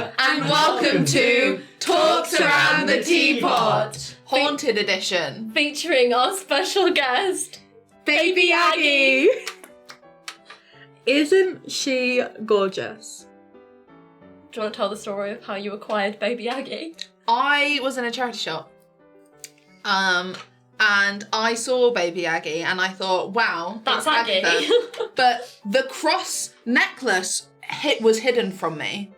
Taya, and welcome to Talks Around the Teapot, Haunted Edition, featuring our special guest, Baby Aggie. Isn't she gorgeous? Do you want to tell the story of how you acquired Baby Aggie? I was in a charity shop, and I saw Baby Aggie, and I thought, wow, That's it's Aggie. Agatha. But the cross necklace was hidden from me.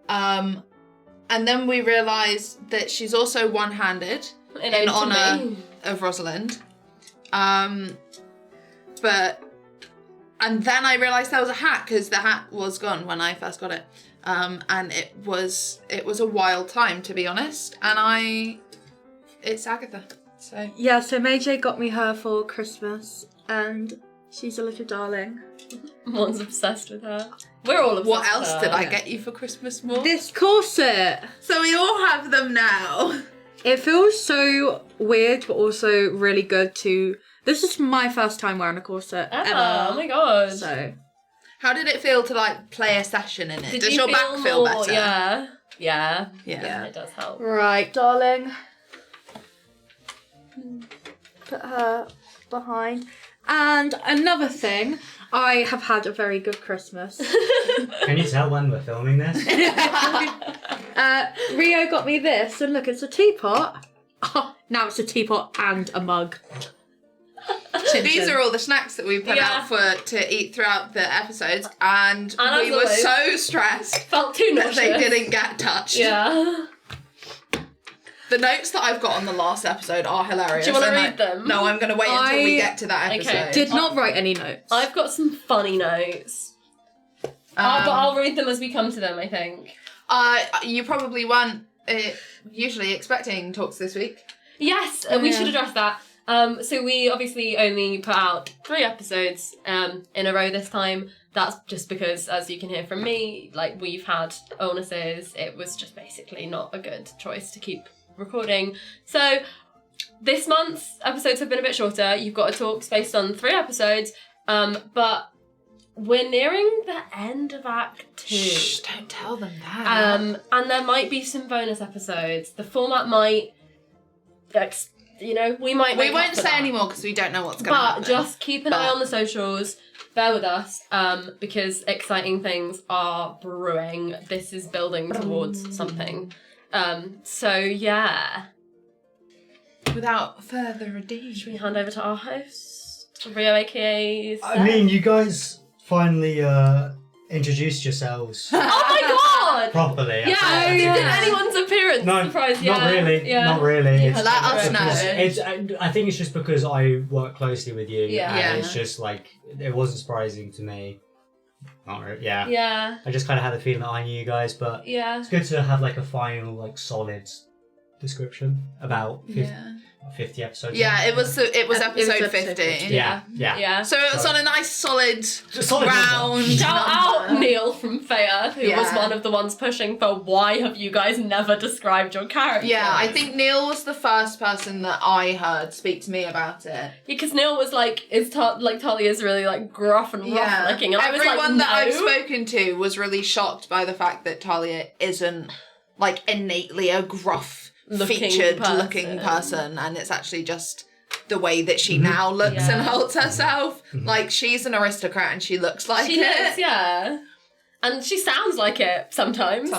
And then we realised that she's also one-handed in honour of Rosalind. And then I realised there was a hat, because the hat was gone when I first got it. And it was a wild time, to be honest. And it's Agatha. So Yeah, so Maijai got me her for Christmas, and she's a little darling. Morne's obsessed with her. We're all obsessed what else with her. did I get you for Christmas, Morne? This corset! So we all have them now. It feels so weird, but also really good to... This is my first time wearing a corset ever. Oh my god. So, How did it feel to like play a session in it? Did Does you your back feel more- better? Yeah, Yeah. it does help. right, darling. Put her behind. And another thing, I have had a very good Christmas. Can you tell when we're filming this? Rio got me this, and look, it's a teapot. Oh, now it's a teapot and a mug. These are all the snacks that we put out to eat throughout the episodes, and we were always, so stressed felt too that nauseous. they didn't get touched. Yeah. The notes that I've got on the last episode are hilarious. Do you want to and read them? No, I'm going to wait until we get to that episode. Okay. Did not write any notes. I've got some funny notes. But I'll read them as we come to them, I think. You probably weren't usually expecting talks this week. Yes, we should address that. So we obviously only put out 3 episodes in a row this time. That's just because, as you can hear from me, like, we've had illnesses. It was just basically not a good choice to keep recording. So this month's episodes have been a bit shorter. You've got a talk based on 3 episodes, but we're nearing the end of Act 2. Shh, don't tell them that. And there might be some bonus episodes. The format might, we might. We won't say anymore because we don't know what's going to happen. But just keep an eye on the socials. Bear with us, because exciting things are brewing. This is building towards something. So yeah. Without further ado, Should we hand over to our host, Rio, aka? I mean, you guys finally introduced yourselves Oh my god! properly. Yeah, did anyone's appearance No, surprise you? not really. Yeah. Not really. Yeah, let us because know. I think it's just because I work closely with you. Yeah. And Yeah. it's just like, it wasn't surprising to me. Not really. Yeah. Yeah. I just kind of had the feeling that I knew you guys, but Yeah. it's good to have like a final, like, solid description about 50 episodes. yeah, it was episode episode 50. 50. Yeah. So it was on a nice solid Solid round. Shout out Neil from Taya, who was Yeah. one of the ones pushing for why have you guys never described your character? Yeah, I think Neil was the first person that I heard speak to me about it. Because Neil was like, Talia's really like gruff and rough looking, and Everyone I was like, that no. I've spoken to was really shocked by the fact that Talia isn't like innately a gruff featured looking person, and it's actually just the way that she now looks and holds herself. Like, she's an aristocrat and she looks like She is, yeah. And she sounds like it sometimes.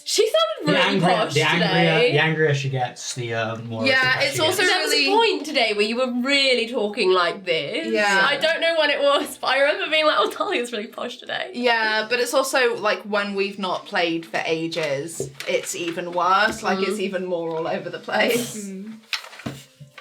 She sounded really posh today. The angrier she gets, the more. Yeah, it's also There was really... a point today where you were really talking like this. Yeah. I don't know when it was, but I remember being like, oh, Talia's really posh today. Yeah, but it's also, like, when we've not played for ages, it's even worse. Like, it's even more all over the place.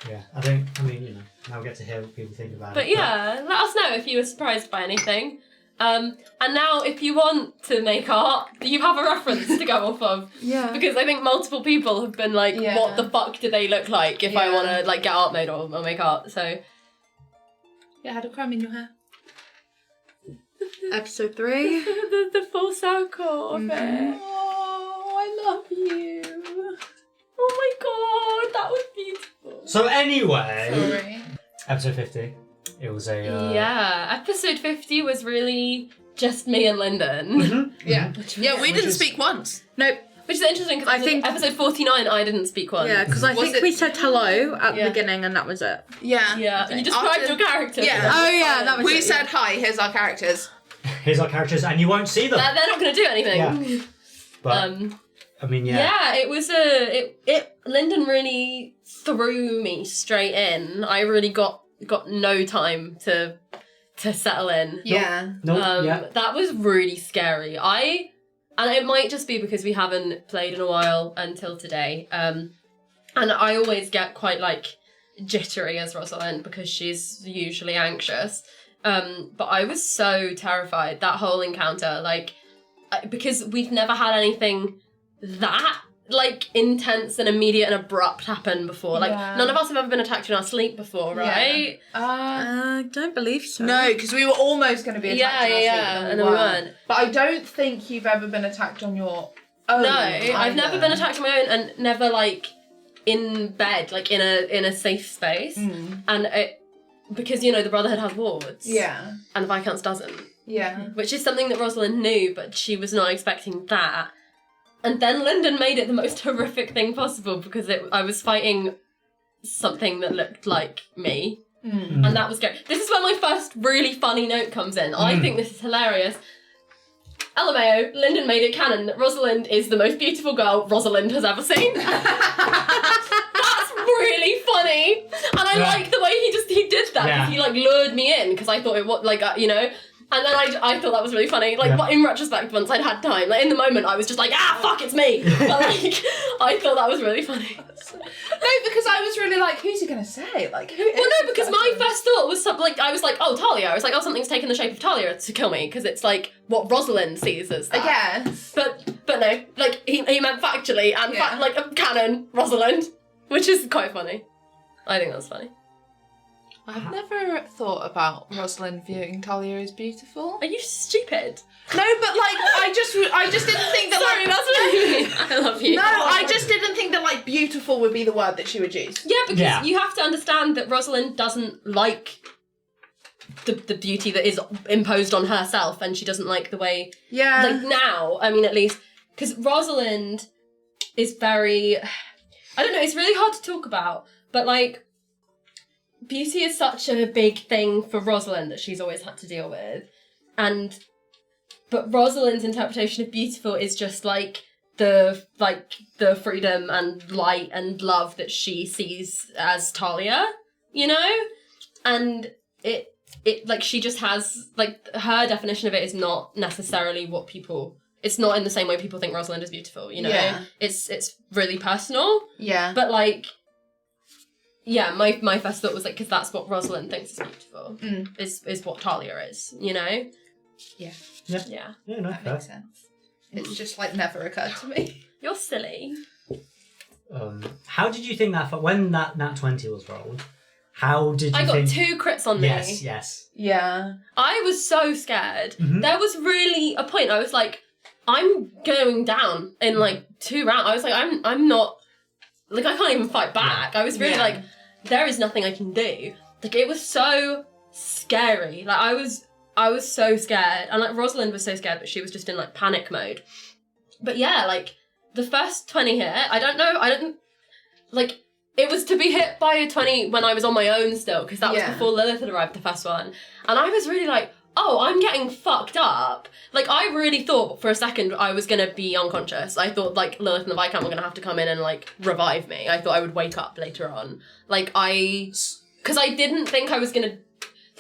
Yeah, I mean, now we get to hear what people think about it. But yeah, let us know if you were surprised by anything. And now, if you want to make art, you have a reference to go off of. Yeah. Because I think multiple people have been like, Yeah. what the fuck do they look like if I want to like get art made or make art? So You had a crumb in your hair. Episode 3. the full circle of it. Oh, I love you. Oh my god, that was beautiful. So anyway, Sorry. episode 50. It was a yeah, episode 50 was really just me and Lyndon. Yeah. Yeah, we didn't is- speak once. Nope. Which is interesting because I think- episode 49 I didn't speak once. Yeah, because I Was think it- we said hello at Yeah. the beginning and that was it. Yeah. Yeah, you described After- your character. Yeah. Oh, yeah, that was We it, said hi, here's our characters. Here's our characters, and you won't see them. They're not going to do anything. Yeah. But I mean, Yeah, it was Lyndon really threw me straight in. I really got no time to settle in. Yeah. no, That was really scary. And it might just be because we haven't played in a while until today. And I always get quite like jittery as Rosalind because she's usually anxious. But I was so terrified that whole encounter, like, because we've never had anything that like intense and immediate and abrupt happen before. Like none of us have ever been attacked in our sleep before, right? I don't believe so. No, because we were almost going to be attacked in our sleep, and then we weren't. But I don't think you've ever been attacked on your own. No, I've never been attacked on my own, and never like in bed, like in a safe space. And it, because the Brotherhood has wards. Yeah. And the Viscounts doesn't. Yeah. Which is something that Rosalind knew, but she was not expecting that. And then Lyndon made it the most horrific thing possible because I was fighting something that looked like me. And that was scary. This is where my first really funny note comes in. I think this is hilarious. LMAO, Lyndon made it canon that Rosalind is the most beautiful girl Rosalind has ever seen. That's really funny. And I like the way he did that. Yeah. He like lured me in because I thought it was like, and then I thought that was really funny. Like, but in retrospect, once I'd had time, like in the moment, I was just like, fuck, it's me. But like, I thought that was really funny. No, because I was really like, who's he going to say? Like, who is Well, no, this because my person? first thought was something like, I was like, oh, Talia. I was like, oh, something's taken the shape of Talia to kill me because it's like what Rosalind sees as that. I guess. But no, like he meant factually and Yeah. like a canon Rosalind, which is quite funny. I think that's funny. I've never thought about Rosalind viewing Talia as beautiful. Are you stupid? No, but like, I just didn't think that Sorry, like... that's what I mean. I love you. No, I just didn't think that like beautiful would be the word that she would use. Yeah, because you have to understand that Rosalind doesn't like the beauty that is imposed on herself, and she doesn't like the way like now, I mean, at least, because Rosalind is very, I don't know, it's really hard to talk about, but like, beauty is such a big thing for Rosalind that she's always had to deal with, but Rosalind's interpretation of beautiful is just like the freedom and light and love that she sees as Talia, and it like she just has like her definition of it is not necessarily what people. It's not in the same way people think Rosalind is beautiful, Yeah. It's really personal. Yeah. But like, yeah, my first thought was like, because that's what Rosalind thinks is beautiful, is what Talia is, Yeah. Yeah. Yeah, no, That fair. makes sense. It's just like never occurred to me. You're silly. How did you think that when that Nat 20 was rolled? How did you I got think? 2 crits on me. Yes. Yeah. I was so scared. Mhm. There was really a point. I was like, I'm going down in like 2 rounds. I was like, I'm not, like, I can't even fight back. I was really like, there is nothing I can do. Like, it was so scary. Like, I was so scared. And like, Rosalind was so scared, but she was just in like panic mode. But yeah, like, the first 20 hit, I don't, like, it was to be hit by a 20 when I was on my own still, because that was before Lilith had arrived, the first one. And I was really like, oh, I'm getting fucked up. Like, I really thought for a second I was going to be unconscious. I thought, like, Lilith and the Viscount were going to have to come in and, like, revive me. I thought I would wake up later on. Like, because I didn't think I was going to,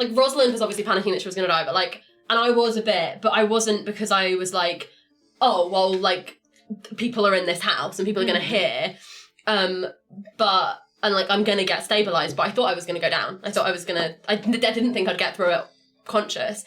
like, Rosalind was obviously panicking that she was going to die, but, like, and I was a bit, but I wasn't because I was like, oh, well, like, people are in this house and people are going to hear. But, and like, I'm going to get stabilised, but I thought I was going to go down. I thought I was going to, I didn't think I'd get through it conscious.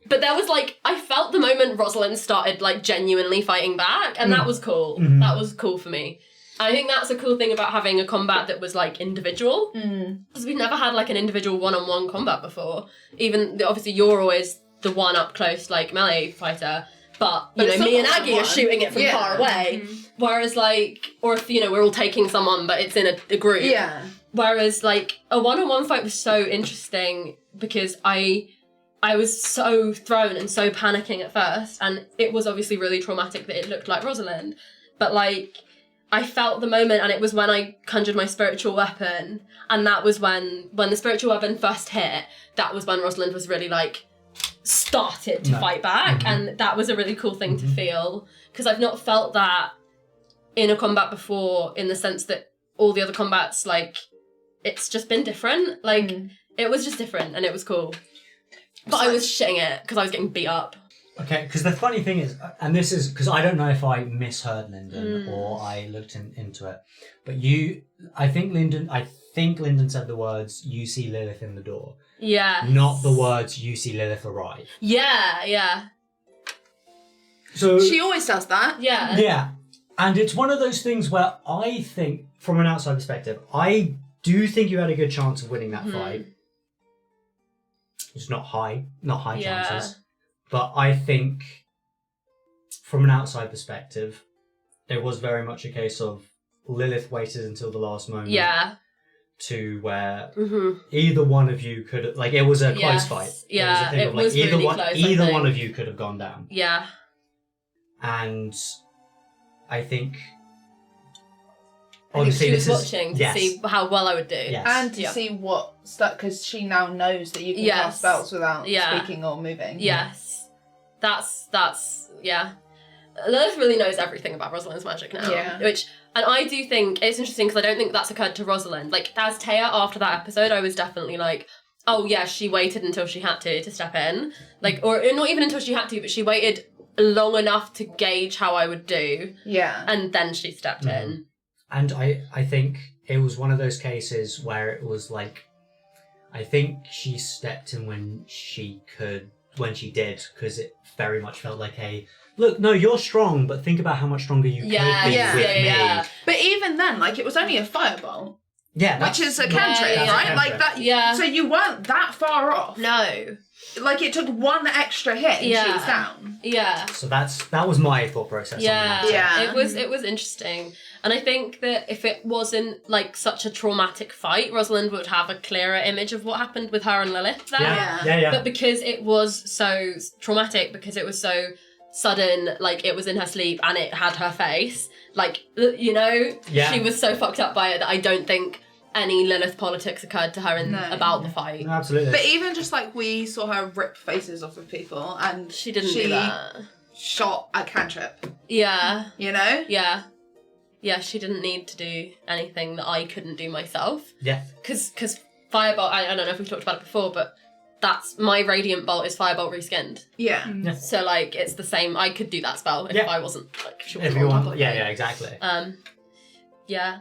But there was like, I felt the moment Rosalind started like genuinely fighting back, and that was cool. Mhm. That was cool for me. I think that's a cool thing about having a combat that was like individual. Because we've never had like an individual one-on-one combat before. Even, obviously you're always the one up close, like melee fighter. But you know, it's me and not Aggie one. are shooting it from far away. Whereas like, or if, you know, we're all taking someone, but it's in a group. Yeah. Whereas like, a one-on-one fight was so interesting because I was so thrown and so panicking at first, and it was obviously really traumatic that it looked like Rosalind, but like I felt the moment, and it was when I conjured my spiritual weapon, and that was when the spiritual weapon first hit, that was when Rosalind was really like started to fight back, and that was a really cool thing to feel, because I've not felt that in a combat before, in the sense that all the other combats, like, it's just been different, like it was just different, and it was cool. But I was shitting it because I was getting beat up. Okay, because the funny thing is, and this is because I don't know if I misheard Lyndon or I looked into it, but I think Lyndon said the words, "You see Lilith in the door." Yeah. Not the words, "You see Lilith arrive." Yeah. So she always does that. Yeah. Yeah, and it's one of those things where I think, from an outside perspective, I do think you had a good chance of winning that fight. It's not high chances. But I think, from an outside perspective, it was very much a case of Lilith waited until the last moment. Yeah. To where either one of you could, like, it was a close fight. Yeah, it was really close. Either one of you could have gone down. Yeah. And I think. I think she was watching to see how well I would do. Yes. And to see what stuff, because she now knows that you can cast spells without speaking or moving. Yes. That's Lilith really knows everything about Rosalind's magic now. Yeah. And I do think it's interesting because I don't think that's occurred to Rosalind. Like, as Taya, after that episode, I was definitely like, oh yeah, she waited until she had to step in. Like, or not even until she had to, but she waited long enough to gauge how I would do. Yeah. And then she stepped in. And I think it was one of those cases where it was like, I think she stepped in when she did, because it very much felt like look, no, you're strong, but think about how much stronger you could be with me. But even then, like, it was only a firebolt. Yeah. Which is a cantrip, right? Like that. Yeah. So you weren't that far off. No. Like, it took one extra hit and she was down. Yeah. So that was my thought process. Yeah. On that. Yeah. It was interesting. And I think that if it wasn't like such a traumatic fight, Rosalind would have a clearer image of what happened with her and Lilith there. Yeah. But because it was so traumatic, because it was so sudden, like it was in her sleep and it had her face, like, you know, she was so fucked up by it that I don't think any Lilith politics occurred to her about the fight. No, absolutely. But even just like we saw her rip faces off of people and she didn't do that. Shot a cantrip. Yeah. You know? Yeah. Yeah, she didn't need to do anything that I couldn't do myself. Yeah. Because Firebolt, I don't know if we've talked about it before, but that's my Radiant Bolt is Firebolt reskinned. Yeah. So, like, it's the same. I could do that spell if I wasn't, like, she wasn't Everyone, on top of me. yeah, exactly. Yeah.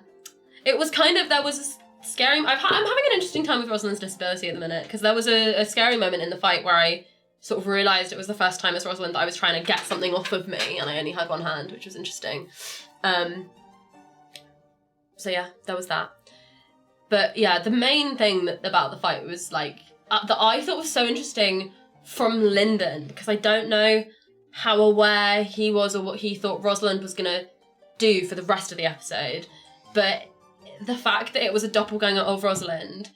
It was kind of, there was a scary, I'm having an interesting time with Rosalind's disability at the minute, because there was a scary moment in the fight where I sort of realised it was the first time as Rosalind that I was trying to get something off of me, and I only had one hand, which was interesting. So yeah, there was that. But yeah, the main thing about the fight was like, that I thought was so interesting from Lyndon, because I don't know how aware he was or what he thought Rosalind was going to do for the rest of the episode, but the fact that it was a doppelganger of Rosalind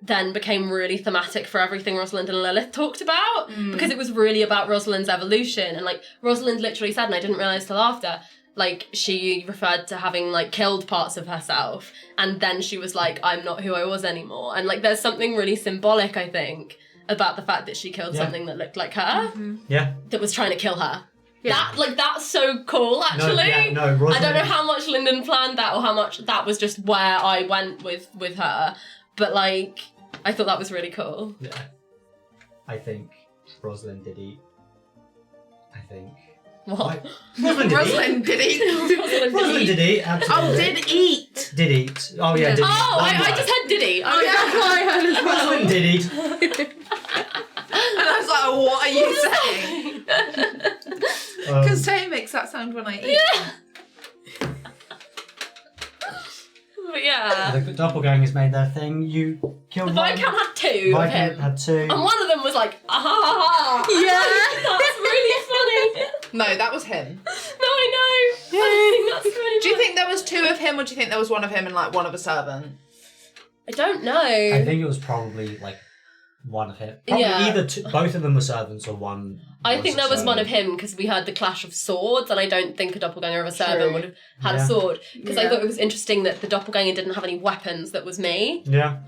then became really thematic for everything Rosalind and Lilith talked about, because it was really about Rosalind's evolution, and like Rosalind literally said, and I didn't realise till after, like, she referred to having, like, killed parts of herself, and then she was like, I'm not who I was anymore. And, like, there's something really symbolic, I think, about the fact that she killed something that looked like her. Yeah. That was trying to kill her. Yeah. That's so cool, actually. No, Rosalind... I don't know how much Lyndon planned that, or how much that was just where I went with her, but, like, I thought that was really cool. Yeah. I think Rosalind did eat. I think... What? Rosalind did eat. Rosalind did eat, absolutely. Oh, did eat. Did eat. Oh, yeah, did eat. Oh, I just had did eat. Oh, yeah, that's what I heard as well. Rosalind did eat. And I was like, what are you saying? Because Taya makes that sound when I eat. Yeah. But yeah. The doppelgangers made their thing. You killed The one. Viscount had two of him. had two. And one of them was like, ah ha ha ha. Yeah. That's really funny. No, that was him. No, I know. I think that's really Do you funny. think there was two of him, or do you think there was one of him and like one of a servant? I don't know. I think it was probably like one of him. Probably either both of them were servants or one. I think there was one of him because we heard the clash of swords, and I don't think a doppelganger of a servant would have had a sword. Because I thought it was interesting that the doppelganger didn't have any weapons. That was me. Yeah.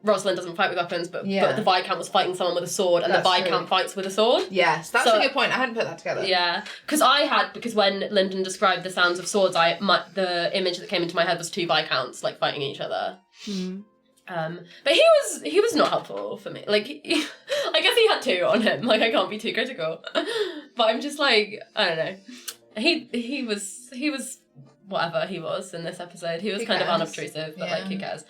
Rosalind doesn't fight with weapons, but the Viscount was fighting someone with a sword, and the Viscount fights with a sword. Yes, that's a good point. I hadn't put that together. Yeah, because when Lyndon described the sounds of swords, the image that came into my head was two Viscounts like fighting each other. But he was not helpful for me. Like, I guess he had two on him. Like, I can't be too critical. But I'm just like, I don't know. He was whatever he was in this episode. He was kind of unobtrusive, but like, who cares?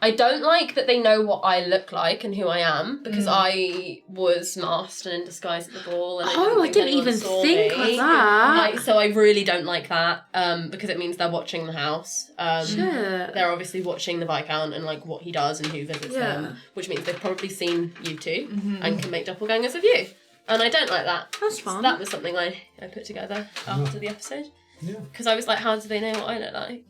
I don't like that they know what I look like and who I am, because I was masked and in disguise at the ball. And I didn't even think of that. So I really don't like that, because it means they're watching the house. Sure. They're obviously watching the Viscount and like what he does and who visits him, which means they've probably seen you two and can make doppelgangers of you. And I don't like that. That's fun. So that was something I put together after the episode. Yeah. Because I was like, how do they know what I look like?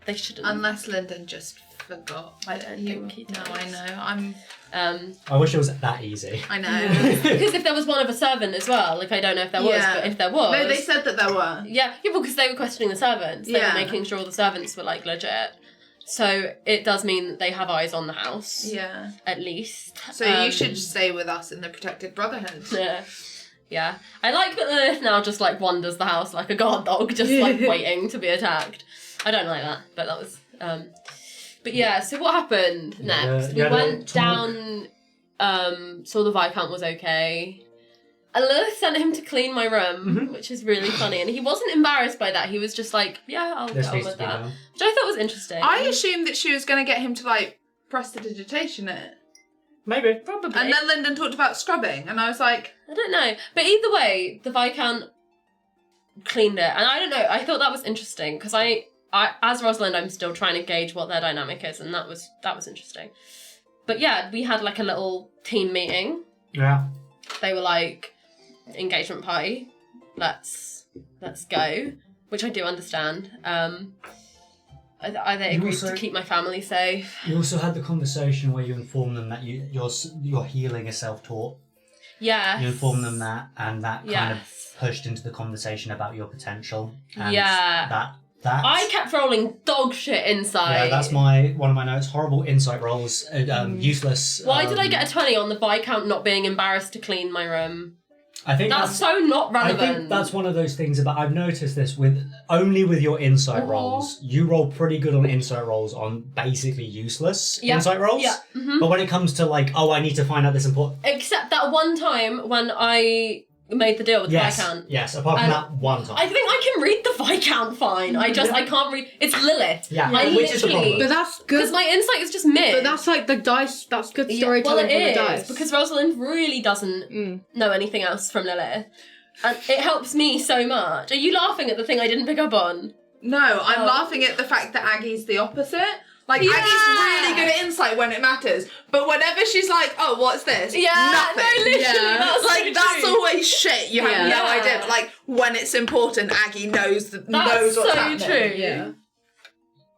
They shouldn't. Unless Lyndon just forgot. I don't think he does. No, I know. I wish it was that easy. I know. Because if there was one of a servant as well, like I don't know if there was, but if there was... No, they said that there were. Yeah, because they were questioning the servants. They were making sure all the servants were like legit. So it does mean that they have eyes on the house. Yeah. At least. So you should stay with us in the Protected Brotherhood. Yeah. Yeah. I like that Lilith now just like wanders the house like a guard dog, just like waiting to be attacked. I don't like that, but that was... But yeah, so what happened next? We went down, saw the Viscount was okay. And Lilith sent him to clean my room, which is really funny. And he wasn't embarrassed by that. He was just like, yeah, I'll get on with that. Which I thought was interesting. I assumed that she was going to get him to, like, prestidigitation it. Maybe. Probably. And then Lyndon talked about scrubbing, and I was like... I don't know. But either way, the Viscount cleaned it. And I don't know, I thought that was interesting, because I, as Rosalind, I'm still trying to gauge what their dynamic is, and that was interesting. But yeah, we had like a little team meeting. Yeah. They were like, engagement party, let's go, which I do understand. I they agreed to keep my family safe. You also had the conversation where you informed them that your healing is self-taught. Yeah. You informed them that, and that kind of pushed into the conversation about your potential. And that I kept rolling dog shit insight. Yeah, that's one of my notes. Horrible insight rolls. Useless. Why did I get a 20 on the Viscount not being embarrassed to clean my room? I think that's so not relevant. I think that's one of those things about... I've noticed this with your insight rolls. You roll pretty good on insight rolls on basically useless insight rolls. Yeah. Mm-hmm. But when it comes to like, I need to find out this important... Except that one time when I... made the deal with the Viscount. Yes, apart from that one time. I think I can read the Viscount fine. I can't read... It's Lilith. Yeah, which is the problem. But that's good. Because my insight is just mid. But that's like the dice... That's good storytelling for the dice. Because Rosalind really doesn't know anything else from Lilith. And it helps me so much. Are you laughing at the thing I didn't pick up on? No, I'm laughing at the fact that Aggie's the opposite. Like, Aggie's really good at insight when it matters, but whenever she's like, oh, what's this? Yeah, nothing. No, literally, that's always shit. You have no idea. But, like, when it's important, Aggie knows what's happening. That's so true. Yeah.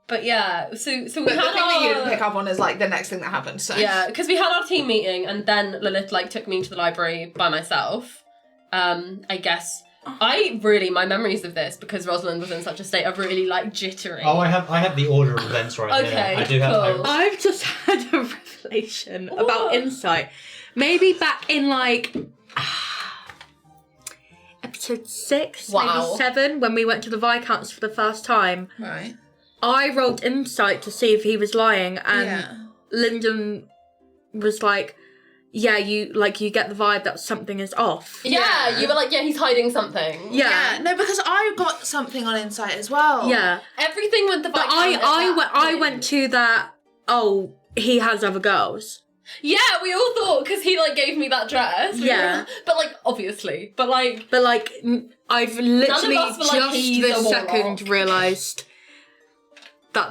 But yeah, so we had the thing that you didn't pick up on is, like, the next thing that happened, so... Yeah, because we had our team meeting, and then Lilith, like, took me to the library by myself. I guess... my memories of this, because Rosalind was in such a state of really like jittery. Oh, I have the order of events right here. Okay, I do cool. I've just had a revelation about insight. Maybe back in like episode 6, maybe 7, when we went to the Viscounts for the first time. Right. I rolled insight to see if he was lying, and Lyndon was like, yeah, you get the vibe that something is off. Yeah, you were like, yeah, he's hiding something. Yeah. No, because I got something on insight as well. Yeah. Everything with the But I went to that, he has other girls. Yeah, we all thought, because he, like, gave me that dress. But, like, obviously. But, like, I've literally just this second realised...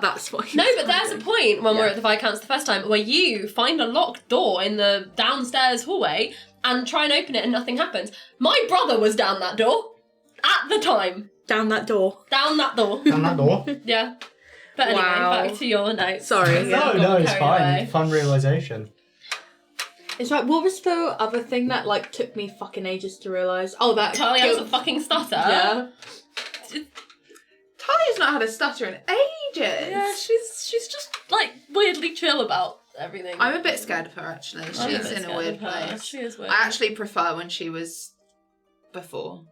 That's what he but there's a point when we're at the Viscounts the first time where you find a locked door in the downstairs hallway and try and open it and nothing happens. My brother was down that door at the time. Down that door? Down that door. Down that door? Yeah. But anyway, back to your notes. Sorry. No, it's fine. Away. Fun realisation. It's like, what was the other thing that, like, took me fucking ages to realise? Oh, that... Taya has a fucking stutter. Yeah. Talia's not had a stutter in ages. Yeah, she's just, like, weirdly chill about everything. I'm a bit scared of her, actually. She's in a weird place. She is weird. I actually prefer when she was before.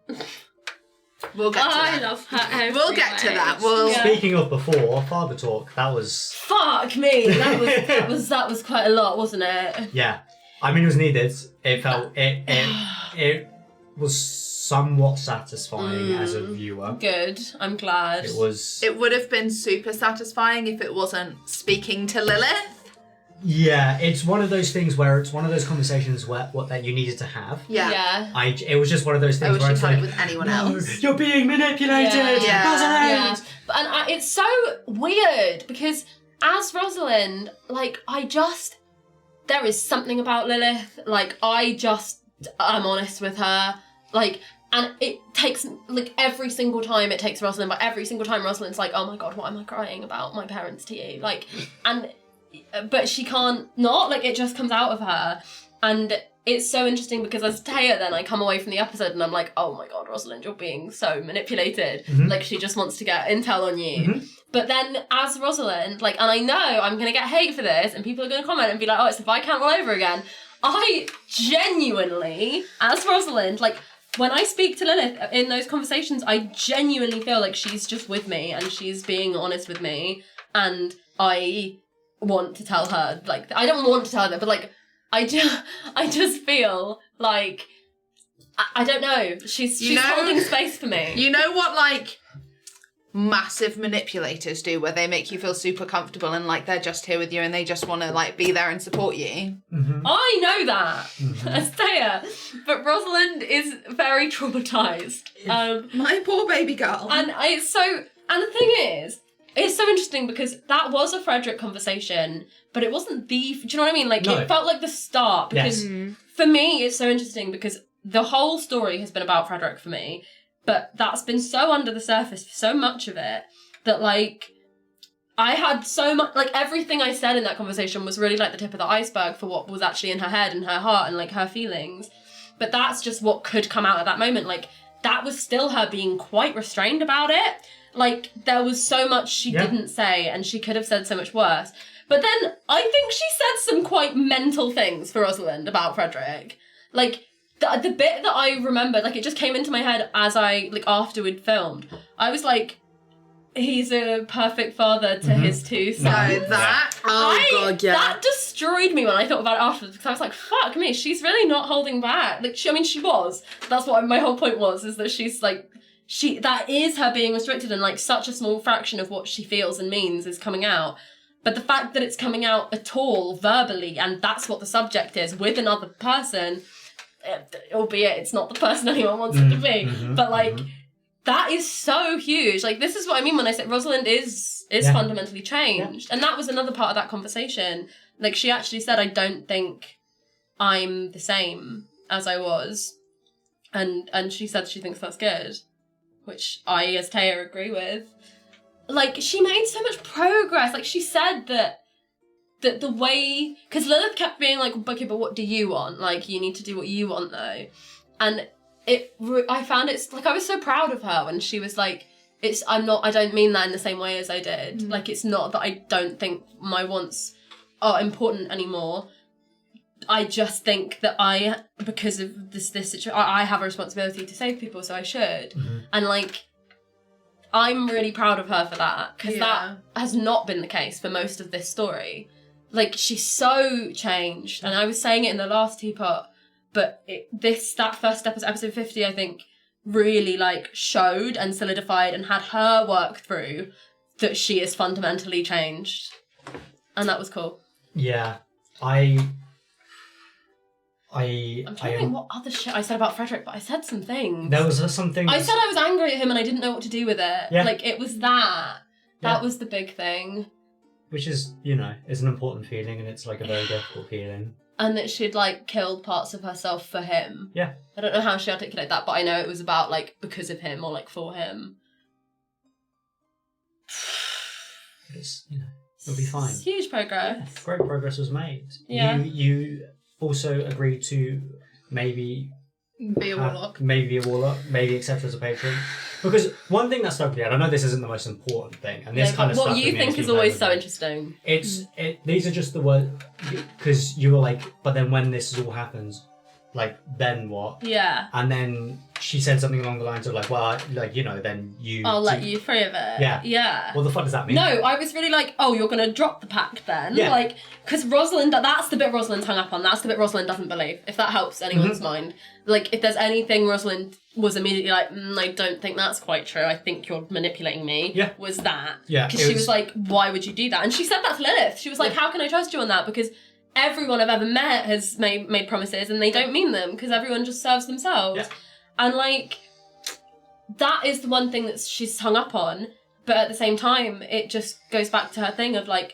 We'll get to that. I love her. We'll get to that. We'll... Yeah. Speaking of before, father talk, that was... Fuck me! That was quite a lot, wasn't it? Yeah. I mean, it was needed. It felt... It was somewhat satisfying as a viewer. Good. I'm glad. It was... It would have been super satisfying if it wasn't speaking to Lilith. Yeah, it's one of those things where it's one of those conversations that you needed to have. Yeah. It was just one of those things where I wish it's you had like, it with anyone no, else. you're being manipulated. Yeah. Rosalind. And it's so weird because as Rosalind, like, there is something about Lilith. Like, I'm honest with her. Like, and it takes, like, every single time it takes Rosalind, but every single time Rosalind's like, oh my god, what am I crying about my parents to you? Like, but she can't not, like, it just comes out of her. And it's so interesting because as Taya then I come away from the episode and I'm like, oh my god, Rosalind, you're being so manipulated. Mm-hmm. Like, she just wants to get intel on you. Mm-hmm. But then as Rosalind, like, and I know I'm going to get hate for this and people are going to comment and be like, oh, it's the Viscount all over again. I genuinely, as Rosalind, like, when I speak to Lilith in those conversations, I genuinely feel like she's just with me and she's being honest with me. And I want to tell her, like, I don't want to tell her, but, like, I just feel like, I don't know, she's holding space for me. You know what, like, massive manipulators do, where they make you feel super comfortable and, like, they're just here with you and they just want to, like, be there and support you? Mm-hmm. I know that, as Taya, but Rosalind is very traumatised. My poor baby girl. And the thing is, it's so interesting because that was a Frederick conversation, but it wasn't do you know what I mean? Like, No. It felt like the start, because for me, it's so interesting because the whole story has been about Frederick for me, but that's been so under the surface for so much of it that, like, I had so much, like, everything I said in that conversation was really, like, the tip of the iceberg for what was actually in her head and her heart and, like, her feelings. But that's just what could come out at that moment. Like, that was still her being quite restrained about it. Like, there was so much she didn't say, and she could have said so much worse. But then, I think she said some quite mental things for Rosalind about Frederick. Like, the bit that I remember, like, it just came into my head as after we'd filmed. I was like, he's a perfect father to his two sons. No, that. That destroyed me when I thought about it afterwards, because I was like, fuck me, she's really not holding back. Like, she was. That's what my whole point was, is that she's, like, that is her being restricted, and, like, such a small fraction of what she feels and means is coming out. But the fact that it's coming out at all verbally, and that's what the subject is, with another person, albeit it's not the person anyone wants it to be, but, like, that is so huge. Like, this is what I mean when I say Rosalind is fundamentally changed. And that was another part of that conversation. Like, she actually said, I don't think I'm the same as I was. And she said she thinks that's good, which I, as Taya, agree with. Like, she made so much progress. Like, she said that the way... Because Lilith kept being like, okay, but what do you want? Like, you need to do what you want, though. And I found it's... Like, I was so proud of her when she was like, I don't mean that in the same way as I did. Like, it's not that I don't think my wants are important anymore. I just think that because of this situation, I have a responsibility to save people, so I should. And, like, I'm really proud of her for that, because that has not been the case for most of this story. Like, she's so changed, and I was saying it in the last Teapot, but that first episode 50, I think, really, like, showed and solidified and had her work through that she is fundamentally changed. And that was cool. Yeah. I'm trying to think what other shit I said about Frederick, but I said some things. There was some things... I said I was angry at him and I didn't know what to do with it. Yeah. Like, it was that. That was the big thing. Which is, you know, is an important feeling, and it's, like, a very difficult feeling. And that she'd, like, killed parts of herself for him. Yeah. I don't know how she articulated that, but I know it was about, like, because of him or, like, for him. It's, you know, it'll be fine. It's huge progress. Yeah, great progress was made. Yeah. You also agreed to maybe Be a warlock. maybe accept her as a patron. Because one thing that struck me, and I know this isn't the most important thing, and this kind of what you think is always so interesting. These are just the words, because you were like, but then when this all happens, like, then what? Yeah. And then she said something along the lines of like, well, like, you know, then you... I'll let you free of it. Yeah. Yeah. What the fuck does that mean? No, I was really like, oh, you're going to drop the pact then? Yeah. Like, because Rosalind, that's the bit Rosalind's hung up on. That's the bit Rosalind doesn't believe, if that helps anyone's mind. Like, if there's anything Rosalind was immediately like, I don't think that's quite true. I think you're manipulating me. Yeah. Was that. Yeah. Because she was like, why would you do that? And she said that to Lilith. She was like, how can I trust you on that? Because everyone I've ever met has made promises and they don't mean them because everyone just serves themselves. Yeah. And like, that is the one thing that she's hung up on. But at the same time, it just goes back to her thing of like,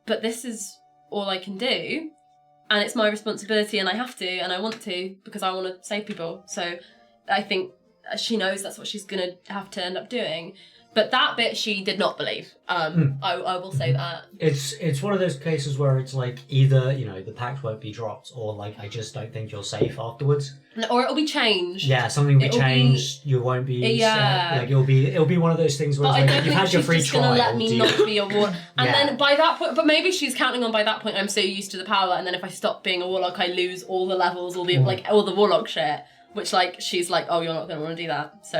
but this is all I can do. And it's my responsibility and I have to and I want to because I want to save people. So I think she knows that's what she's going to have to end up doing. But that bit she did not believe. I will say that. It's one of those cases where it's like either, you know, the pact won't be dropped or like I just don't think you're safe afterwards. Or it'll be changed. Yeah, something will be changed. You won't be safe. Like it'll be one of those things where it's like, you've had your free trial. But I don't think she's just going to let me not be a warlock. And then by that point, but maybe she's counting on by that point I'm so used to the power and then if I stop being a warlock I lose all the levels, all the like all the warlock shit. Which like she's like, oh, you're not going to want to do that. So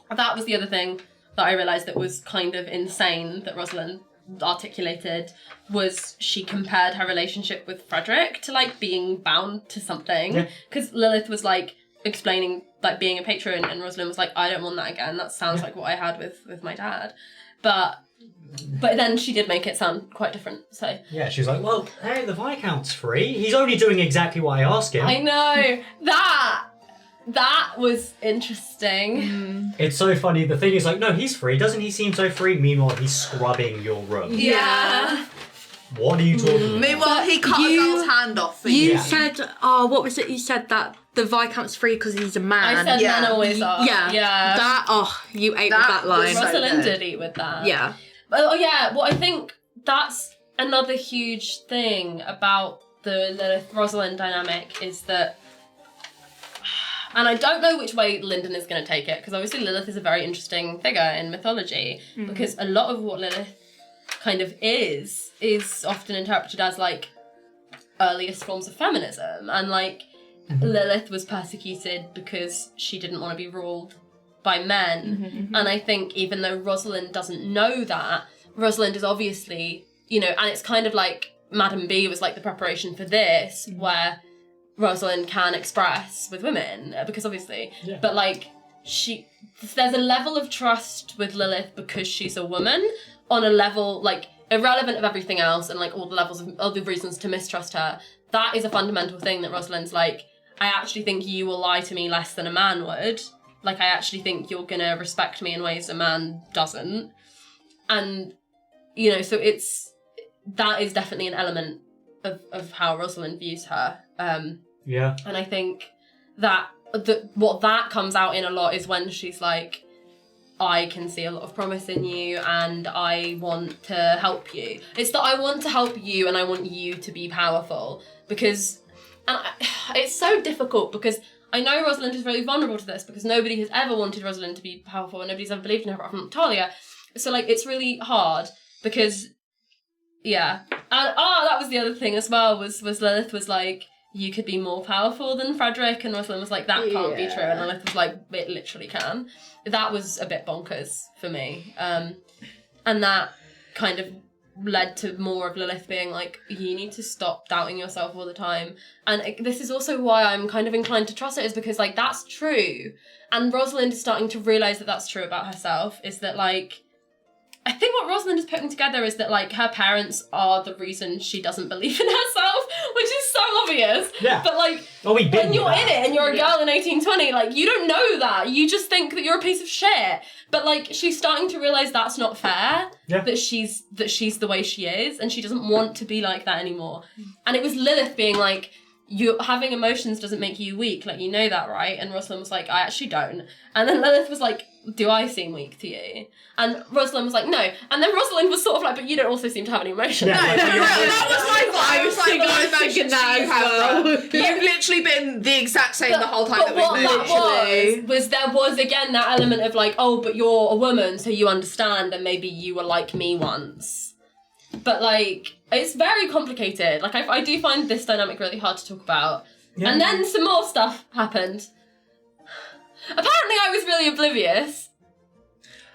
that was the other thing that I realised that was kind of insane that Rosalind articulated was she compared her relationship with Frederick to like being bound to something. Because Lilith was like explaining like being a patron and Rosalind was like, I don't want that again. That sounds like what I had with my dad. But then she did make it sound quite different. So yeah, she was like, well, hey, the Viscount's free. He's only doing exactly what I asked him. I know. That was interesting. It's so funny. The thing is like, no, he's free. Doesn't he seem so free? Meanwhile, he's scrubbing your room. Yeah. What are you talking about? Meanwhile, he cut a girl's hand off for you. You said, what was it? You said that the Viscount's free because he's a man. I said men always are. Yeah. That, you ate with that line. Rosalind did eat with that. Yeah. Oh yeah, well I think that's another huge thing about the Lilith-Rosalind dynamic is that, and I don't know which way Lyndon is going to take it, because obviously Lilith is a very interesting figure in mythology, because a lot of what Lilith kind of is often interpreted as like earliest forms of feminism, and like Lilith was persecuted because she didn't want to be ruled by men, and I think even though Rosalind doesn't know that, Rosalind is obviously, you know, and it's kind of like Madam B was like the preparation for this, where Rosalind can express with women, because obviously, but like there's a level of trust with Lilith because she's a woman on a level like irrelevant of everything else and like all the levels of other reasons to mistrust her. That is a fundamental thing that Rosalind's like, I actually think you will lie to me less than a man would. Like, I actually think you're gonna respect me in ways a man doesn't. And, you know, so that is definitely an element of how Rosalind views her. Yeah. And I think that what that comes out in a lot is when she's like, I can see a lot of promise in you and I want to help you. It's that I want to help you and I want you to be powerful. Because, it's so difficult because I know Rosalind is really vulnerable to this because nobody has ever wanted Rosalind to be powerful and nobody's ever believed in her apart from Talia. So like, it's really hard because, yeah. And that was the other thing as well, was Lilith was like, you could be more powerful than Frederick, and Rosalind was like, that can't be true, and Lilith was like, it literally can. That was a bit bonkers for me. And that kind of led to more of Lilith being like, you need to stop doubting yourself all the time. And this is also why I'm kind of inclined to trust it, is because like, that's true. And Rosalind is starting to realise that that's true about herself, is that like, I think what Rosalind is putting together is that, like, her parents are the reason she doesn't believe in herself, which is so obvious. Yeah. But, like, when you're in it and you're a girl in 1820, like, you don't know that. You just think that you're a piece of shit. But, like, she's starting to realise that's not fair. Yeah. That she's the way she is, and she doesn't want to be like that anymore. And it was Lilith being like, you having emotions doesn't make you weak, like, you know that, right? And Rosalind was like, I actually don't. And then Lilith was like, do I seem weak to you? And Rosalind was like, no. And then Rosalind was sort of like, but you don't also seem to have any emotions. Yeah, No, that was my thought. I was like, what emotions do you have? You've literally been the exact same the whole time that we've been. But what that was there was again that element of like, oh, but you're a woman, so you understand, and maybe you were like me once. But like, it's very complicated. Like, I do find this dynamic really hard to talk about. Yeah. And then some more stuff happened. Apparently I was really oblivious.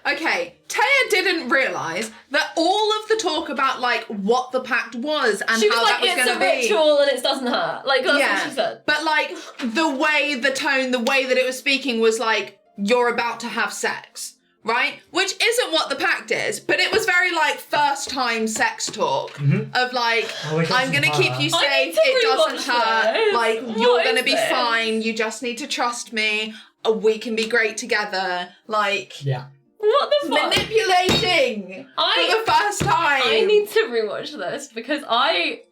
Okay, Taya didn't realise that all of the talk about, like, what the pact was and she was how like, that was going to be... it's a ritual and it doesn't hurt. Like, that's what she said. But, like, the way, the tone, the way that it was speaking was like, you're about to have sex, right? Which isn't what the pact is, but it was very, like, first-time sex talk of, like, I'm going to keep you safe, it doesn't hurt, like, you're going to be fine, you just need to trust me, we can be great together, like... Yeah. What the fuck? Manipulating for the first time. I need to rewatch this because I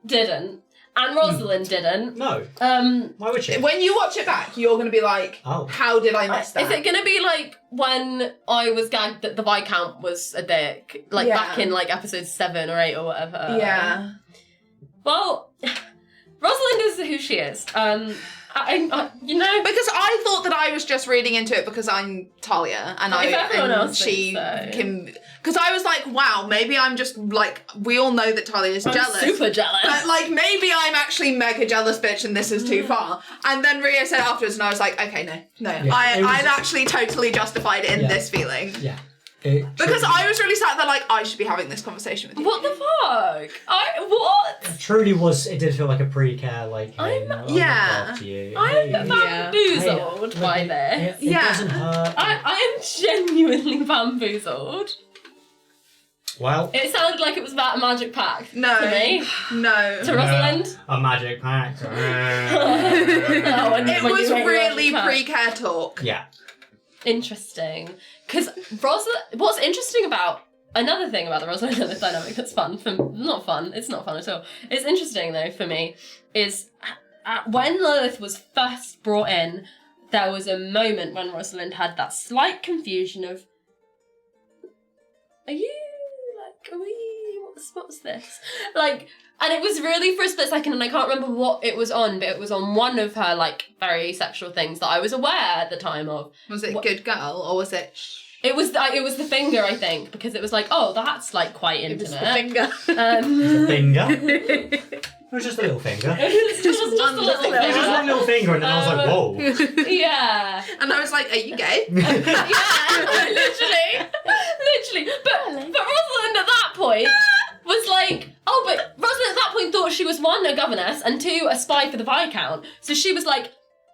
didn't, and Rosalind didn't. No. Why would she? When you watch it back, you're going to be like, how did I miss that? Is it going to be like when I was gagged that the Viscount was a dick? Like back in like episode 7 or 8 or whatever? Yeah. Well, Rosalind is who she is. I you know, because I thought that I was just reading into it because I'm Talia and she can. Because I was like, wow, maybe I'm just like, we all know that Talia is jealous, super jealous, but like maybe I'm actually mega jealous, bitch, and this is too far. And then Ria said afterwards, and I was like, okay, no, yeah, I'm actually totally justified in this feeling. Yeah. Because I was really sad that like I should be having this conversation with you. What the fuck? What? It truly was. It did feel like a pre-care. Like, hey, I'm bamboozled by this. It doesn't hurt. I am genuinely bamboozled. Well, it sounded like it was about a magic pact. No, to me. No. To Rosalind. A magic pact. It was really pre-care talk. Yeah. Interesting. Because what's interesting about another thing about the Rosalind and Lilith dynamic that's fun, it's not fun at all. It's interesting though for me is when Lilith was first brought in, there was a moment when Rosalind had that slight confusion of, are we, what's this? Like, and it was really for a split second, and I can't remember what it was on, but it was on one of her, like, very sexual things that I was aware at the time of. Was it Good Girl, or was it... It was the finger, I think, because it was like, oh, that's, like, quite intimate. It was the finger. The finger? It was just a little finger. It was just a little finger. It was just one little finger, and then I was like, whoa. Yeah. And I was like, are you gay? Yeah, literally. But Rosalind at that point was like, oh, but Rosalind at that point thought she was 1, a governess, and 2, a spy for the Viscount. So she was like,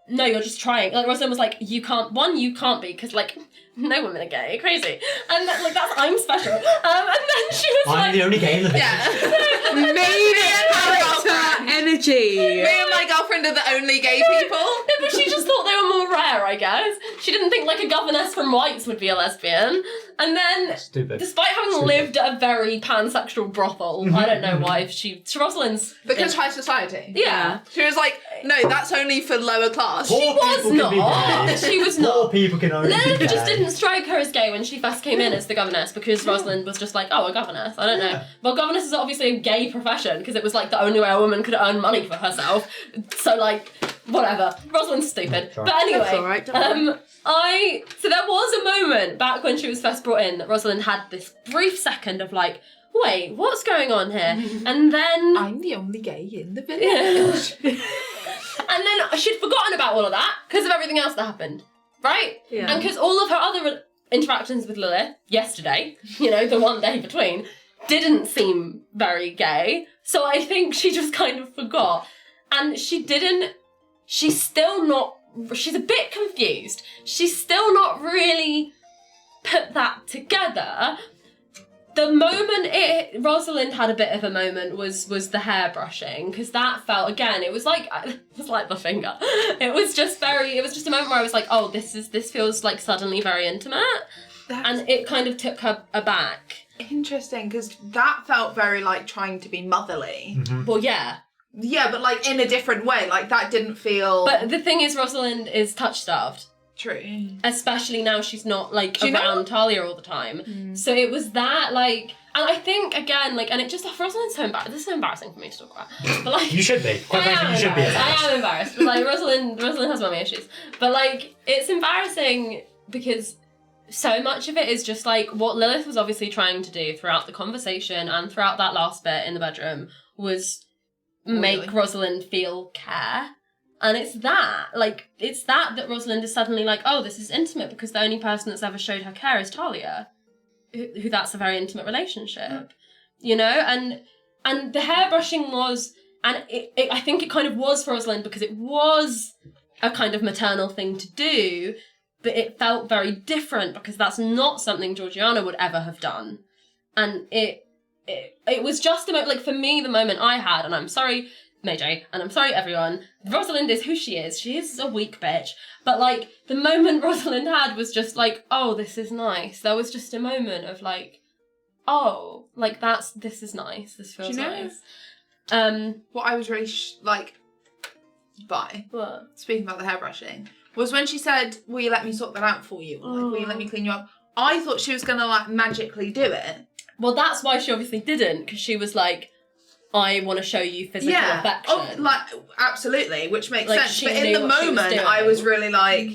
no, you're just trying. Like, Rosalind was like, you can't be, because, like, no women are gay, crazy. And, like, I'm special. And then she was I'm the only gay in the energy. Me and my girlfriend are the only gay people. No, but she just thought they were more rare, I guess. She didn't think, like, a governess from Whites would be a lesbian. And then, despite having lived at a very pansexual brothel, I don't know why, Rosalind's... Because high society. Yeah. She was like, no, that's only for lower class. She was not. Poor people can only Lilith just didn't strike her as gay when she first came in as the governess, because Rosalind was just like, oh, a governess, I don't know. Well, governess is obviously a gay profession, because it was like the only way a woman could earn money for herself. So, like, whatever. Rosalind's stupid. But anyway, that's all right, so there was a moment back when she was first brought in that Rosalind had this brief second of like, wait, what's going on here? And then... I'm the only gay in the village. Yeah. And then she'd forgotten about all of that because of everything else that happened, right? Yeah. And because all of her other interactions with Lilith yesterday, the one day between, didn't seem very gay. So I think she just kind of forgot. And she's a bit confused. She's still not really put that together. The moment Rosalind had a bit of a moment was the hair brushing, because that felt, again, it was like the finger. It was just a moment where I was like, oh, this feels like suddenly very intimate. And it kind of took her aback. Interesting, because that felt very like trying to be motherly. Well, yeah. Yeah, but like in a different way. Like that didn't feel. But the thing is, Rosalind is touch-starved. True. Especially now she's not like around Talia all the time. So it was that like, and I think again like, and it just Rosalind's so embarrassing. This is so embarrassing for me to talk about. But like, you should be. Quite frankly, you should be. I am embarrassed. But like Rosalind has mommy issues. But like, it's embarrassing because so much of it is just like what Lilith was obviously trying to do throughout the conversation and throughout that last bit in the bedroom was make Rosalind feel care. And it's that Rosalind is suddenly like, oh, this is intimate because the only person that's ever showed her care is Talia, who that's a very intimate relationship, you know? And the hairbrushing was, and I think it kind of was for Rosalind because it was a kind of maternal thing to do, but it felt very different because that's not something Georgiana would ever have done. And it was just a moment, like for me, the moment I had, and I'm sorry, Maijai, and I'm sorry everyone, Rosalind is who she is. She is a weak bitch. But like, the moment Rosalind had was just like, oh, this is nice. There was just a moment of like, oh, like this is nice. This feels nice. What I was really what? Speaking about the hairbrushing, was when she said, will you let me sort that out for you? Or, like, will you let me clean you up? I thought she was gonna like magically do it. Well, that's why she obviously didn't, because she was like, I want to show you physical affection. Oh, like, absolutely, which makes Like, sense. she But in knew the what she was moment, doing. I was really like,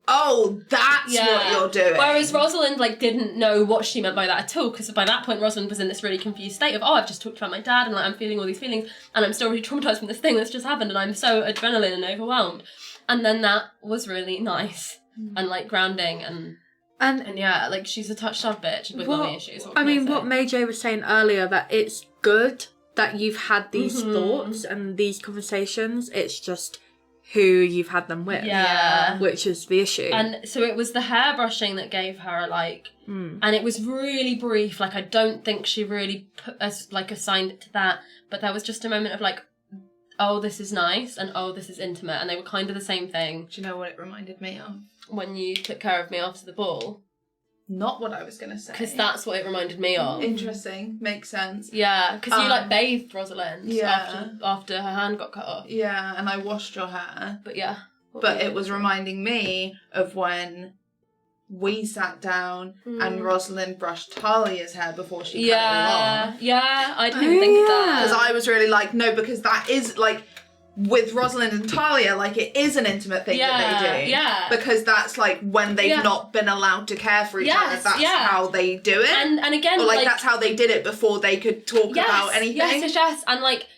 oh, that's what you're doing. Whereas Rosalind, like, didn't know what she meant by that at all, because by that point, Rosalind was in this really confused state of, oh, I've just talked about my dad, and like, I'm feeling all these feelings, and I'm still really traumatised from this thing that's just happened, and I'm so adrenaline and overwhelmed. And then that was really nice, and, like, grounding, and yeah, like, she's a touch-starved bitch with mommy issues. What Maijai was saying earlier, that it's good that you've had these thoughts and these conversations. It's just who you've had them with. Yeah. Which is the issue. And so it was the hairbrushing that gave her, like, and it was really brief. Like, I don't think she really assigned it to that. But there was just a moment of, like, oh, this is nice, and oh, this is intimate. And they were kind of the same thing. Do you know what it reminded me of? When you took care of me after the ball. Not what I was going to say. Because that's what it reminded me of. Interesting. Makes sense. Yeah, because you, like, bathed Rosalind after her hand got cut off. Yeah, and I washed your hair. But yeah. But it was reminding me of when we sat down and Rosalind brushed Talia's hair before she cut it off. Yeah, I didn't even think of that. Because I was really like, no, because that is, like, with Rosalind and Talia, like, it is an intimate thing that they do. Yeah. Because that's, like, when they've not been allowed to care for each other, that's how they do it. And again, or, like, that's how they did it before they could talk about anything. Yes. And, like,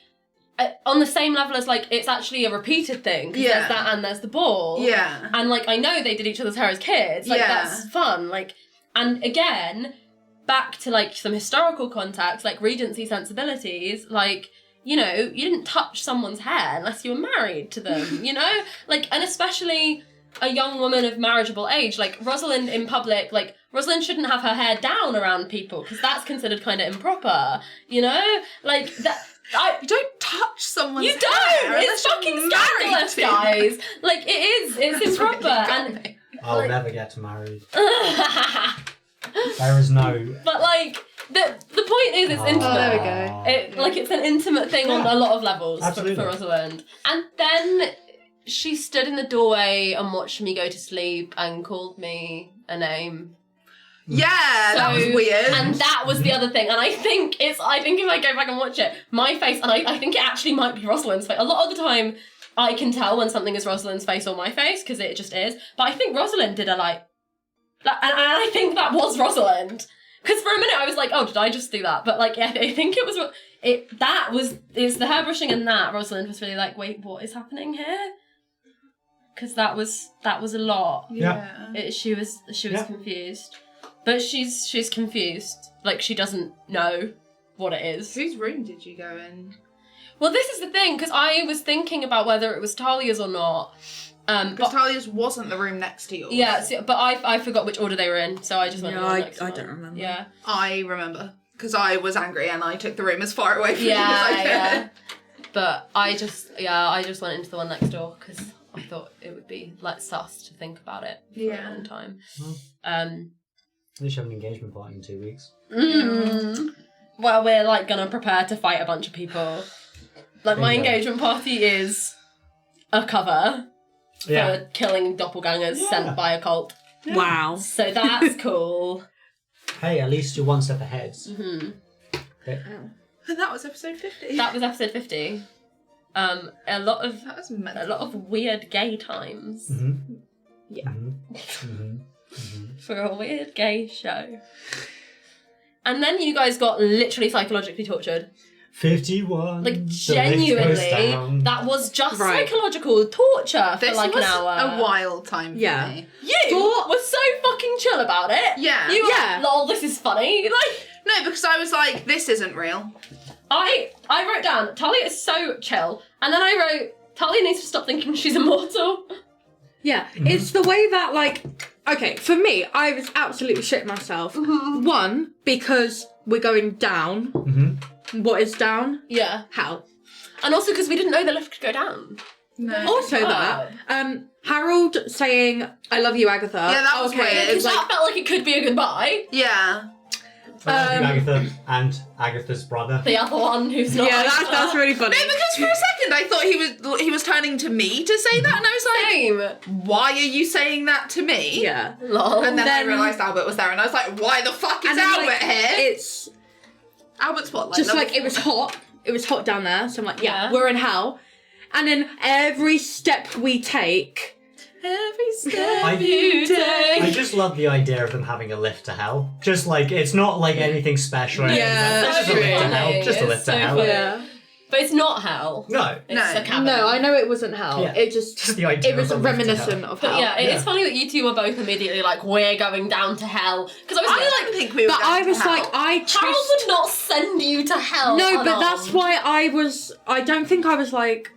on the same level as, like, it's actually a repeated thing. Because there's that and there's the ball. Yeah. And, like, I know they did each other's hair as kids. Like, that's fun. Like, and again, back to, like, some historical context, like, Regency sensibilities, like, you know, you didn't touch someone's hair unless you were married to them, you know? Like, and especially a young woman of marriageable age, like, Rosalind in public, like, Rosalind shouldn't have her hair down around people, because that's considered kind of improper, you know? Like, that... You don't touch someone's hair. You don't! It's fucking scandalous, guys! Like, it is. It's improper. And I'll never get married. There is no... But, like... The point is, it's intimate. There we go. It's an intimate thing on a lot of levels for Rosalind. And then she stood in the doorway and watched me go to sleep and called me a name. Yeah, that was weird. And that was the other thing. And I think if I go back and watch it, my face, and I think it actually might be Rosalind's face. A lot of the time, I can tell when something is Rosalind's face or my face, because it just is. But I think Rosalind did a and I think that was Rosalind. Because for a minute I was like, oh, did I just do that? But, like, yeah, I think it was... It's the hairbrushing and that. Rosalind was really like, wait, what is happening here? Because that was a lot. Yeah. She was confused. But she's confused. Like, she doesn't know what it is. Whose room did you go in? Well, this is the thing, because I was thinking about whether it was Talia's or not. Because Talia's wasn't the room next to yours. Yeah, but I forgot which order they were in, so I just went in the next one. I don't remember. Yeah. I remember, because I was angry and I took the room as far away from you as I could. Yeah. But I just went into the one next door, because I thought it would be, like, sus to think about it for a long time. At least you have an engagement party in 2 weeks. Well, we're, like, gonna prepare to fight a bunch of people. Like, my Bingo. engagement party is a cover for killing doppelgangers sent by a cult. Yeah. Wow. So that's cool. Hey, at least you're one step ahead. Mm-hmm. Okay. And that was episode 50. That was episode 50. A lot That was of weird gay times Mm-hmm. Yeah. Mm-hmm. for a weird gay show. And then you guys got literally psychologically tortured. 51. Like, the lift goes genuinely, down. that was just Right. psychological torture for This like was an hour. a wild time for Yeah. me. You were so fucking chill about it. Yeah. You were Yeah. like, lol, this is funny. Like, No, because I was like, this isn't real. I wrote down, Talia is so chill. And then I wrote, Talia needs to stop thinking she's immortal. Yeah, it's the way that, like, okay, for me, I was absolutely shit myself. One, because we're going down. Mm-hmm. What is down? Yeah. How? And also because we didn't know the lift could go down. No. Also that, Harold saying, I love you, Agatha. Yeah, that was weird. Because Like- that felt like it could be a goodbye. Yeah. I love you, Agatha, and Agatha's brother. The other one who's not. Yeah, Agatha. that's really funny. No, because for a second I thought he was turning to me to say that, and I was like, Same. why are you saying that to me? Yeah. Lol. And then I Then- realised Albert was there, and I was like, why the fuck is And then, Albert like, here? It's Albert's what, like, just number like, it was four? hot. It was hot down there. So I'm like, yeah, Yeah. we're in hell. And then every step we take... Every step I- you take. I just love the idea of them having a lift to hell. Just like, it's not like anything special. or anything. Yeah, It's just a that's lift to true. hell. Just a It's lift to so hell. funny. Yeah. But it's not hell. No. It's No. a cabin. No, I know it wasn't hell. Yeah. It just... Just the idea It was of a lift to reminiscent hell. of But hell. yeah, it's funny that you two were both immediately like, we're going down to hell. Because I was I like, didn't think we were But going I to was hell. like, I Harold trust... would not send you to hell. No, but unarmed. that's why I don't think I was like...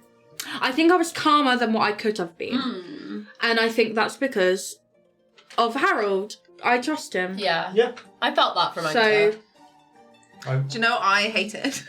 I think I was calmer than what I could have been. And I think that's because of Harold. I trust him. Yeah. Yeah. I felt that from So... Agatha. Do you know what I hated?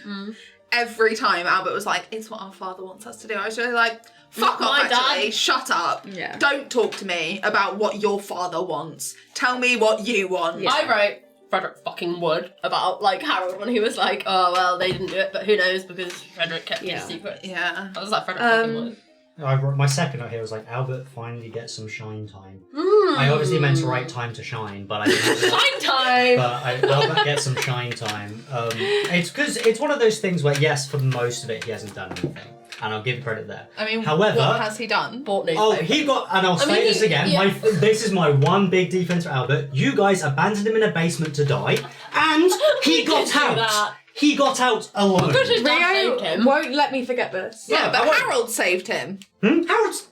Every time Albert was like, it's what our father wants us to do. I was really like, fuck Not off, my dad. actually. Shut up. Yeah. Don't talk to me about what your father wants. Tell me what you want. Yeah. I wrote Frederick fucking would about like Harold when he was like, oh well, they didn't do it, but who knows because Frederick kept Yeah. his secret. Yeah. I was like, Frederick fucking would. I wrote, my second note here was like, Albert finally gets some shine time. I obviously meant to write time to shine, but I didn't. Shine time! But Albert gets some shine time. It's because it's one of those things where, yes, for most of it, he hasn't done anything. And I'll give you credit there. I mean, However- what has he done? Bought Oh, newspaper. he got, and I'll say mean, this again, yeah. this is my one big defense for Albert. You guys abandoned him in a basement to die, and he He got did do out. that. He got out alone. Good his dad saved Rio him. won't let me forget this. Yeah, No, but I won't- Harold saved him. Harold's,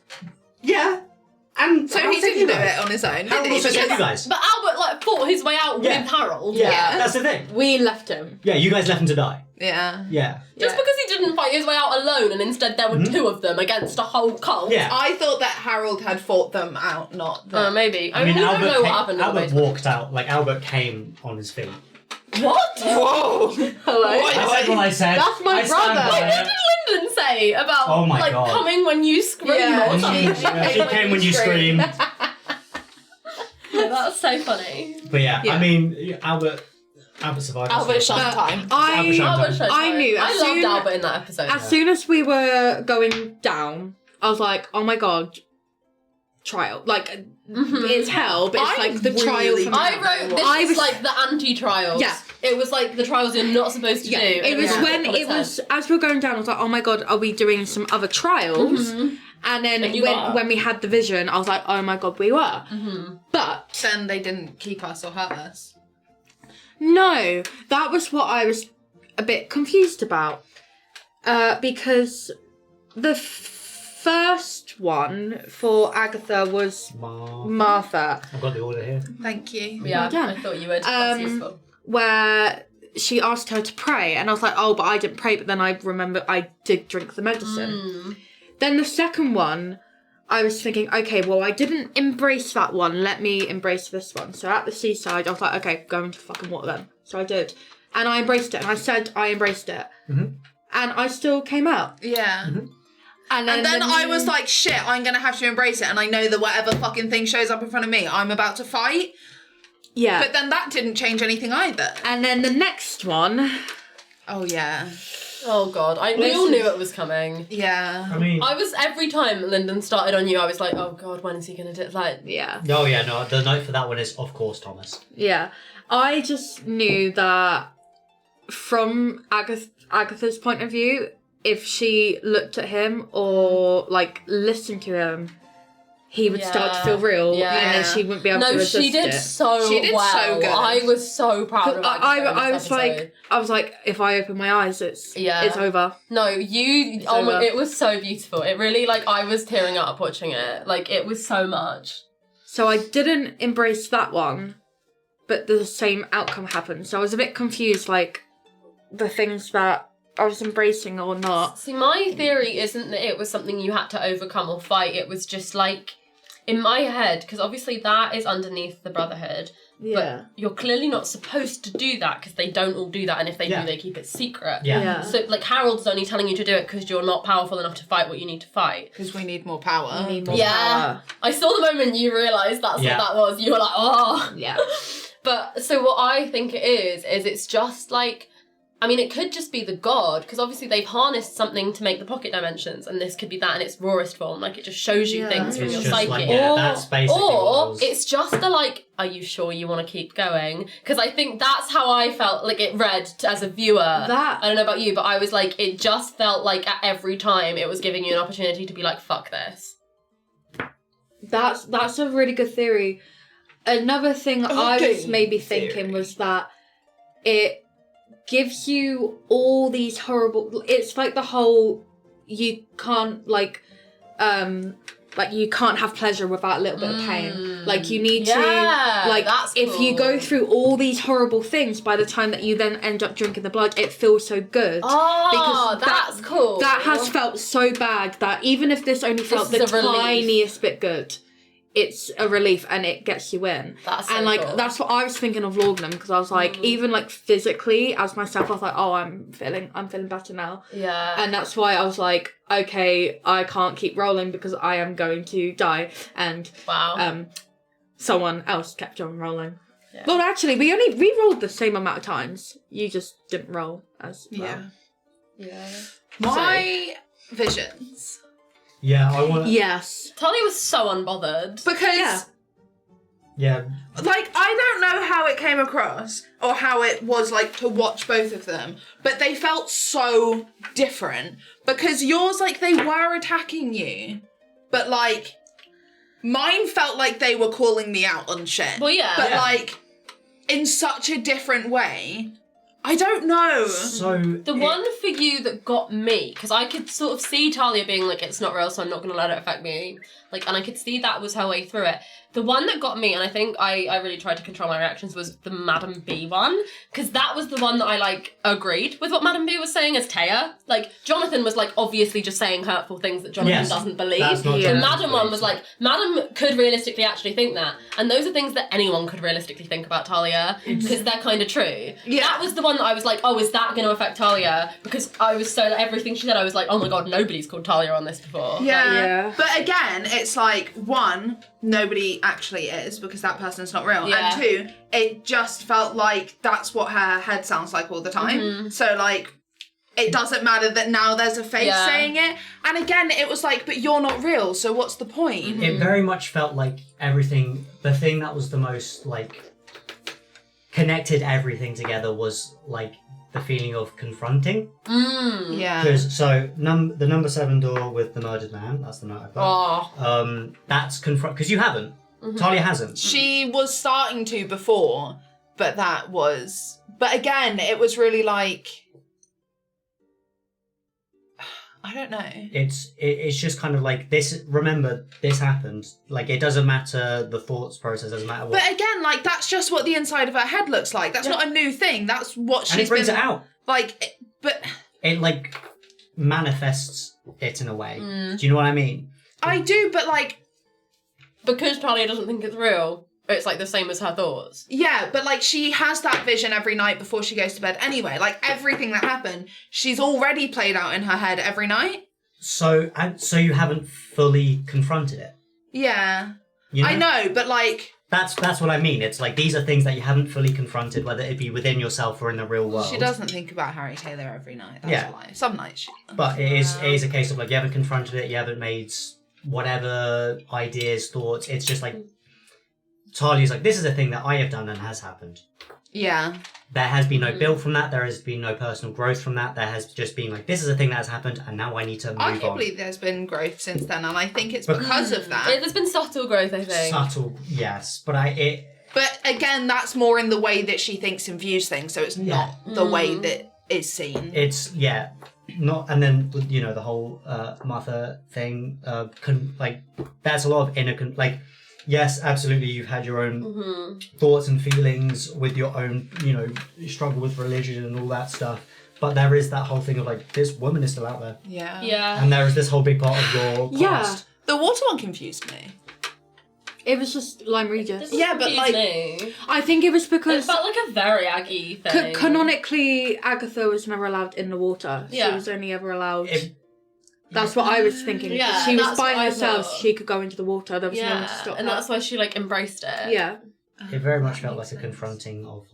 yeah. And So Harold he saved didn't you do guys. it on his own, did Harold he? also saved you guys. But Albert like fought his way out Yeah. with Harold. Yeah, that's the thing. We left him. Yeah, you guys left him to die. Yeah. Yeah. Just Yeah. because he didn't fight his way out alone and instead there were two of them against a whole cult. Yeah. I thought that Harold had fought them out, not that. Maybe. I mean, we Albert don't know came, what happened in the Albert basement. walked out, like Albert came on his feet. What? Whoa! Hello? What? I said what I said. That's my I stand brother. by What it. did Lyndon say about Oh my like God. coming when you scream Yeah, or something? She came when you screamed. Yeah, that's so funny. But yeah, Yeah. I mean, Albert survived. Albert shot time. Albert I shot- Albert showed I her. knew I as loved soon- Albert in that episode. as soon as we were going down, I was like, oh my god, trial. Like, it's hell, but it's I like the trial really- from I hell. wrote this I was was- like the anti-trials. Yeah. It was like the trials you're not supposed to Yeah, do. it was Yeah. when On it its was head. as we were going down. I was like, "Oh my god, are we doing some other trials?" And then And you are. when we had the vision, I was like, "Oh my god, we were." But Then they didn't keep us or hurt us. no, that was what I was a bit confused about, because the first one for Agatha was Martha, I've got the order here. Thank you. Yeah, Well done. I thought you would. That's useful. where she asked her to pray, and I was like, "Oh, but I didn't pray." But then I remember I did drink the medicine. Then the second one, I was thinking, okay, well, I didn't embrace that one. Let me embrace this one. So at the seaside, I was like, okay, go into fucking water then. So I did. And I embraced it. And I said I embraced it. And I still came out. Yeah. And And then I was like, shit, I'm going to have to embrace it. And I know that whatever fucking thing shows up in front of me, I'm about to fight. yeah. But then that didn't change anything either. And then the next one, Oh, yeah. Oh God, we all knew it was coming. Yeah. I mean, Every time Lyndon started on you, I was like, oh God, when is he gonna do it? Like, Yeah. oh yeah, no, the note for that one is, of course, Thomas. Yeah. I just knew that from Agatha's point of view, if she looked at him or like listened to him, he would start to feel real, and then she wouldn't be able to resist it. she did so well. good. I was so proud of Agatha. I was like, if I open my eyes, it's over. No, it was so beautiful. It really, like, I was tearing up watching it. Like, it was so much. So I didn't embrace that one, but the same outcome happened. So I was a bit confused, like, the things that I was embracing or not. See, my theory isn't that it was something you had to overcome or fight. It was just, like, in my head, because obviously that is underneath the Brotherhood. Yeah. But you're clearly not supposed to do that because they don't all do that, and if they do, they keep it secret. Yeah. So, like, Harold's only telling you to do it because you're not powerful enough to fight what you need to fight. Because we need more power. We need more power. I saw the moment you realised that's what that was. You were like, oh. Yeah. But, so what I think it is it's just, like, I mean, it could just be the god, because obviously they've harnessed something to make the pocket dimensions, and this could be that in its rawest form. Like, it just shows you things from It's your just psyche. like, that's basically what it Or was. it's just the, like, are you sure you want to keep going? Because I think that's how I felt, like, it read as a viewer. I don't know about you, but I was like, it just felt like at every time it was giving you an opportunity to be like, fuck this. That's a really good theory. Another thing I was maybe thinking was that it gives you all these horrible... It's like the whole... You can't, like you can't have pleasure without a little bit of pain. Like, you need to... Like, that's if cool. you go through all these horrible things, by the time that you then end up drinking the blood, it feels so good. Oh, because that's cool. That has felt so bad that even if this only felt the tiniest bit good, it's a relief and it gets you in. That's so and like cool. that's what I was thinking of laudanum, because I was like, even like physically as myself, I was like, oh, I'm feeling better now. Yeah. And that's why I was like, okay, I can't keep rolling because I am going to die. And someone else kept on rolling. Yeah. Well, actually, we rolled the same amount of times. You just didn't roll as well. Yeah. My visions. Yeah, I want. Yes. Talia was so unbothered. Because Yeah. like, I don't know how it came across or how it was like to watch both of them, but they felt so different, because yours, like, they were attacking you, but like mine felt like they were calling me out on shit. Well, yeah. But like in such a different way. I don't know. So the one for you that got me, because I could sort of see Talia being like, it's not real, so I'm not going to let it affect me. Like, and I could see that was her way through it. The one that got me, and I think I really tried to control my reactions, was the Madam B one, because that was the one that I, like, agreed with what Madam B was saying as Taya. Like, Jonathan was, like, obviously just saying hurtful things that Jonathan doesn't believe. The Madam one was like, Madam could realistically actually think that. And those are things that anyone could realistically think about Talia, because they're kind of true. Yeah. That was the one that I was like, oh, is that going to affect Talia? Because I was so, everything she said, I was like, oh my god, nobody's called Talia on this before. Yeah. But again, it's like, one, nobody actually is, because that person's not real. Yeah. And two, it just felt like that's what her head sounds like all the time. So like, it doesn't matter that now there's a face saying it. And again, it was like, but you're not real, so what's the point? It very much felt like everything, the thing that was the most, like, connected everything together was, like, the feeling of confronting. Yeah. Because, so, the number 7 door with the murdered man, that's the note I've got. That's confront, because you haven't. Talia hasn't. She was starting to before, but but again, it was really like, I don't know. It's just kind of like this. Remember, this happened. Like, it doesn't matter the thoughts process. Doesn't matter what. But again, like, that's just what the inside of her head looks like. That's not a new thing. That's what she's and it brings been, it out. Like, but it like manifests it in a way. Do you know what I mean? I do, but like, because Talia doesn't think it's real, it's like the same as her thoughts. Yeah, but like, she has that vision every night before she goes to bed anyway. Like, everything that happened, she's already played out in her head every night. So you haven't fully confronted it. Yeah. You know? I know, but like, That's what I mean. It's like these are things that you haven't fully confronted, whether it be within yourself or in the real world. She doesn't think about Harry Taylor every night. That's a lie. Some nights she does. But it is a case of like you haven't confronted it, you haven't made whatever ideas, thoughts. It's just like Talia's like, this is a thing that I have done and has happened. Yeah. There has been no build from that. There has been no personal growth from that. There has just been like, this is a thing that has happened, and now I need to move on. Arguably, there's been growth since then, and I think it's because of that. There's been subtle growth, I think. Subtle, yes, but But again, that's more in the way that she thinks and views things, so it's not the way that is seen. It's not, and then you know the whole Martha thing. That's a lot of inner yes, absolutely. You've had your own thoughts and feelings with your own, struggle with religion and all that stuff. But there is that whole thing of like, this woman is still out there. Yeah. Yeah. And there is this whole big part of your past. The water one confused me. It was just Lyme Regis. Yeah, but like, I think it was because it felt like a very Aggie thing. Canonically, Agatha was never allowed in the water. She was only ever allowed. That's what I was thinking. Yeah, she was by herself. She could go into the water. There was no one to stop and her. that's why she embraced it. Yeah. It very much felt like a confronting of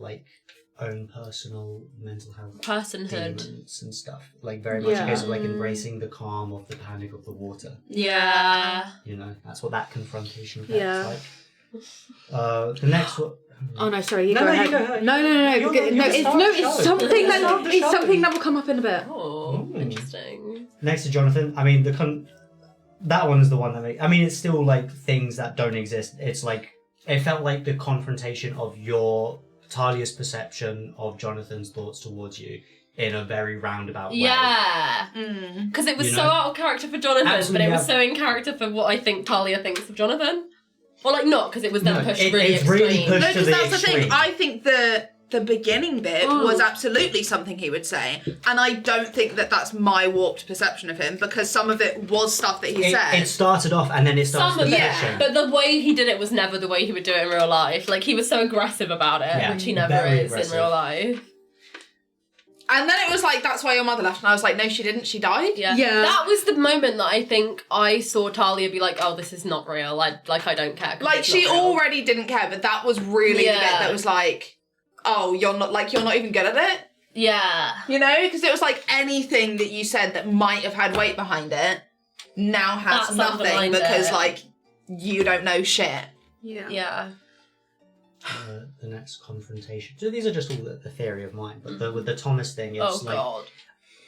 own personal mental health, personhood, demons and stuff. Like very much a case of embracing the calm of the panic of the water. Yeah. That's what that confrontation felt like. The next one. Oh no, sorry. You No, go no, ahead. you go ahead. No. It's something that will come up in a bit. Oh, interesting. Next to Jonathan, I mean that one is the one that it's still like things that don't exist. It's like it felt like the confrontation of Talia's perception of Jonathan's thoughts towards you in a very roundabout way. Yeah. Because it was so out of character for Jonathan, Absolutely, but it was so in character for what I think Talia thinks of Jonathan. Well, not because it was then pushed really it's extreme. really pushed no, to because the that's the extreme. thing. I think the beginning bit was absolutely something he would say, and I don't think that that's my warped perception of him, because some of it was stuff that he said. It started off and then it started to yeah. But the way he did it was never the way he would do it in real life. Like, he was so aggressive about it, which he never is in real life. And then it was like, that's why your mother left. And I was like, no, she didn't. She died. Yeah. That was the moment that I think I saw Talia be like, oh, this is not real. I don't care. Like, she already didn't care, but that was really the bit that was like, oh, you're not even good at it? Yeah. Because it was like anything that you said that might have had weight behind it now has That's nothing because, you don't know shit. Yeah. Yeah. The next confrontation. So these are just all the theory of mine, but with the Thomas thing, it's God.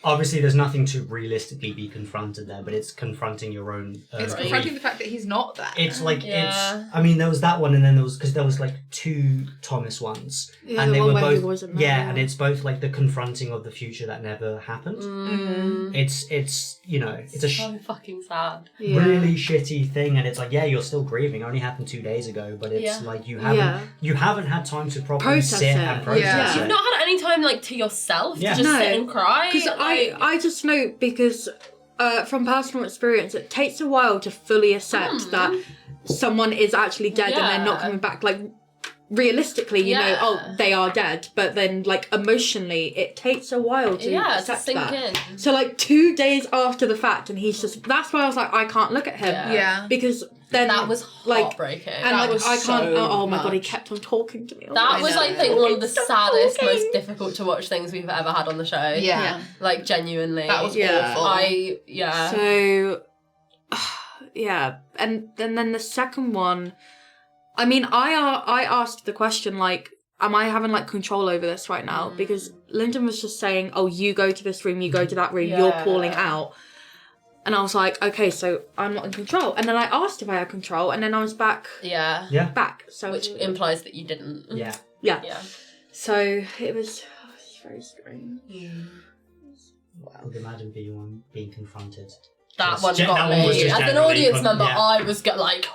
Obviously there's nothing to realistically be confronted there, but it's confronting your own it's confronting the fact that he's not there. It's like there was that one, and then there was like two Thomas ones, and they were both and it's both like the confronting of the future that never happened. It's a so fucking sad, really shitty thing, and it's like you're still grieving. It only happened 2 days ago, but it's like you haven't had time to properly process sit it. and process it. You've not had any time to yourself to just No. sit and cry. Because I just know, because from personal experience, it takes a while to fully accept that someone is actually dead and they're not coming back. Like, realistically, you know, they are dead, but then, like, emotionally, it takes a while to accept sink that. in. So, like, 2 days after the fact, and he's just, that's why I was like, I can't look at him. Yeah. Because then, that was heartbreaking. And that was I can't, so oh my much. God, he kept on talking to me. That was, I think, one of the saddest, most difficult to watch things we've ever had on the show. Yeah. Like, genuinely. That was awful. So, and then the second one, I mean, I asked the question, like, am I having, like, control over this right now? Because Lyndon was just saying, oh, you go to this room, you go to that room, you're calling out. And I was like, okay, so I'm not in control. And then I asked if I had control, and then I was back. Back. So which implies that you didn't. Yeah. So it was very strange. Wow. The Madam B one being confronted. That one got me. As an audience member, I was like...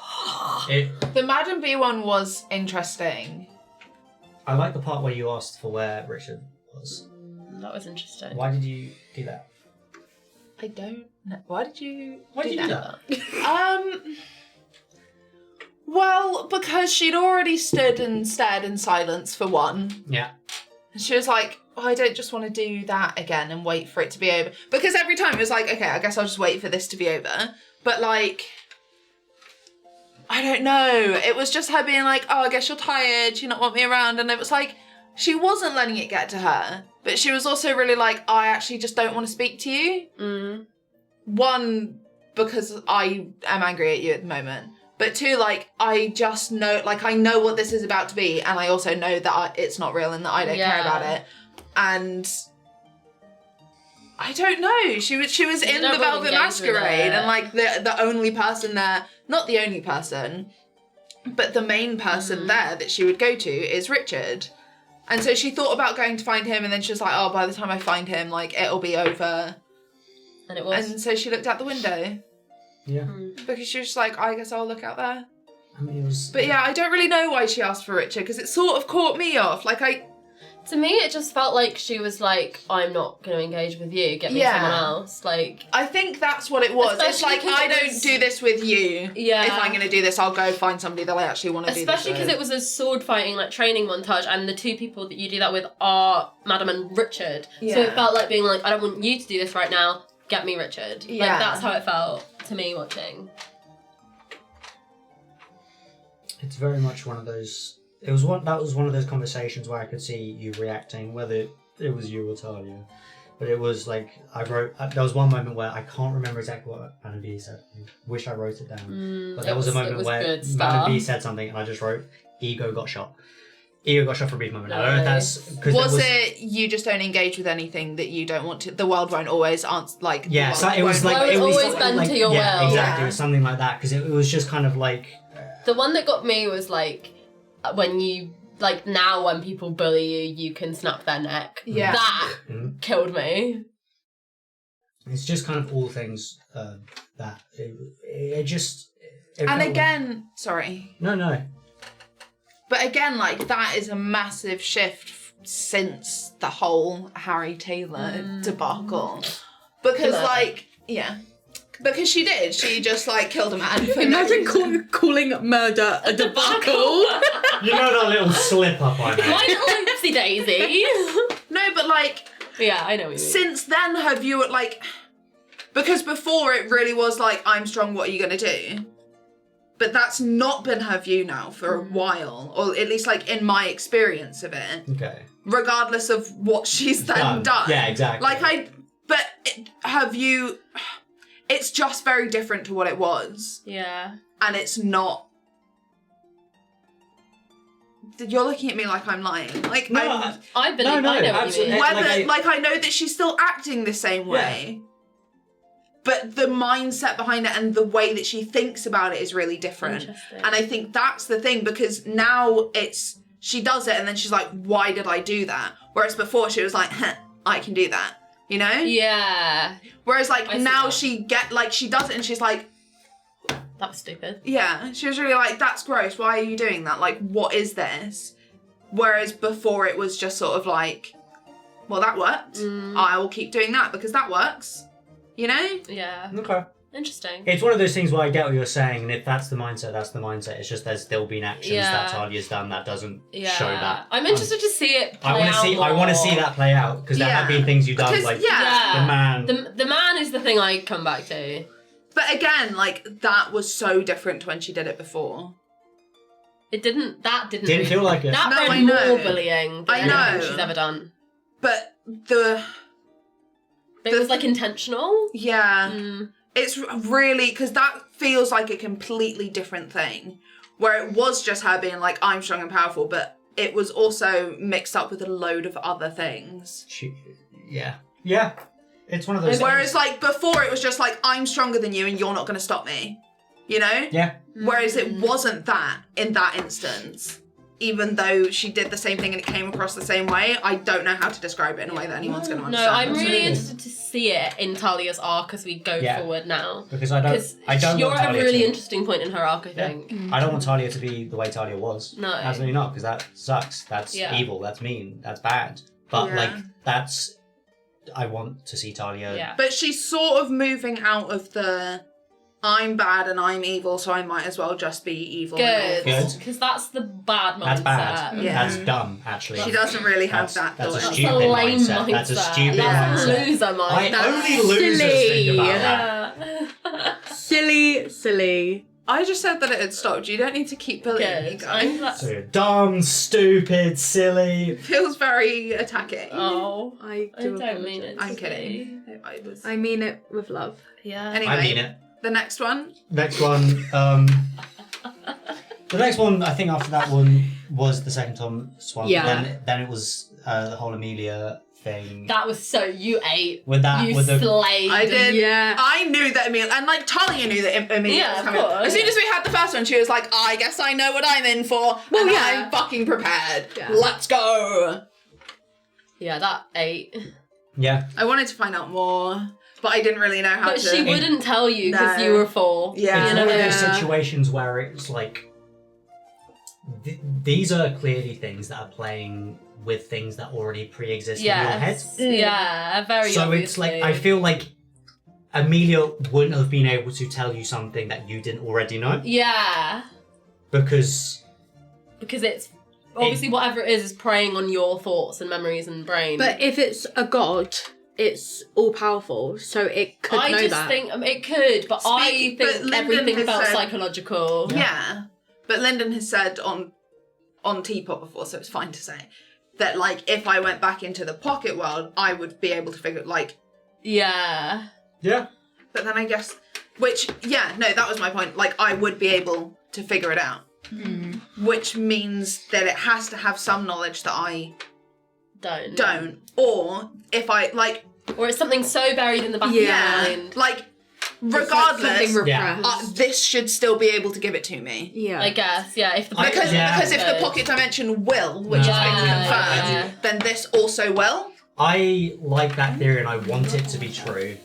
The Madam B one was interesting. I like the part where you asked for where Richard was. That was interesting. Why did you do that? I don't know. Why did you do that? Well, because she'd already stood and stared in silence for one. Yeah. And she was like, oh, I don't just want to do that again and wait for it to be over. Because every time it was like, okay, I guess I'll just wait for this to be over. But like, I don't know. It was just her being like, oh, I guess you're tired. You not want me around. And it was like, she wasn't letting it get to her. But she was also really like, I actually just don't want to speak to you. Mm. One, because I am angry at you at the moment. But two, like, I just know, like, I know what this is about to be. And I also know that it's not real and that I don't care about it. And I don't know. She was in the Velvet Masquerade. And, like, the only person there, not the only person, but the main person there that she would go to is Richard. And so she thought about going to find him, and then she was like, oh, by the time I find him, like, it'll be over. And it was. And so she looked out the window. Yeah. Because she was just like, I guess I'll look out there. I mean, it was... But yeah, I don't really know why she asked for Richard, because it sort of caught me off. Like, To me, it just felt like she was like, I'm not going to engage with you, get me someone else. Like, I think that's what it was. It's like, I don't do this with you. Yeah. If I'm going to do this, I'll go find somebody that I actually want to do this with. Especially because it was a sword fighting, like, training montage, and the two people that you do that with are Madam and Richard. Yeah. So it felt like being like, I don't want you to do this right now, get me Richard. Yeah. Like, that's how it felt to me watching. It's very much one of those... That was one of those conversations where I could see you reacting, whether it was you or Talia. But it was like, there was one moment where I can't remember exactly what Madam B said. I wish I wrote it down. But there was a moment where Madam B said something and I just wrote, ego got shot. Ego got shot for a brief moment. I don't know if that's... Was it you just don't engage with anything that you don't want to... The world won't always answer, like... Yeah, so it was like... Well, it was always bend like, to your will. Exactly. Yeah. It was something like that, because it was just kind of like... The one that got me was like, when you... Like, now when people bully you, you can snap their neck. Yeah. That killed me. It's just kind of all things that... It just... It And felt again... like... Sorry. No. But again, like, that is a massive shift since the whole Harry Taylor debacle. Because, like, yeah. Because she did. She just, like, killed a man. Imagine calling murder a debacle. You know that little slip-up I made? My little oopsie daisy. No, but, like... Yeah, I know what you mean. Since then, her view, like... Because before, it really was like, I'm strong, what are you going to do? But that's not been her view now for a while. Or at least, like, in my experience of it. Okay. Regardless of what she's then done. Yeah, exactly. Like, her view... It's just very different to what it was. Yeah. And it's not... You're looking at me like I'm lying. Like, No, I believe I know what you mean. whether, I know that she's still acting the same way. Yeah. But the mindset behind it and the way that she thinks about it is really different. And I think that's the thing, because now she does it and then she's like, why did I do that? Whereas before she was like, I can do that. You know? Yeah. Whereas, like, now she does it and she's like... That was stupid. Yeah. She was really like, that's gross. Why are you doing that? Like, what is this? Whereas before it was just sort of like, well, that worked. I will keep doing that because that works. You know? Yeah. Okay. Interesting. It's one of those things where I get what you're saying, and if that's the mindset, that's the mindset. It's just there's still been actions that Talia's done that doesn't show that. I'm interested to see it play I want to see that play out, because there have been things you've done, like the man. The man is the thing I come back to. But again, like, that was so different to when she did it before. Didn't feel like it. That read more bullying than anything she's ever done. But it was, like, intentional. Yeah. It's really, because that feels like a completely different thing, where it was just her being like, I'm strong and powerful, but it was also mixed up with a load of other things. Yeah. It's one of those Whereas, like, before it was just like, I'm stronger than you and you're not going to stop me. You know? Yeah. Whereas it wasn't that in that instance. Even though she did the same thing and it came across the same way, I don't know how to describe it in a way that anyone's going to understand. No, I'm really interested to see it in Talia's arc as we go forward now. Because I don't you're want at Talia a really interesting point in her arc, I think. I don't want Talia to be the way Talia was. No. Absolutely not, because that sucks. That's evil. That's mean. That's bad. But, like, that's... I want to see Talia... Yeah. But she's sort of moving out of the... I'm bad and I'm evil, so I might as well just be evil. Good. Because that's the bad mindset. That's bad. Yeah. That's dumb, actually. She doesn't really have that. That's a That's stupid a lame mindset. mindset. That's a stupid That's mindset. a loser mindset. Only losers think about that. Silly. I just said that it had stopped. You don't need to keep bullying me, Good. guys. I'm glad. So you're dumb, stupid, silly. Feels very attacking. Oh, I I do don't mean it. I'm to kidding. be. I mean it with love. Yeah. Anyway, I mean it. the next one. Next one. The next one, I think after that one was the second Tom's one. Yeah. Then it was the whole Amelia thing. That was so you ate. With that, You with the slayed. I did. Yeah. I knew that Amelia, and like Talia knew that Amelia Yeah, was of coming. course. As soon as we had the first one, she was like, I guess I know what I'm in for. Well, and yeah. I'm fucking prepared. Yeah. Let's go. Yeah, that ate. yeah. I wanted to find out more, but I didn't really know how But to. she wouldn't tell you because No. you were full. Yeah. It's You know one of what I those mean? Yeah. situations where it's like these are clearly things that are playing with things that already pre-exist in your head. Yes. Yeah, very So obviously. it's like I feel like Amelia wouldn't have been able to tell you something that you didn't already know Yeah. because Because obviously whatever it is preying on your thoughts and memories and brain. But if it's a god, it's all powerful, so it could I know just that. think it could, but I but think Lyndon everything has felt said- psychological. Yeah, but Lyndon has said on Teapot before, so it's fine to say that like if I went back into the pocket world, I would be able to figure like. Yeah. yeah. But then I guess, that was my point. Like I would be able to figure it out, which means that it has to have some knowledge that I don't, or if I like, Or it's something so buried in the back Yeah. of your mind. like It's like regardless, something repressed. this should still be able to give it to me. Yeah. I guess, yeah. If the Because if the pocket dimension will, which has been Yeah, confirmed, yeah. then this also will. I like that theory and I want it to be true.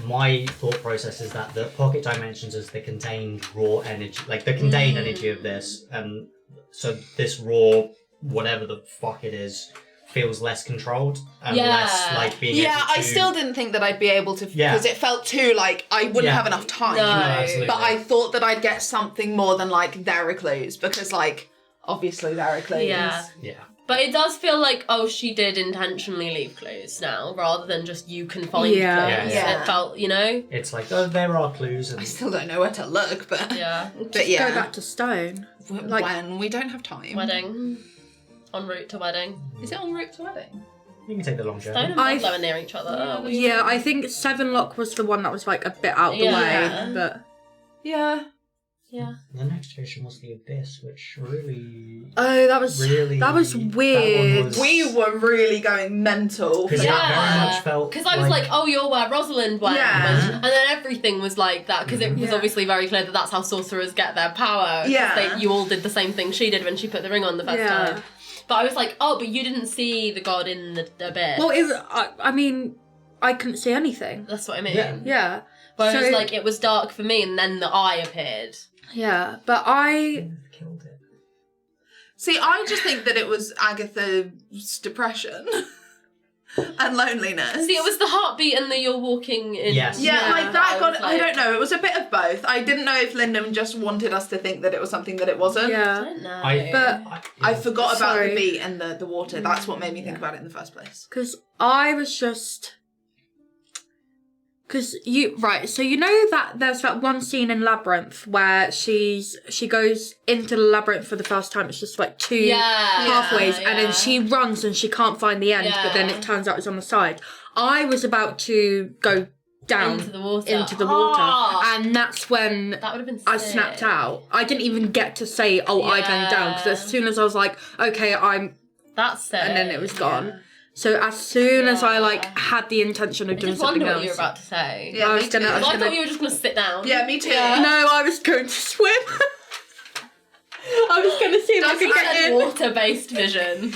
My thought process is that the pocket dimensions is the contained raw energy, like the contained energy of this, and so this raw, whatever the fuck it is, feels less controlled and Yeah. less like being able to... I still didn't think that I'd be able to, Yeah. because it felt too like I wouldn't Yeah. have enough time. No. absolutely. But I thought that I'd get something more than like there are clues, because like obviously there are clues. Yeah. Yeah. But it does feel like, she did intentionally leave clues now, rather than just you can find Yeah. clues. Yeah. It felt, It's like, there are clues and... I still don't know where to look, but yeah. but yeah. Go back to stone. like- when we don't have time. Wedding. En route to wedding. Is it en route to wedding? You can take the long Stone journey. and Ludlow are near each other. Yeah, I think Sevenlock was the one that was like a bit out the Yeah. way, but Yeah. Yeah. The next station was the Abyss, which really... oh, that was Really... weird. We were really going mental. Because Yeah. that very much felt Because I was like, you're where Rosalind went. Yeah. And then everything was like that, because it was Yeah. obviously very clear that that's how sorcerers get their power. 'Cause Yeah. you all did the same thing she did when she put the ring on the first Yeah. time. But I was like, but you didn't see the god in the abyss. Well, I mean, I couldn't see anything. That's what I mean. Yeah. Yeah. Whereas, So- like, it was dark for me, and then the eye appeared. Yeah, but I... Killed it. See, I just think that it was Agatha's depression and loneliness. See, it was the heartbeat and the you're walking in. Yes. Yeah, Yeah. like that got. was I don't know. It was a bit of both. I didn't know if Lyndon just wanted us to think that it was something that it wasn't. I Yeah. don't know. But I forgot about Sorry. the beat and the water. That's what made me think about it in the first place. Because I was just... Because so you know that there's that one scene in Labyrinth where she goes into the labyrinth for the first time. It's just like two pathways, and then she runs and she can't find the end, but then it turns out it's on the side. I was about to go down into the water. And that's when That would have been sick. I snapped out. I didn't even get to say, I went down, because as soon as I was like, okay, That's sick. and then it was gone. So as soon as I had the intention of I doing just something wonder else, what you were about to say. Yeah, I me was gonna. too. I was I gonna. thought you were just going to sit down. Yeah, me too. No, I was going to swim. I was going to see if I could get in. Water-based vision.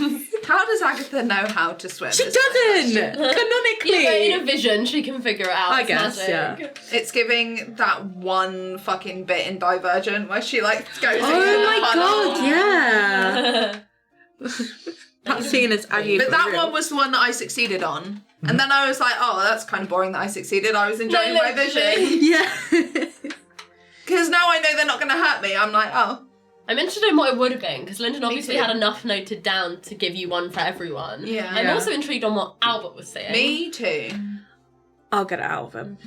How does Agatha know how to swim? She is the doesn't. question. Canonically. Yeah, but in a vision, she can figure it out. I It's guess, magic. It's giving that one fucking bit in Divergent where she like goes into Oh the my funnel. god, yeah. That scene is actually But that real. one was the one that I succeeded on. And then I was like, oh, that's kind of boring that I succeeded. I was enjoying my vision. Yeah. Because now I know they're not going to hurt me. I'm like, oh. I'm interested in what it would have been, because Lyndon obviously too. had enough noted down to give you one for everyone. Yeah. I'm Yeah. also intrigued on what Albert was saying. Me too. I'll get it out of him.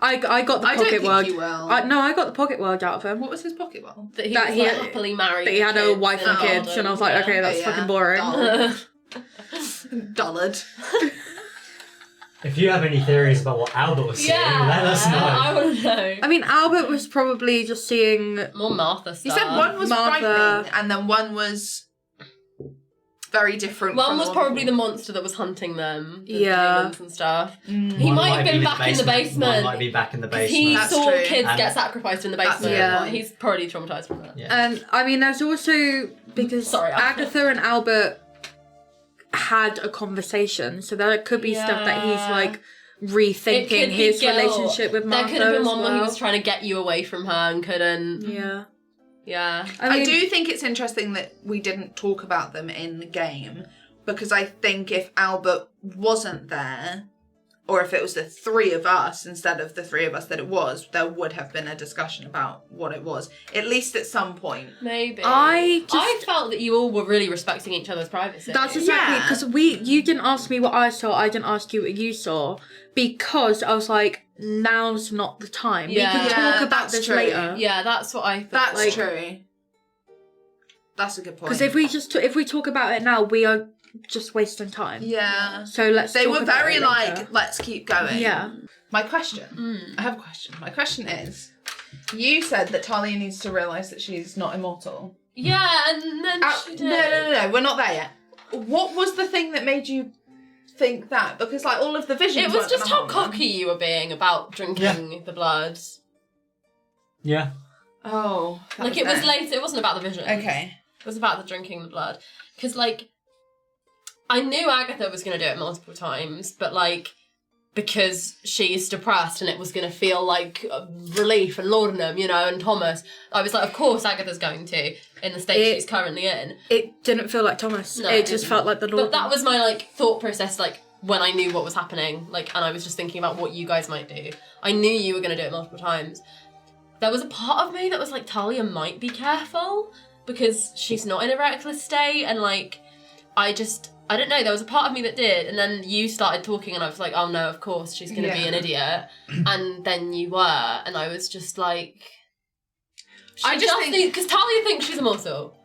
I got the I don't pocket think world. you will. I got the pocket world out of him. What was his pocket world? That he That was he like, had- happily married. That he had a kids wife and all kids, and I was like, okay, that's fucking boring. Dull. Dullard. If you have any theories about what Albert was seeing, let us know. I want to know. I mean, Albert was probably just seeing. More Martha stuff. He said one was Martha. frightening, and then one was very different. One from was the probably the monster that was hunting them. The Yeah. demons and stuff. Mm. He One might have been be back in the basement. One might be back in the 'Cause basement. he That's saw true. kids And- get sacrificed in the That's basement. a good point. He's probably traumatized from that. Yeah. And I mean, there's also because Sorry, Agatha and Albert had a conversation, so there could be stuff that he's Yeah. like It could rethinking be his guilt. relationship with Martha. There could have been as one where he well. was trying to get you away from her and couldn't. Yeah. Yeah. I do think it's interesting that we didn't talk about them in the game, because I think if Albert wasn't there, or if it was the three of us instead of the three of us that it was, there would have been a discussion about what it was, at least at some point. Maybe. I felt that you all were really respecting each other's privacy. That's exactly Yeah. because you didn't ask me what I saw. I didn't ask you what you saw because I was like, now's not the time. Yeah. We can Yeah, talk about that's this true. later. Yeah, that's what I thought. That's Like- true. That's a good point. Because if we talk about it now, we are just wasting time. Yeah. So let's. They talk were about very it like, later. let's keep going. Yeah. My question. I have a question. My question is, you said that Talia needs to realise that she's not immortal. Yeah, and then she did. No, we're not there yet. What was the thing that made you think that? Because like all of the visions It was weren't just gonna how harm them. cocky you were being about drinking the blood. Yeah. Oh. that Like, it was it. later, it wasn't about the vision. Okay. It was about the drinking the blood. Because, like, I knew Agatha was going to do it multiple times, but, like, because she's depressed and it was going to feel like relief and laudanum, you know, and Thomas, I was like, of course Agatha's going to, in the state she's currently in. It didn't feel like Thomas. No, it it just didn't. felt like the Lord. But that was my, like, thought process, like, when I knew what was happening, like, and I was just thinking about what you guys might do. I knew you were going to do it multiple times. There was a part of me that was like, Talia might be careful, because she's not in a reckless state, and, like, I don't know, there was a part of me that did, and then you started talking, and I was like, oh no, of course, she's going to be an idiot, and then you were, and I was just like... I just think... Because Talia thinks she's immortal.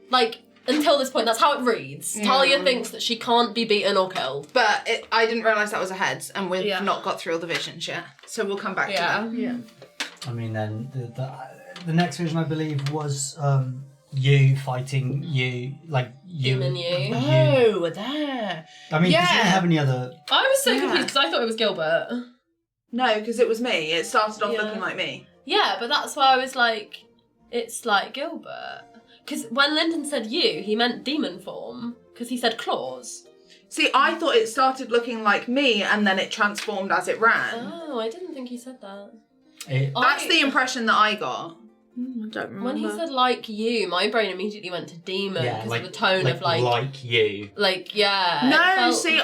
Like, until this point, that's how it reads. Talia thinks that she can't be beaten or killed. But I didn't realise that was a heads, and we've Yeah. not got through all the visions yet. So we'll come back to that. Yeah. I mean, then the next vision, I believe, was you fighting you, like you. Demon you. Oh, there. I mean, 'cause you Yeah. didn't have any other. I was so Yeah. confused, because I thought it was Gilbert. No, because it was me. It started off Yeah. looking like me. Yeah, but that's why I was like, it's like Gilbert. Because when Lyndon said you, he meant demon form, because he said claws. See, I thought it started looking like me, and then it transformed as it ran. Oh, I didn't think he said that. That's the impression that I got. I don't remember. When he said like you, my brain immediately went to demon Yeah, because like of the tone of like you. yeah. No, it felt- see,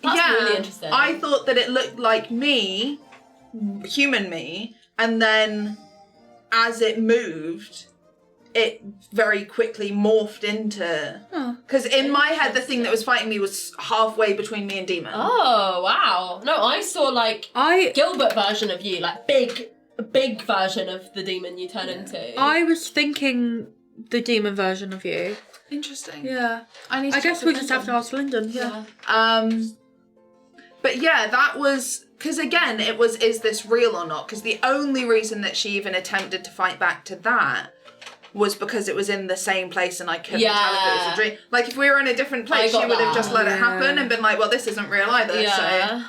That's really interesting. I thought that it looked like me, human me, and then as it moved, it very quickly morphed into... Because in my head, the thing that was fighting me was halfway between me and demon. Oh wow! No, I saw like Gilbert version of you, like big version of the demon you turn into. I was thinking the demon version of you. Interesting. Yeah. I guess we just have to ask Lyndon. Yeah. But yeah, that was... Because again, it was, is this real or not? Because the only reason that she even attempted to fight back to that was because it was in the same place and I couldn't tell if it was a dream. Like, if we were in a different place, I she got would have that. just let it happen and been like, well, this isn't real either, Yeah. so...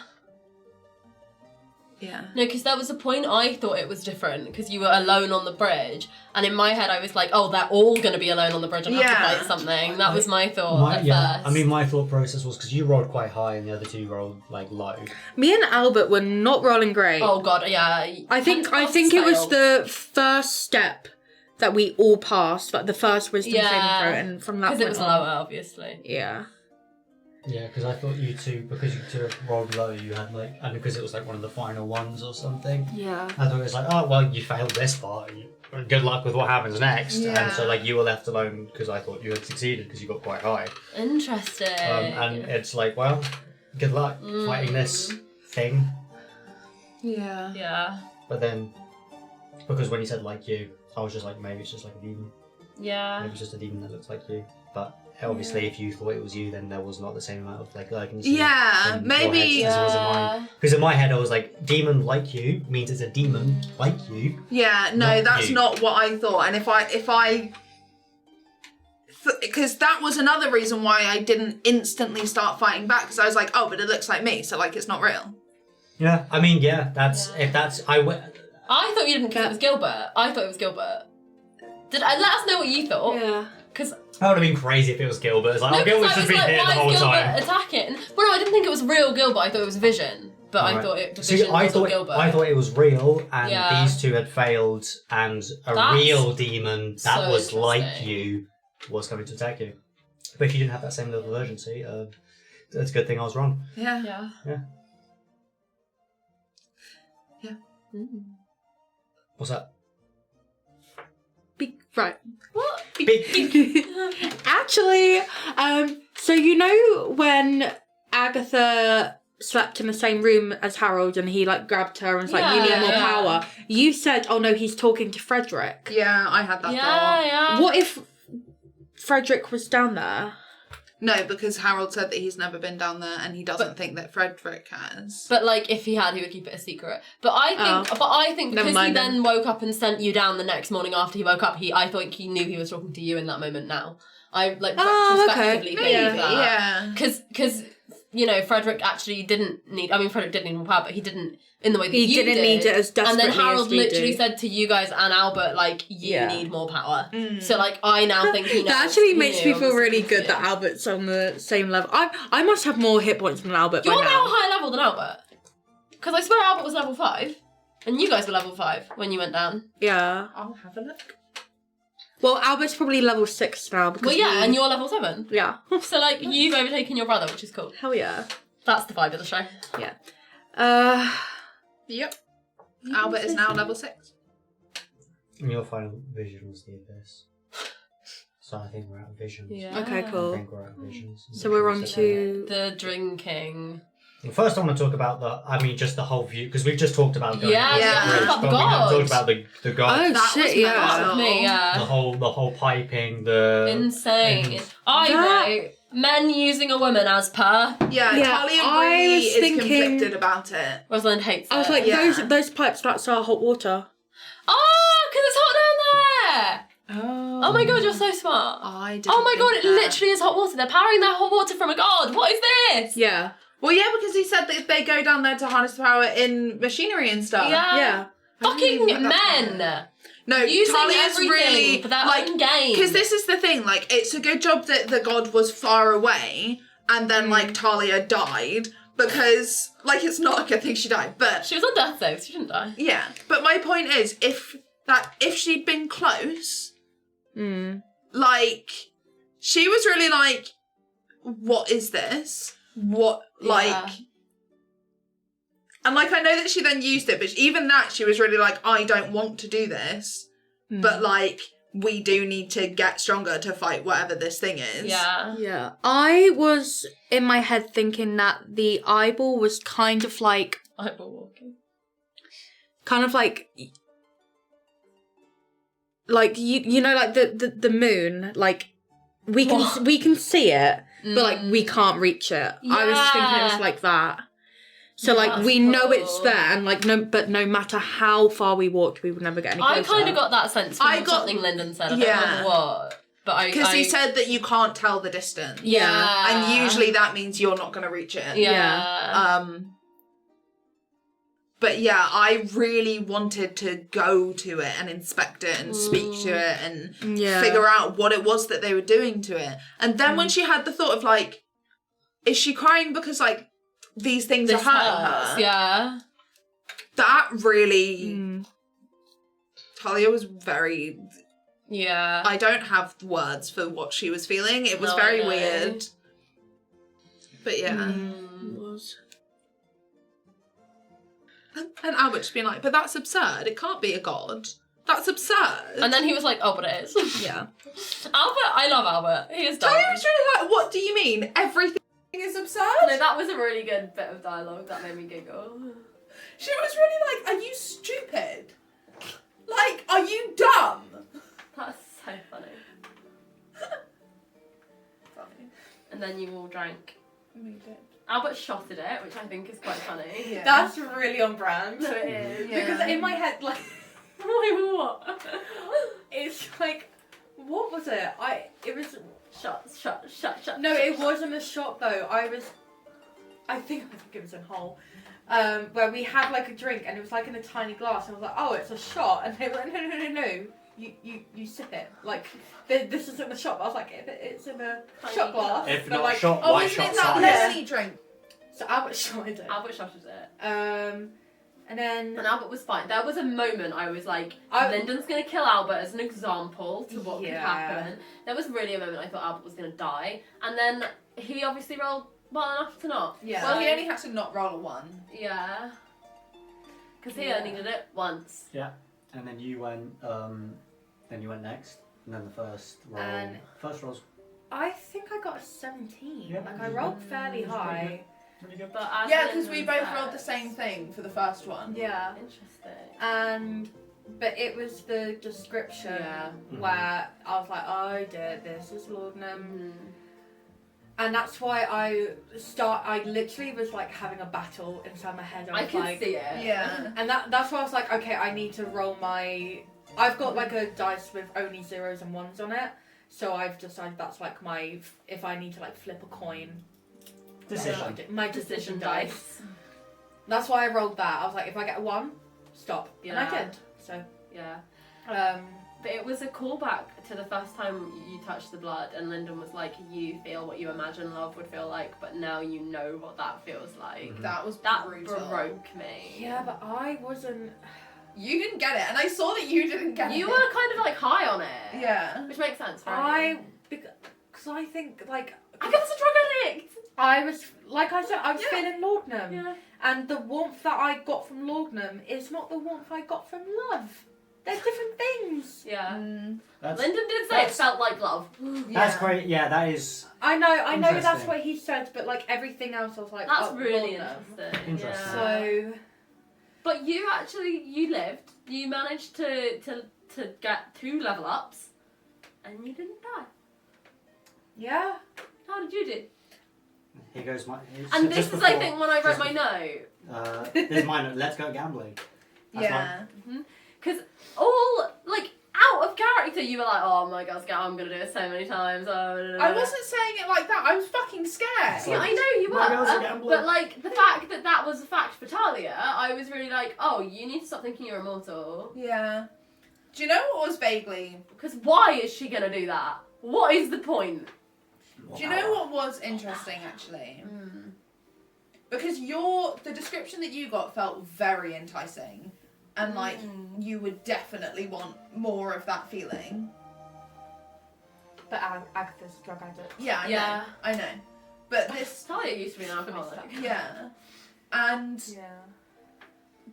Yeah. No, because there was a point I thought it was different because you were alone on the bridge, and in my head I was like, "Oh, they're all going to be alone on the bridge and have to fight something." That was my thought at first. I mean, my thought process was because you rolled quite high and the other two rolled like low. Me and Albert were not rolling great. Oh god, yeah. I think it was the first step that we all passed, like the first wisdom saving throw, and from that point because it was on, lower, obviously. Yeah. Yeah, because I thought you two, because you two rolled low, you had like, and because it was like one of the final ones or something. Yeah. I thought it was like, oh well, you failed this part. Good luck with what happens next. Yeah. And so like you were left alone because I thought you had succeeded because you got quite high. Interesting. And it's like, well, good luck fighting this thing. Yeah. Yeah. But then, because when you said like you, I was just like, maybe it's just like a demon. Yeah. Maybe it's just a demon that looks like you. But obviously, if you thought it was you, then there was not the same amount of like urgency. Yeah, in maybe- your head as it was in mine. Because in my head, I was like, demon like you means it's a demon like you. Yeah, no, Not that's you. not what I thought. And if I because that was another reason why I didn't instantly start fighting back, because I was like, oh, but it looks like me, so like it's not real. Yeah, I mean, yeah, that's if that's I thought you didn't because it was Gilbert. I thought it was Gilbert. Let us know what you thought. Yeah. Because that would have been crazy if it was Gilbert. It's like, no, oh, Gilbert's I just was been like, here the why whole is Gilbert time. attacking? Well, no, I didn't think it was real Gilbert. I thought it was Vision. But I Right. thought it was See, Vision I was thought Gilbert. I thought it was real, and Yeah. these two had failed, and a That's real demon that so was like interesting. you was coming to attack you. But if you didn't have that same level of urgency, it's a good thing I was wrong. Yeah. Yeah. What's that? Right. What? Big. Actually, so you know when Agatha slept in the same room as Harold and he like grabbed her and was like, you need more Yeah. power. You said, oh no, he's talking to Frederick. Yeah, I had that Yeah, thought. yeah. What if Frederick was down there? No, because Harold said that he's never been down there and he doesn't think that Frederick has. But like, if he had, he would keep it a secret. But I think Never because he mind then woke up and sent you down the next morning after he woke up, I thought he knew he was talking to you in that moment. Now, I like retrospectively okay. believe that. Yeah. Because you know, Frederick actually didn't need. I mean, Frederick did need more power, but he didn't in the way that He you didn't did. need it as desperately And then Harold as we literally do. said to you guys and Albert, like, you Yeah. need more power. So like, I now think he knows. That actually he makes knew me feel obviously really he good knew. that Albert's on the same level. I must have more hit points than Albert You're by now now. a higher level than Albert. Because I swear Albert was level 5. And you guys were level 5 when you went down. Yeah. I'll have a look. Well, Albert's probably level 6 now because Well, yeah, and you're level 7. yeah. So, like, you've overtaken your brother, which is cool. Hell yeah. That's the vibe of the show. Yeah. Yep. Albert is now level 6. And your final vision was the abyss. So I think we're out of visions. Yeah. Okay, I cool. think we're out of visions. So we're on to The drinking. Well, first, I want to talk about just the whole view, because we've just talked about going Yeah, to yeah. the bridge, About the but we haven't gods. talked about the gods. Oh That shit! was Yeah. mental. Me, yeah. The whole piping, the Insane. and- I That- wrote men using a woman as per. Yeah, Yeah, Talia I really was is thinking- conflicted about it. Rosalind hates I was it. like, Yeah. those pipes, that's our hot water. Oh, because it's hot down there. Oh my god, you're so smart. I didn't Oh my god, think it that. literally is hot water. They're powering their hot water from a god. What is this? Yeah. Well, yeah, because he said that if they go down there to harness the power in machinery and stuff. Yeah. Yeah. Fucking I didn't even get men. that. No, Using Talia's everything really for their like own gain. because this is the thing. Like, it's a good job that the god was far away, and then like Talia died because like it's not a good thing she died, but She was on death save, so she didn't die. yeah. But my point is, if she'd been close, like she was really like, what is this? What like. Yeah. And, like, I know that she then used it, but even that, she was really like, I don't want to do this. But, like, we do need to get stronger to fight whatever this thing is. Yeah. Yeah. I was in my head thinking that the eyeball was kind of like Eyeball walking. you know like the moon, like we can see it, but like we can't reach it. I was thinking it was like that. So like That's we know it's cool. there, and like no matter how far we walked, we would never get any closer. I kind of got that sense from I got- something Lyndon said. I don't yeah. remember what. But Because he said that you can't tell the distance. Yeah. And usually that means you're not going to reach it. Yeah. But yeah, I really wanted to go to it and inspect it and speak to it and Yeah. figure out what it was that they were doing to it. And then when she had the thought of like, is she crying because like these things This are hurting hurts, her? yeah. That really, Talia was very, Yeah. I don't have words for what she was feeling. It was No, very I know. weird. But yeah. And Albert just being like, but that's absurd. It can't be a god. That's absurd. And then he was like, oh, but it is. Yeah. Albert, I love Albert. He is dumb. Talia was really like, what do you mean? Everything is absurd. absurd. No, that was a really good bit of dialogue that made me giggle. She was really like, are you stupid? Like, are you dumb? That's so funny. And then you all drank. We did. Albert shotted it, which I think is quite funny. Yeah. That's really on brand. No, it is. Yeah. Because in my head, like, Wait, what? it's like, what was it? It was. Shut. No, it wasn't a shot though. I think it was in Hull, where we had like a drink and it was like in a tiny glass. And I was like, oh, it's a shot, and they were like, no. You sip it. Like, this isn't a shot. But I was like, it's in a Tiny shot glass. glass. If They're not like, shot, Oh, why isn't shot it that size? lemony drink? So Albert shotted it. Albert shotted it. And then And Albert was fine. There was a moment I was like, Lyndon's gonna kill Albert as an example to what could happen. There was really a moment I thought Albert was gonna die. And then he obviously rolled well enough to not. Yeah. Well, he only had to not roll a 1. Yeah. Because he Yeah. only did it once. And then you went. Then you went next, and then the first roll. And- First roll's I think I got a 17. Yeah, Like I rolled fairly that's pretty high. really good. But as Yeah, because Lyndon we both said- rolled the same thing for the first one. Yeah. Interesting. But it was the description Yeah. where I was like, oh dear, this is laudanum. Mm. And that's why I literally was like having a battle inside my head. I was could like, see it. Yeah. And that's why I was like, okay, I need to roll my... I've got like a dice with only 0s and 1s on it. So I've decided that's like my... If I need to like flip a coin. Decision. My decision dice. That's why I rolled that. I was like, if I get a 1, stop. And I Yeah. did. So, Yeah. But it was a callback to the first time you touched the blood, and Lyndon was like, you feel what you imagine love would feel like, but now you know what that feels like. Mhm. That was That brutal. broke me. yeah, but I wasn't... You didn't get it, and I saw that you didn't get it. You were kind of like high on it. Yeah. Which makes sense, right? Because I think, like... I was a drug addict! I was, like I said, I was Yeah. feeling laudanum. Yeah. And the warmth that I got from laudanum is not the warmth I got from love. They're different things. Yeah. That's, Lyndon did say it felt like love. that's great. Yeah, that is. I know that's Interesting. what he said, but like everything else I was like, That's oh, really laudanum. interesting. Interesting. So, But you actually, you lived. You managed to get 2 level ups, and you didn't die. yeah. How did you do? Here goes my. And just this is, before- I think, when I wrote just my note. There's my note. Let's go gambling. That's Yeah. Because all, like, out of character, you were like, oh my god, I'm gonna do it so many times. I wasn't saying it like that. I was fucking scared. It's Yeah, like, I know you my girl's a were, gambler. but like the fact that that was a fact for Talia, I was really like, oh, you need to stop thinking you're immortal. Yeah. Do you know what was vaguely? Because why is she gonna do that? What is the point? Do you know what was interesting actually? Because the description that you got felt very enticing, and like you would definitely want more of that feeling. But Agatha's a drug addict. Yeah, Yeah. I know. But this, Talia used to be an alcoholic. yeah, and Yeah.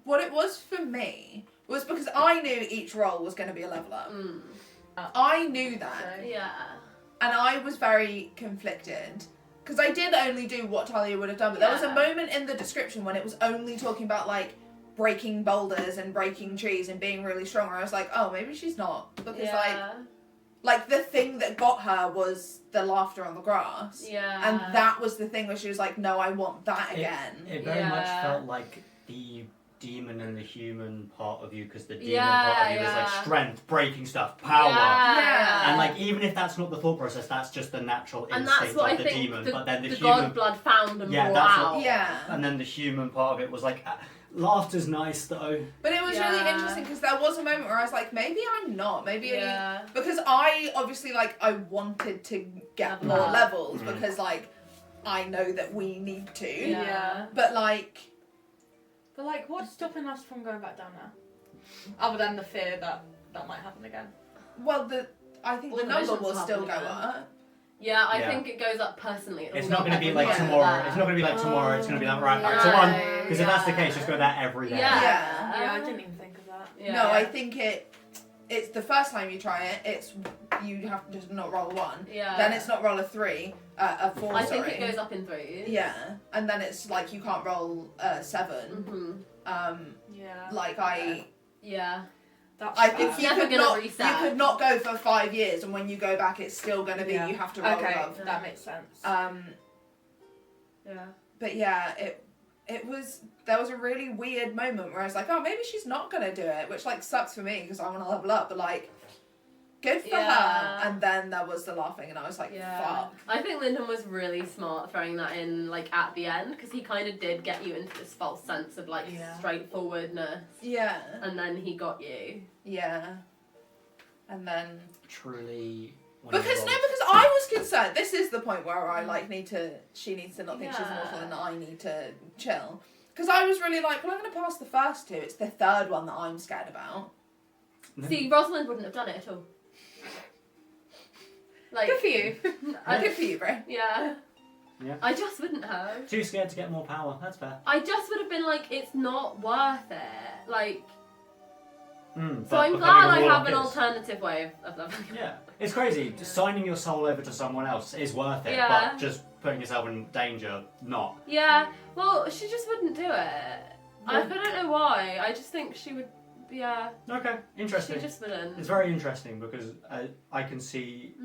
what it was for me was because I knew each role was going to be a level up. I knew that. Yeah. And I was very conflicted. Because I did only do what Talia would have done. But there was a Yeah. moment in the description when it was only talking about, like, breaking boulders and breaking trees and being really strong. Where I was like, oh, maybe she's not. Because, like, the thing that got her was the laughter on the grass. Yeah. And that was the thing where she was like, no, I want that again. It very much Yeah. felt like the demon and the human part of you, because the demon Yeah, part of you is yeah. like strength, breaking stuff, power. Yeah. And like, even if that's not the thought process, that's just the natural And instinct that's what of I the think demon. the, But then the the human, god blood found and Yeah, brought that's what- out. Yeah. and then the human part of it was like, laughter's nice though. But it was really Yeah. interesting because there was a moment where I was like, maybe I'm not. Maybe Yeah. because I obviously like I wanted to get Level more up. levels Mm. because like I know that we need to. Yeah. But like But like, what's stopping us from going back down there? Other than the fear that might happen again. well I think Well, the the number visions will still go happen again. up. Yeah, I Yeah. think it goes up personally. It's not going to be every like year. tomorrow. Yeah. It's not going to be like tomorrow. It's going to be like right back No. to one. Because if that's the case, just go there every day. Yeah. Yeah. Yeah, I didn't even think of that. Yeah. No, I think it it's the first time you try it, it's you have to just not roll a 1. Yeah. Then it's not roll a 3, a 4. I think it goes up in 3s. Yeah, and then it's like you can't roll 7. Yeah. Like I. Yeah. I think you never could gonna not. reset. You could not go for 5 years, and when you go back, it's still going to be you have to roll above. that makes sense. Yeah. But yeah, it was. There was a really weird moment where I was like, oh, maybe she's not going to do it, which like sucks for me because I want to level up. But like, good for her. And then there was the laughing, and I was like, fuck. I think Lyndon was really smart throwing that in like at the end because he kind of did get you into this false sense of like straightforwardness. Yeah. And then he got you. Yeah. And then. Truly. Because I was concerned. This is the point where I like need to. She needs to not think she's awful, and I need to chill. Because I was really like, well, I'm going to pass the first 2. It's the third one that I'm scared about. See, Rosalind wouldn't have done it at all. Like, good for you. Good for you, bro. Yeah. Yeah. I just wouldn't have. Too scared to get more power. That's fair. I just would have been like, it's not worth it. Like. So I'm becoming glad a I warlock have an is. alternative way of leveling. Yeah, it's crazy. Just signing your soul over to someone else is worth it, but just putting yourself in danger, not. Yeah. Well, she just wouldn't do it. I don't know why. I just think she would. Yeah. Okay, interesting. She just wouldn't. It's very interesting because I can see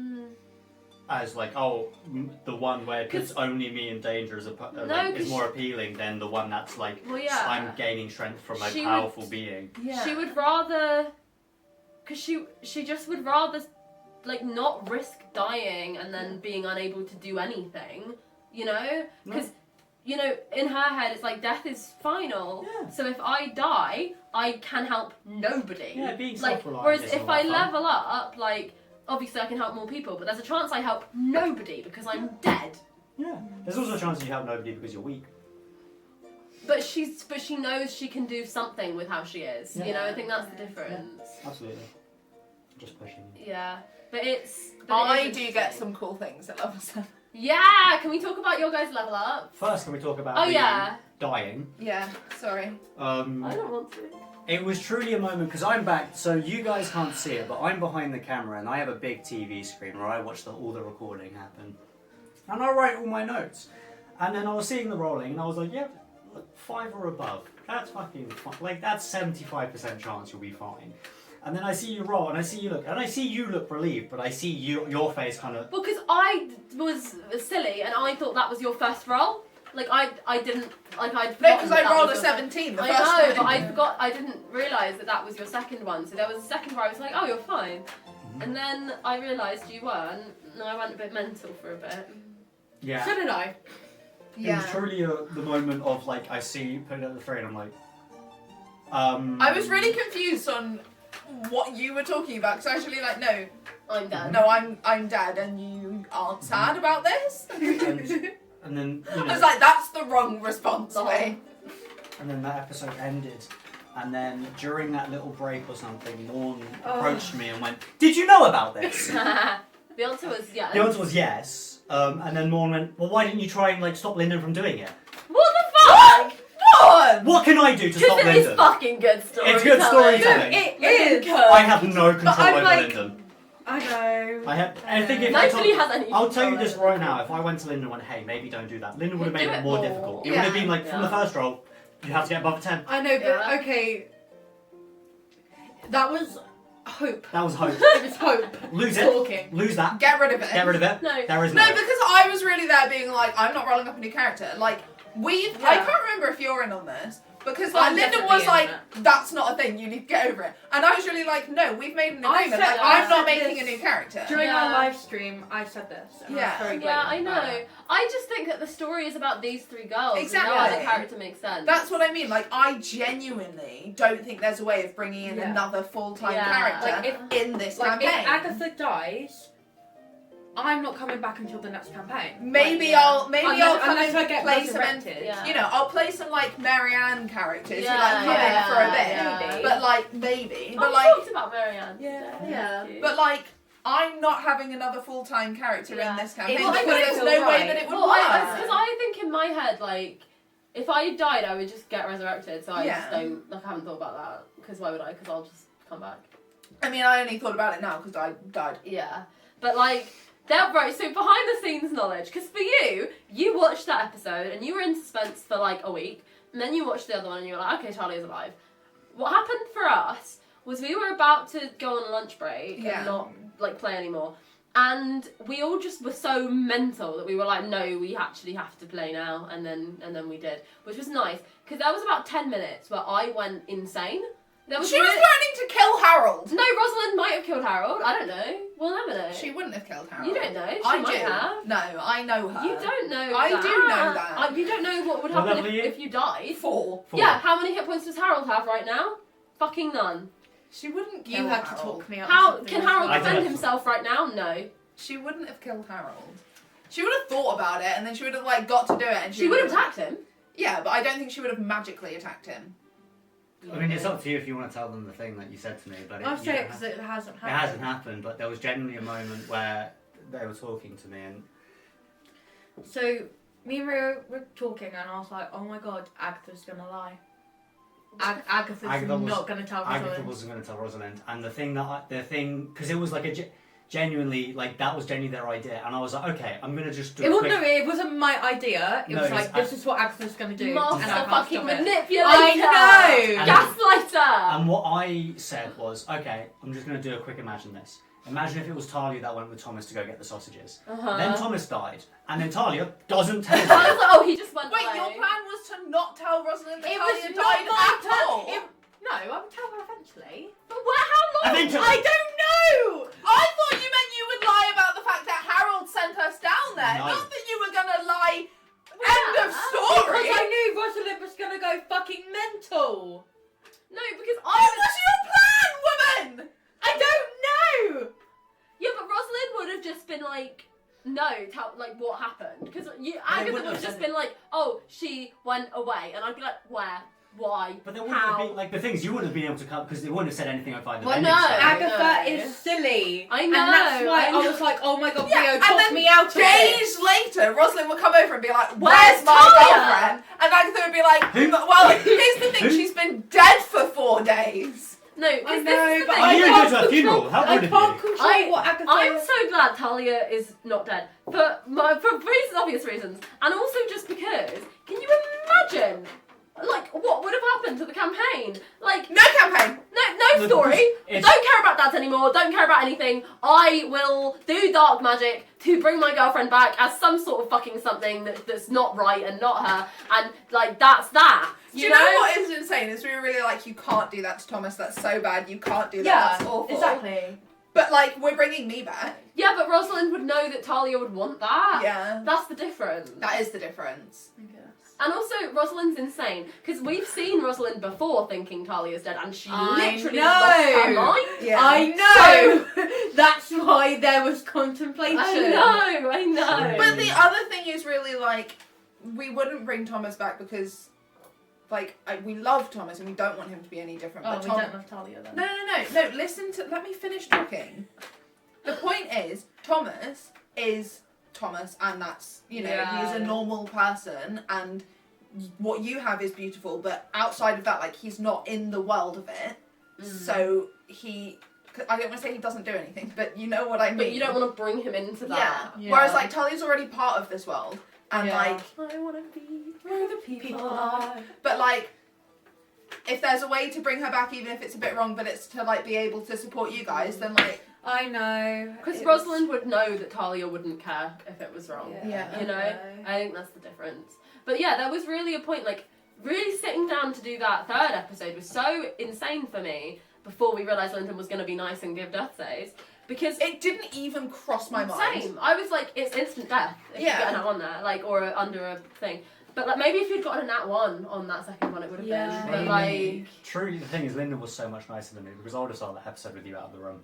as like, the one where it puts only me in danger is is more appealing than the one that's like, I'm gaining strength from a powerful being. Yeah. She would rather, because she just would rather like not risk dying and then being unable to do anything, you know? Because you know, in her head, it's like death is final. Yeah. So if I die, I can help nobody. Yeah, being like, self-reliant. whereas if I level up, like, obviously I can help more people, but there's a chance I help nobody because I'm dead. Yeah. There's also a chance you help nobody because you're weak. But she knows she can do something with how she is. Yeah. You know, I think that's the difference. Yeah. Absolutely. Just pushing. Yeah. But it's. I do get some cool things at level 7. Yeah! Can we talk about your guys' level up? First, can we talk about dying? Yeah, sorry. I don't want to. It was truly a moment, because I'm back, so you guys can't see it, but I'm behind the camera and I have a big TV screen where I watch all the recording happen. And I write all my notes. And then I was seeing the rolling and I was like, yeah, look, 5 or above. That's fucking fine. Like, that's 75% chance you'll be fine. And then I see you roll, and I see you look, and I see you look relieved, but I see your face kind of. Well, because I was silly, and I thought that was your first roll. Like I didn't like I'd. No, because I rolled a 17 the first time. I know, but I forgot. I didn't realise that was your second one. So there was a second where I was like, "Oh, you're fine," and then I realised you weren't, and I went a bit mental for a bit. Yeah. So did I. It was truly the moment of like I see you put it at the 3, and I'm like. I was really confused on what you were talking about, because I was actually like, no, I'm dead. No, I'm dead, and you aren't sad about this. And then you know, I was like, that's the wrong response. And then that episode ended, and then during that little break or something, Morne approached me and went, "Did you know about this?" The answer was yes. The answer was yes. And then Morne went, "Well, why didn't you try and like stop Lyndon from doing it?" What the fuck? What can I do to stop Lyndon? It's fucking good storytelling. It's good storytelling. It is. I have no control over Lyndon. I know. I think if I'll tell you this right now. If I went to Lyndon and went, "Hey, maybe don't do that," Lyndon would have made it more difficult. It would have been like from the first roll, you have to get above a 10. I know, but okay. That was hope. That was hope. It was hope. Lose it. Talking. Lose that. Get rid of it. Get rid of it. No. There is no. Because I was really there being like, I'm not rolling up a new character. Like, I can't remember if you're in on this. Because like, Lyndon was like, that's not a thing, you need to get over it. And I was really like, no, we've made an agreement. Like, I'm not making a new character. During our live stream, I said this. And I was very blatant I know. about it. I just think that the story is about these 3 girls. Exactly. No other character makes sense. That's what I mean. Like, I genuinely don't think there's a way of bringing in another full-time character like in this like campaign. If Agatha dies, I'm not coming back until the next campaign. Maybe I'll kind unless I of get play some, resurrected. you know, I'll play some like Marianne characters who like come in for a bit. Maybe. But like maybe. Oh, But we like talked about Marianne. Yeah. But like I'm not having another full-time character in this campaign Well, because I there's feel no way right. that it would Well, work. because I think in my head, like, if I died, I would just get resurrected. So I just don't. Like, I haven't thought about that. Because why would I? Because I'll just come back. I mean, I only thought about it now because I died. Yeah. But like, right, so behind the scenes knowledge, because for you watched that episode and you were in suspense for like a week, and then you watched the other one and you were like, okay, Talia's alive. What happened for us was we were about to go on a lunch break and not like play anymore. And we all just were so mental that we were like, no, we actually have to play now. And then we did, which was nice. Because there was about 10 minutes where I went insane. She was threatening to kill Harold. No, Rosalind might have killed Harold. I don't know. We'll never know. She wouldn't have killed Harold. You don't know. She I might do. have. No, I know her. You don't know I that. do know that. You don't know what would happen if you died. 4. Yeah, how many hit points does Harold have right now? Fucking none. She wouldn't kill You Harold. have to talk me out. How can Harold I defend don't- himself right now? No. She wouldn't have killed Harold. She would have thought about it, and then she would have like got to do it, and She would have attacked him. Yeah, but I don't think she would have magically attacked him. I mean, it's up to you if you want to tell them the thing that you said to me, but I'll say it because it hasn't happened. It hasn't happened, but there was genuinely a moment where they were talking to me, and So, me and Rio were talking, and I was like, oh my god, Agatha's gonna lie. Agatha's not gonna tell Rosalind. Agatha wasn't going to tell Rosalind, and because it was like genuinely, like that was genuinely their idea, and I was like, okay, I'm gonna just do It wasn't my idea. It No, was it like, was this is what Agatha's gonna do. Master and I can't fucking stop it. manipulator. I know! Gaslighter! And what I said was, okay, I'm just gonna do a quick imagine this. Imagine if it was Talia that went with Thomas to go get the sausages. Then Thomas died, and then Talia doesn't tell I him. was like, oh, he just went Wait, away. your plan was to not tell Rosalind that It Talia was died not my at all? plan. No, I would tell her eventually. But how long? Eventually. I don't know! I thought you meant you would lie about the fact that Harold sent us down there, No. not that you were gonna lie. End of story! Because I knew Rosalind was gonna go fucking mental. No, because What was your plan, woman? I don't know! Yeah, but Rosalind would have just been like, no, like what happened? Because Agatha would have just been like, oh, she went away, and I'd be like, where? Why? But there wouldn't How? have been, like, the things you wouldn't have been able to come because they wouldn't have said anything about the Well, vending no. stuff. Agatha know. is silly. I know, And that's why I know. I was like, oh my god, Yeah, Rio, and talk then me out of it. Days later, Rosalind would come over and be like, Where's where's my Talia? girlfriend? And Agatha would be like, Who? well, here's the thing, Who? she's been dead for 4 days. No, I this know, is the but thing. I You can't go to a funeral. How I rude of can't you. control what Agatha I'm so glad Talia is not dead for reasons, obvious reasons, and also just because. Can you imagine, like, what would have happened to the campaign? Like, No campaign. no story. It's- Don't care about dads anymore. Don't care about anything. I will do dark magic to bring my girlfriend back as some sort of fucking something that's not right and not her, and like that's that. Do you know what is insane? Is we were really like, you can't do that to Thomas, that's so bad, you can't do that, that's awful. exactly. But like, we're bringing me back. Yeah, but Rosalind would know that Talia would want that. Yeah. That's the difference. That is the difference. And also, Rosalind's insane, because we've seen Rosalind before thinking Talia's dead, and she I literally know. lost her mind. Yeah. I know! That's why there was contemplation. I know. But the other thing is really like, we wouldn't bring Thomas back because, like, we love Thomas and we don't want him to be any different. Oh, but we don't love Talia then. No, listen to, let me finish talking. The point is, Thomas is Thomas, and that's, you know, Yeah. he's a normal person, and what you have is beautiful, but outside of that, like, he's not in the world of it, so I don't want to say he doesn't do anything, but you know what I mean. But you don't want to bring him into that. Yeah. Whereas, like, Talia's already part of this world, and, like, I want to be where the people are. but, like, if there's a way to bring her back, even if it's a bit wrong, but it's to, like, be able to support you guys, then, like... I know. Because Rosalind would know that Talia wouldn't care if it was wrong. Yeah. You know? I think that's the difference. But yeah, there was really a point, like, really sitting down to do that third episode was so insane for me before we realised Lyndon was going to be nice and give death saves. Because It didn't even cross my mind. same. I was like, it's instant death if you get an nat on there, like, or under a thing. But like maybe if you'd gotten a nat 1 on that second one, it would have Yeah. been. But like, True, the thing is, Lyndon was so much nicer than me because I would have started that episode with you out of the room.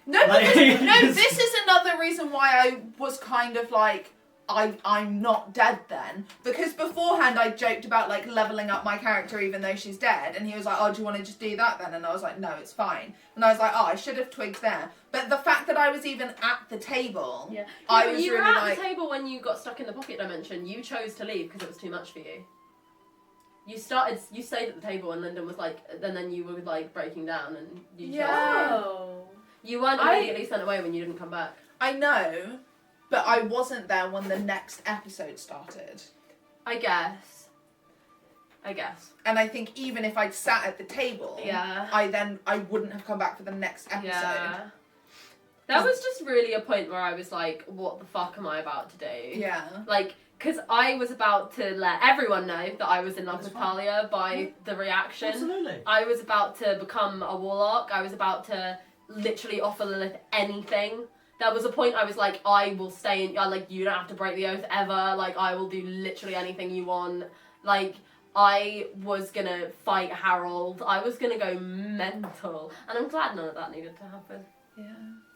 No, Like- because, no, this is another reason why I was kind of like, I'm not dead then. Because beforehand I joked about like leveling up my character even though she's dead, and he was like, oh, do you want to just do that then? And I was like, no, it's fine. And I was like, oh, I should have twigged there. But the fact that I was even at the table, yeah. I but was you really were at like... the table when you got stuck in the pocket dimension. You chose to leave because it was too much for you. You stayed at the table and Lyndon was like, and then you were like breaking down and you chose to leave. Oh. You weren't immediately sent away when you didn't come back. I know, but I wasn't there when the next episode started. I guess. And I think even if I'd sat at the table, I wouldn't have come back for the next episode. Yeah. That was just really a point where I was like, what the fuck am I about to do? Yeah. Like, because I was about to let everyone know that I was in love with Talia by the reaction. Absolutely. I was about to become a warlock. I was about to literally offer Lilith anything. There was a point I was like, I will stay in, like, you don't have to break the oath ever. Like, I will do literally anything you want. Like, I was gonna fight Harold. I was gonna go mental. And I'm glad none of that needed to happen.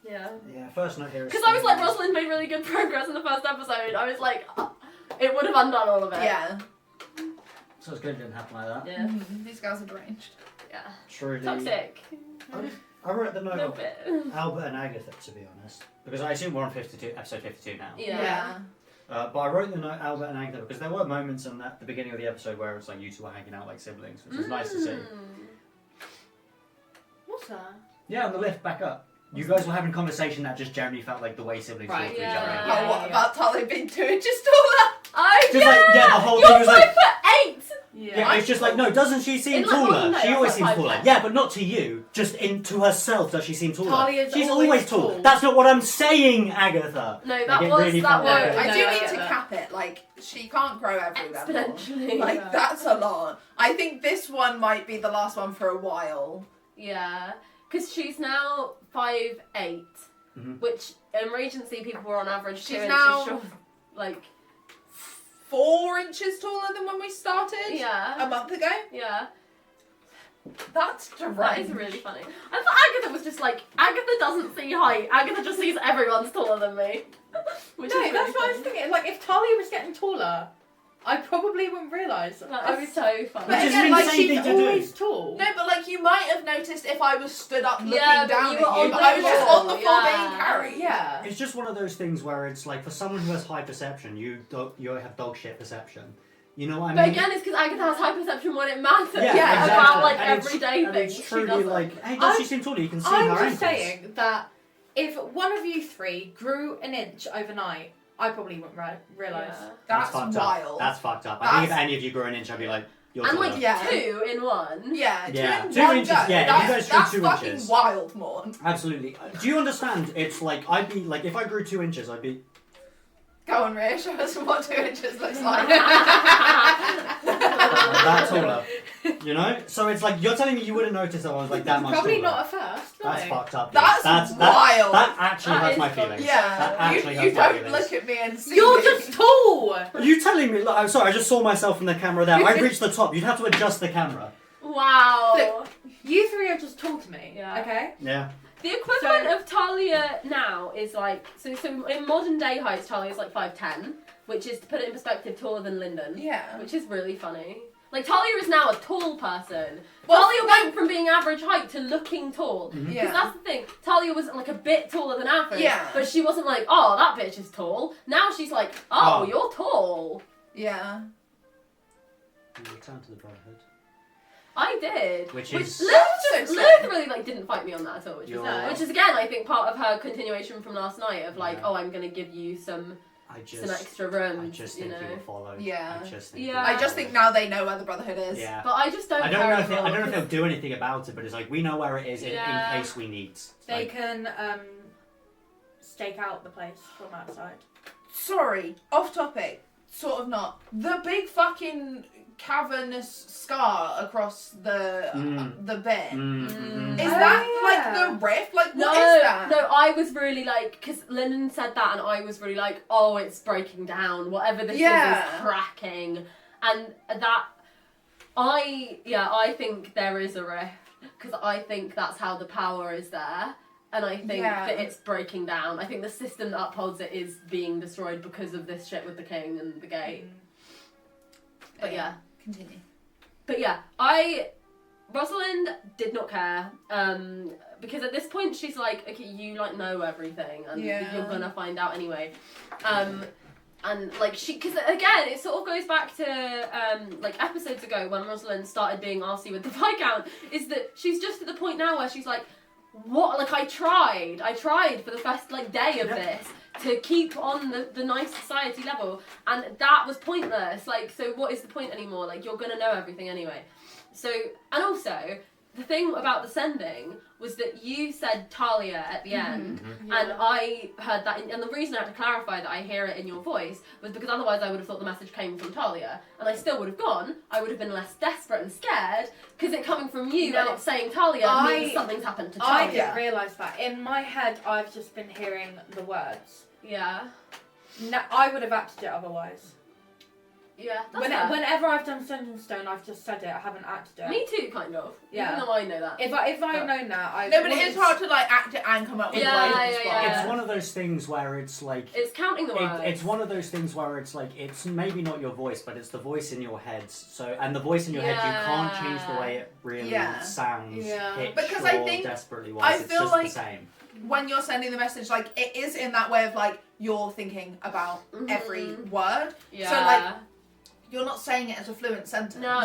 Yeah, first note here is... Because I was like, Rosalind made really good progress in the first episode. I was like, it would have undone all of it. Yeah. So it's good it didn't happen like that. Yeah. These guys are deranged. Yeah. Truly. Toxic. I wrote the A note little of bit. Albert and Agatha, to be honest. Because I assume we're on episode 52 now. Yeah. But I wrote the note Albert and Agatha because there were moments in the beginning of the episode where it's like you two were hanging out like siblings, which was nice to see. What's that? Yeah, on the lift back up. You guys were having a conversation that just generally felt like the way siblings talk to each other. Yeah. What about Talia being 2 inches taller? Oh, Just like, the whole You're thing was like... 5'8". Yeah, it's just like, no, doesn't she seem In, like, taller? modern day, She always that's seems like taller. 5'10". Yeah, but not to you. Just to herself does she seem taller. Talia's She's always always tall. tall. That's not what I'm saying, Agatha. No, Like, that it was really that felt like word. it. I No, do I need get to that. cap it. Like, she can't grow every level. Exponentially. Like, that's a lot. I think this one might be the last one for a while. Yeah. Because she's now 5'8", which in Regency people were on average 2 She's inches now- short. Like, 4 inches taller than when we started. yeah. A month ago. Yeah. That's That deranged. is really funny. I thought Agatha was just like, Agatha doesn't see height. Agatha just sees everyone's taller than me. Which No, is that's what I was funny. thinking. Like, if Talia was getting taller, I probably wouldn't realise. That is so funny. But Which is again, an like, insane she's thing to do. always tall. No, but like you might have noticed if I was stood up looking Yeah, but down you at were you, on but the I was just floor, on the floor yeah. being carried. Yeah. It's just one of those things where it's like, for someone who has high perception, you have dog shit perception. You know what I mean? But again, it's because Agatha has high perception when it matters. Yeah, exactly. About like And it's- everyday and things. it's She truly doesn't. like, hey, does she seem taller? You can see her I'm ankles. just saying that if one of you three grew an inch overnight, I probably wouldn't realise. Yeah. That's fucked wild. Up. That's fucked up. I think if any of you grew an inch, I'd be like, you're And taller. like Yeah. 2 in 1. Yeah, Yeah, 2 2 in one inches, go. yeah, that's, you guys grew that's 2 fucking inches. wild, Morne. Absolutely. Do you understand? It's like, I'd be like, if I grew 2 inches, I'd be... Go on, Rhea, show us what 2 inches looks like. that taller. You know? So it's like, you're telling me you wouldn't notice that I was like that much Probably taller. not at first. No. That's fucked up. That's wild. That actually That hurts is my fucked. feelings. Yeah, That actually you hurts my don't feelings. look at me and see You're me. just tall. Are you telling me? Look, I'm sorry, I just saw myself in the camera there. I reached the top. You'd have to adjust the camera. Wow. Look, you three are just tall to me. Yeah. Okay. Yeah. The equivalent of Talia now is like, so in modern day heights, Talia is like 5'10", which is, to put it in perspective, taller than Lyndon. Yeah. Which is really funny. Like, Talia is now a tall person. Well, Talia went from being average height to looking tall. Because Yeah. that's the thing. Talia was like a bit taller than average. Yeah. But she wasn't like, oh, that bitch is tall. Now she's like, oh, Oh. you're tall. Yeah. Return to the Brotherhood. I did. Which is- Lilith really like didn't fight me on that at all, which is You're- which is again I think part of her continuation from last night of like, Yeah. oh, I'm gonna give you some extra room. I just think you will follow. Yeah. I just think. Yeah. you will I just follow. think now they know where the Brotherhood is. Yeah. But I just don't. I don't care know if anymore, I don't know if they'll because- do anything about it, but it's like we know where it is Yeah. in case we need. They Like, can stake out the place from outside. Sorry, off topic. Sort of not. The big fucking cavernous scar across the bit. Is Oh, that yeah. like the rift? Like No, what is that? no, I was really like, because Lyndon said that, and I was really like, oh, it's breaking down. Whatever this Yeah. is cracking, and that, I think there is a rift, because I think that's how the power is there, and I think that it's breaking down. I think the system that upholds it is being destroyed because of this shit with the king and the gate. But yeah. Continue. But yeah, Rosalind did not care, because at this point she's like, okay, you like know everything, and you're gonna find out anyway, and like because again, it sort of goes back to like episodes ago when Rosalind started being arsey with the Viscount, is that she's just at the point now where she's like, what? Like, I tried for the first, like, day of this to keep on the nice society level, and that was pointless. Like, so what is the point anymore? Like, you're gonna know everything anyway. So, and also, the thing about the sending was that you said Talia at the end, and I heard that, and the reason I had to clarify that I hear it in your voice was because otherwise I would have thought the message came from Talia, and I still would have gone. I would have been less desperate and scared, because it coming from you and it's saying Talia means something's happened to Talia. I didn't realise that. In my head, I've just been hearing the words. Yeah. No, I would have acted it otherwise. Yeah, that's fair. Whenever I've done Dungeon Stone, I've just said it. I haven't acted it. Me too, kind of. Yeah. Even though I know that. If I had known that, I No, but it is hard to like act it and come up with the words on the spot. It's one of those things where it's like it's counting the words. It's one of those things where it's like it's maybe not your voice, but it's the voice in your head. So and the voice in your head, you can't change the way it really sounds. Pitch because or I think desperately wise. it's just like the same. When you're sending the message, like it is in that way of like you're thinking about every word. Yeah. So like. You're not saying it as a fluent sentence. No,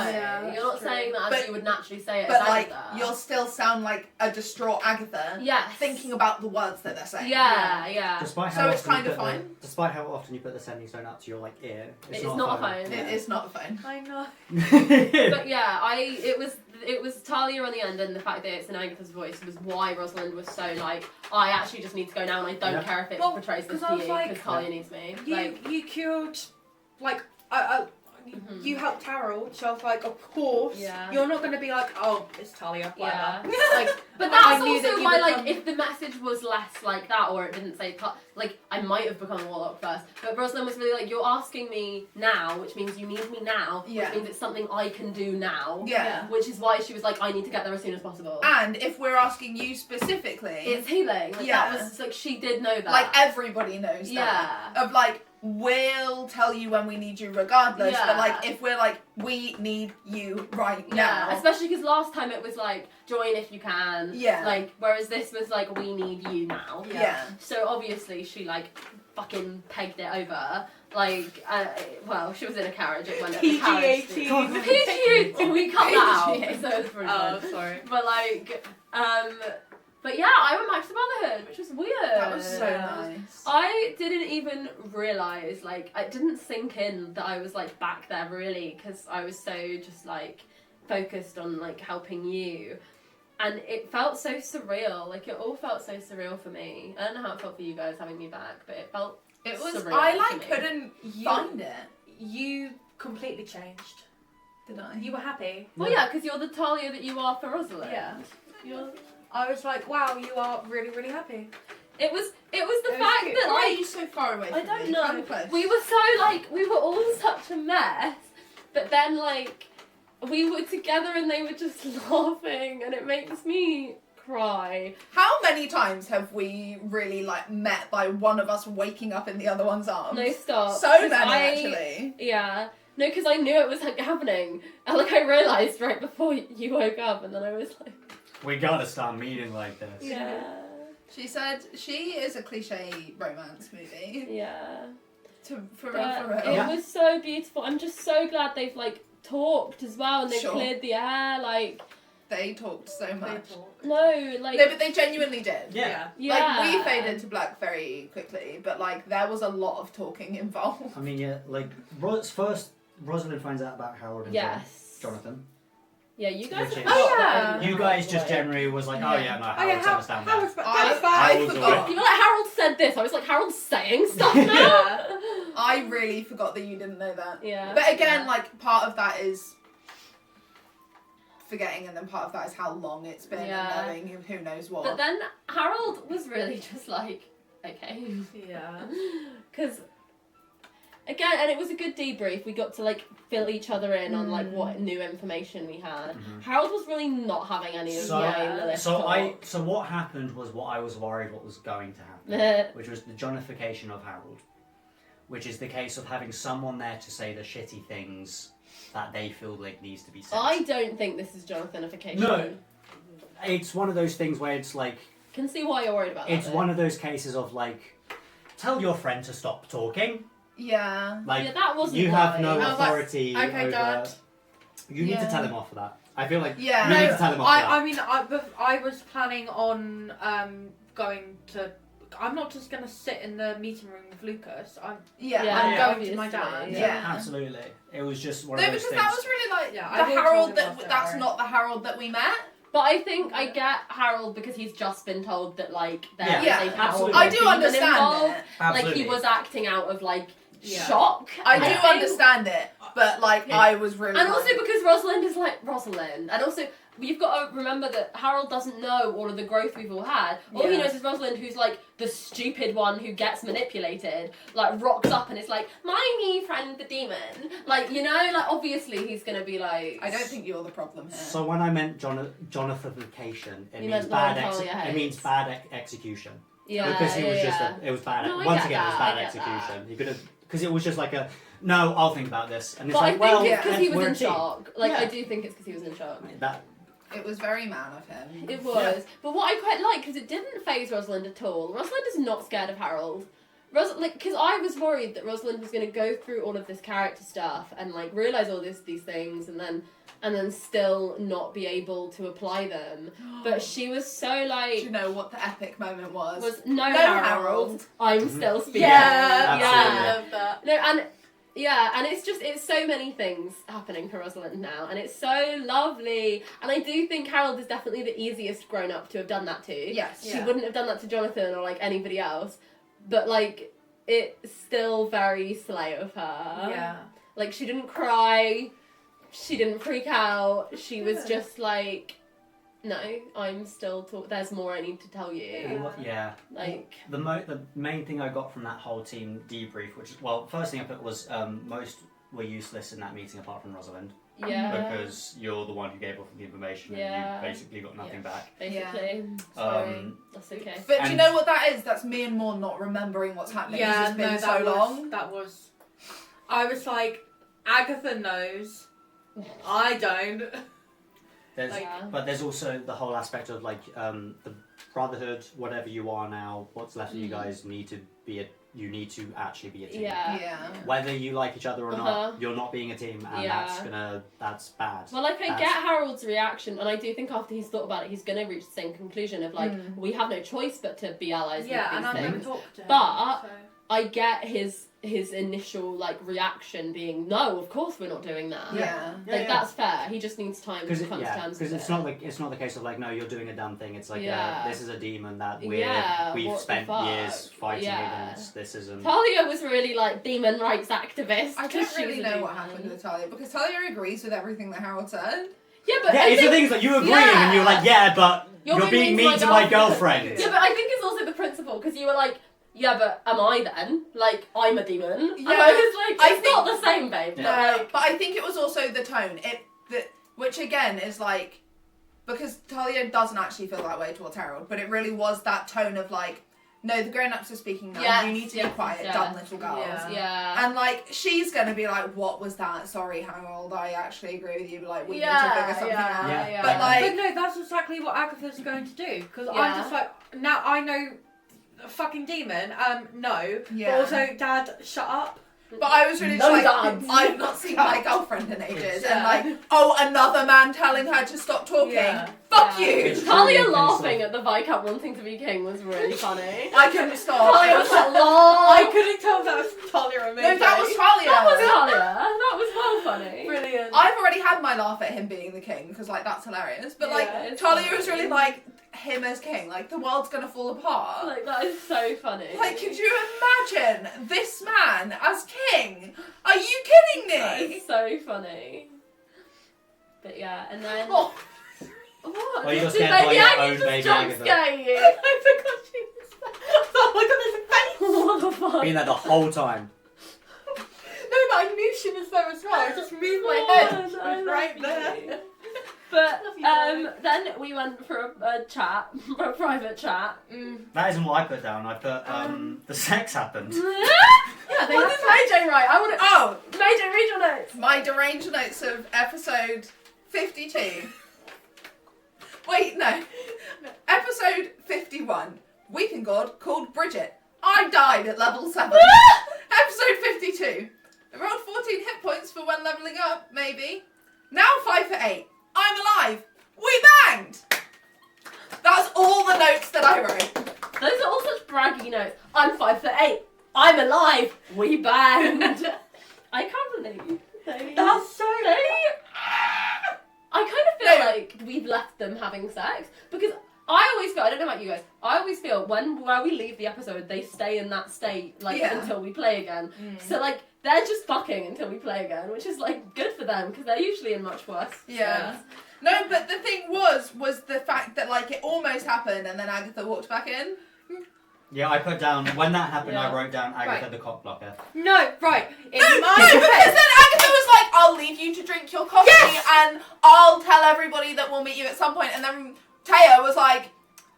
you're not saying that as you would naturally say it. But as like, Agatha. you'll still sound like a distraught Agatha. Yes. Thinking about the words that they're saying. Yeah. Despite So how it's often kind you of put fine. Despite how often you put the sending stone up to your like ear, it's not a phone. It is not a phone. I know. But yeah, it was Talia on the end, and the fact that it's in Agatha's voice was why Rosalind was so like, I actually just need to go now, and I don't care if it portrays this to you, because Talia needs me. You cured, like, you helped Harold, so I was like, of course, you're not going to be like, oh, it's Talia, whatever. Like, but that's I knew also that why, become... like, if the message was less like that, or it didn't say, like, I might have become a warlock first, but Rosalind was really like, you're asking me now, which means you need me now, which means it's something I can do now, which is why she was like, I need to get there as soon as possible. And if we're asking you specifically... It's healing. Like, that was, like, she did know that. Like, everybody knows that. Of, like, we'll tell you when we need you regardless, but like if we're like we need you right now, especially because last time it was like join if you can, like whereas this was like we need you now, so obviously she like fucking pegged it over, like well she was in a carriage, it went at the carriage PG-18, we cut that out, so it's pretty good. Sorry, but like but yeah, I went back to motherhood, which was weird. That was so nice. I didn't even realise, like, it didn't sink in that I was, like, back there, really, because I was so just, like, focused on, like, helping you. And it felt so surreal. Like, it all felt so surreal for me. I don't know how it felt for you guys having me back, but it felt surreal. I, like, couldn't find it. You completely changed. Did I? You were happy. Well, yeah, because you're the Talia that you are for Rosalind. Yeah. I was like, wow, you are really, really happy. It was the fact that, why like, are you so far away from I don't me? know. We were so, like, we were all such a mess, but then, like, we were together and they were just laughing, and it makes me cry. How many times have we really, like, met by one of us waking up in the other one's arms? No, stop. So many, actually. Yeah. No, because I knew it was, like, happening. And, like, I realised right before you woke up, and then I was like... We gotta start meeting like this. Yeah. She said she is a cliche romance movie. Yeah. For real. It was so beautiful. I'm just so glad they've, like, talked as well, and they've cleared the air, like... They talked so much. No, like... No, but they genuinely did. Yeah. Like, we faded to black very quickly, but, like, there was a lot of talking involved. I mean, yeah, like, first, Rosalind finds out about Harold and Jonathan. Yeah, you guys. You guys just generally was like, oh yeah, no, Harold's understand that. I forgot. You were like, Harold said this. I was like, Harold's saying stuff now. I really forgot that you didn't know that. Yeah. But again, like, part of that is forgetting, and then part of that is how long it's been and knowing who knows what. But then Harold was really just like, okay. Yeah. Because, again, and it was a good debrief. We got to, like, fill each other in on, like, what new information we had. Harold was really not having any of the So what happened was what I was worried what was going to happen, which was the Johnification of Harold, which is the case of having someone there to say the shitty things that they feel like needs to be said. I don't think this is Jonathanification. No. It's one of those things where it's like... Can see why you're worried about that. It's one of those cases of, like, tell your friend to stop talking. Yeah. Like, that wasn't you have no authority okay, over... Dad. You need to tell him off for that. I feel like Yeah. you need to tell him off for that. I mean, I was planning on going to. I'm not just going to sit in the meeting room with Lucas. I'm going to my dad. Yeah. Absolutely. It was just one No, of those because things. that was really like Yeah, the I will tell Harold him that off, don't that's worry. not the Harold that we met. But I think I get Harold because he's just been told that like there is Yeah, a powerful absolutely. I do demon understand involved. it. Absolutely. Like he was acting out of like Yeah. shock. I do think. understand it, but like I was really And also like, because Rosalind is like Rosalind, and also you've got to remember that Harold doesn't know all of the growth we've all had. All he Yeah. knows is Rosalind, who's like the stupid one who gets manipulated, like rocks up and it's like, my new friend the demon. Like, you know, like obviously he's gonna be like. I don't think you're the problem here. So when I meant Jonathan-ification, it You means meant bad. Lauren Talia It means hates. bad execution. Yeah, Because he was just yeah. it was bad. No, I Once get again, it was that, bad I get that. execution. He could have because it was just like a no. I'll think about this, and it's But I like think well, it's because he we're was a in team. shock. Like Yeah. I do think it's because he was in shock. That It was very man of him. It was. But what I quite like, because it didn't phase Rosalind at all. Rosalind is not scared of Harold. Because I was worried that Rosalind was going to go through all of this character stuff and like realise all these things and then still not be able to apply them. But she was so Do like you know what the epic moment was? no Harold. Harold. I'm still speaking. Yeah, yeah. I love that. No, and yeah, and it's so many things happening for Rosalind now, and it's so lovely. And I do think Harold is definitely the easiest grown up to have done that to. Yes. She Yeah. wouldn't have done that to Jonathan or like anybody else, but like it's still very slay of her. Yeah. Like she didn't cry, she didn't freak out. She was Good. just like, no, I'm still. There's more I need to tell you. yeah. Like The main thing I got from that whole team debrief, which well, first thing I put was most were useless in that meeting apart from Rosalind yeah, because you're the one who gave off the information Yeah. and you basically got nothing back. basically. Sorry, Um, that's okay. But do you And- know what that is? That's me and Morne not remembering what's happening. Yeah, It's been no, so long. That was. I was like, Agatha knows. I don't. There's, Yeah. but there's also the whole aspect of like the brotherhood, whatever you are now, what's left of you guys need to be you need to actually be a team. Yeah. Yeah. Whether you like each other or Uh-huh. not, you're not being a team, and Yeah. that's bad. Well, like, I That's- get Harold's reaction, and I do think after he's thought about it, he's going to reach the same conclusion of, like, we have no choice but to be allies Yeah, and with I'm these going to things. talk to him. But- so. I get his initial, like, reaction being, no, of course we're not doing that. Yeah. Like, that's fair. He just needs time to come to terms with it's it. it's not the case of like no, you're doing a dumb thing. It's like Yeah. this is a demon that Yeah, we've what the spent fuck? years fighting Yeah. against. This isn't. Talia was really, like, demon rights activist. I 'cause don't she was really a know what demon. happened with Talia because Talia agrees with everything that Harold said. Yeah, but Yeah, I it's the think, things like you agree Yeah. and you're like yeah, but You're you're being being mean to my girlfriend. yeah, but I think it's also the principle, because you were like, yeah, but am I then? Like, I'm a demon. And Yeah, I was like, I it's not the same, babe. Yeah. But, like, But I think it was also the tone. Which again is like, because Talia doesn't actually feel that way towards Harold, but it really was that tone of like, no, the grown-ups are speaking now. Yes, you need to yes, be quiet, yes. dumb little girls. Yeah. yeah. And like, she's gonna be like, what was that? Sorry, Harold, I actually agree with you. Like, we need to Yeah, figure something yeah, out. Yeah. yeah. But like, But no, that's exactly what Agatha's going to do. Because Yeah. I'm just like, now I know a fucking demon. No. Yeah. But also, Dad, shut up. but I was really No just like, dads. I've not seen my girlfriend in ages, Yeah. and like, oh, another man telling her to stop talking. Yeah. Fuck Yeah. you. It's Talia really laughing offensive. at the Viscount wanting to be king was really funny. I couldn't stop. Talia was like, lol. I couldn't tell if that was Talia or me. No, that was Talia. That was Talia. That was well funny. brilliant. I've already had my laugh at him being the king because like that's hilarious. But Yeah, like it's Talia funny. was really like him as king. Like the world's gonna fall apart. Like, that is so funny. Like, could you imagine this man as king? Are you kidding That me? is so funny. But yeah, and then... Oh, What? Well, you got Did scared by Baby your Aggie own just Baby jump Agatha. scare you? I forgot she was oh my god, there's a face! What the fuck? Been there the whole time. No, but I knew she was there as well. I just moved my Oh, head. I She was love right you. there. But Love you, then we went for a chat, for a private chat. That isn't what I put down. I put the sex happened. Yeah, they What did Maijai write? I want to. oh, Maijai, read your notes. my deranged notes of episode 52. Wait, no. Episode 51. Weeping God called Bridget. I died at level 7. Episode 52. I rolled 14 hit points for when levelling up, maybe. Now 5 for 8. I I'm alive. We banged. That's all the notes that I wrote. Those are all such braggy notes. I'm 5'8". I'm alive. We banged. I can't believe That's so. I kind of feel like we've left them having sex because I always feel, I don't know about you guys, I always feel while we leave the episode, they stay in that state until we play again. So like they're just fucking until we play again, which is like good for them because they're usually in much worse states. No, but the thing was the fact that like it almost happened and then Agatha walked back in. Yeah, I put down, when that happened, I wrote down Agatha the cock blocker. No, right. No, because then Agatha was like, I'll leave you to drink your coffee and I'll tell everybody that we'll meet you at some point. And then Taya was like,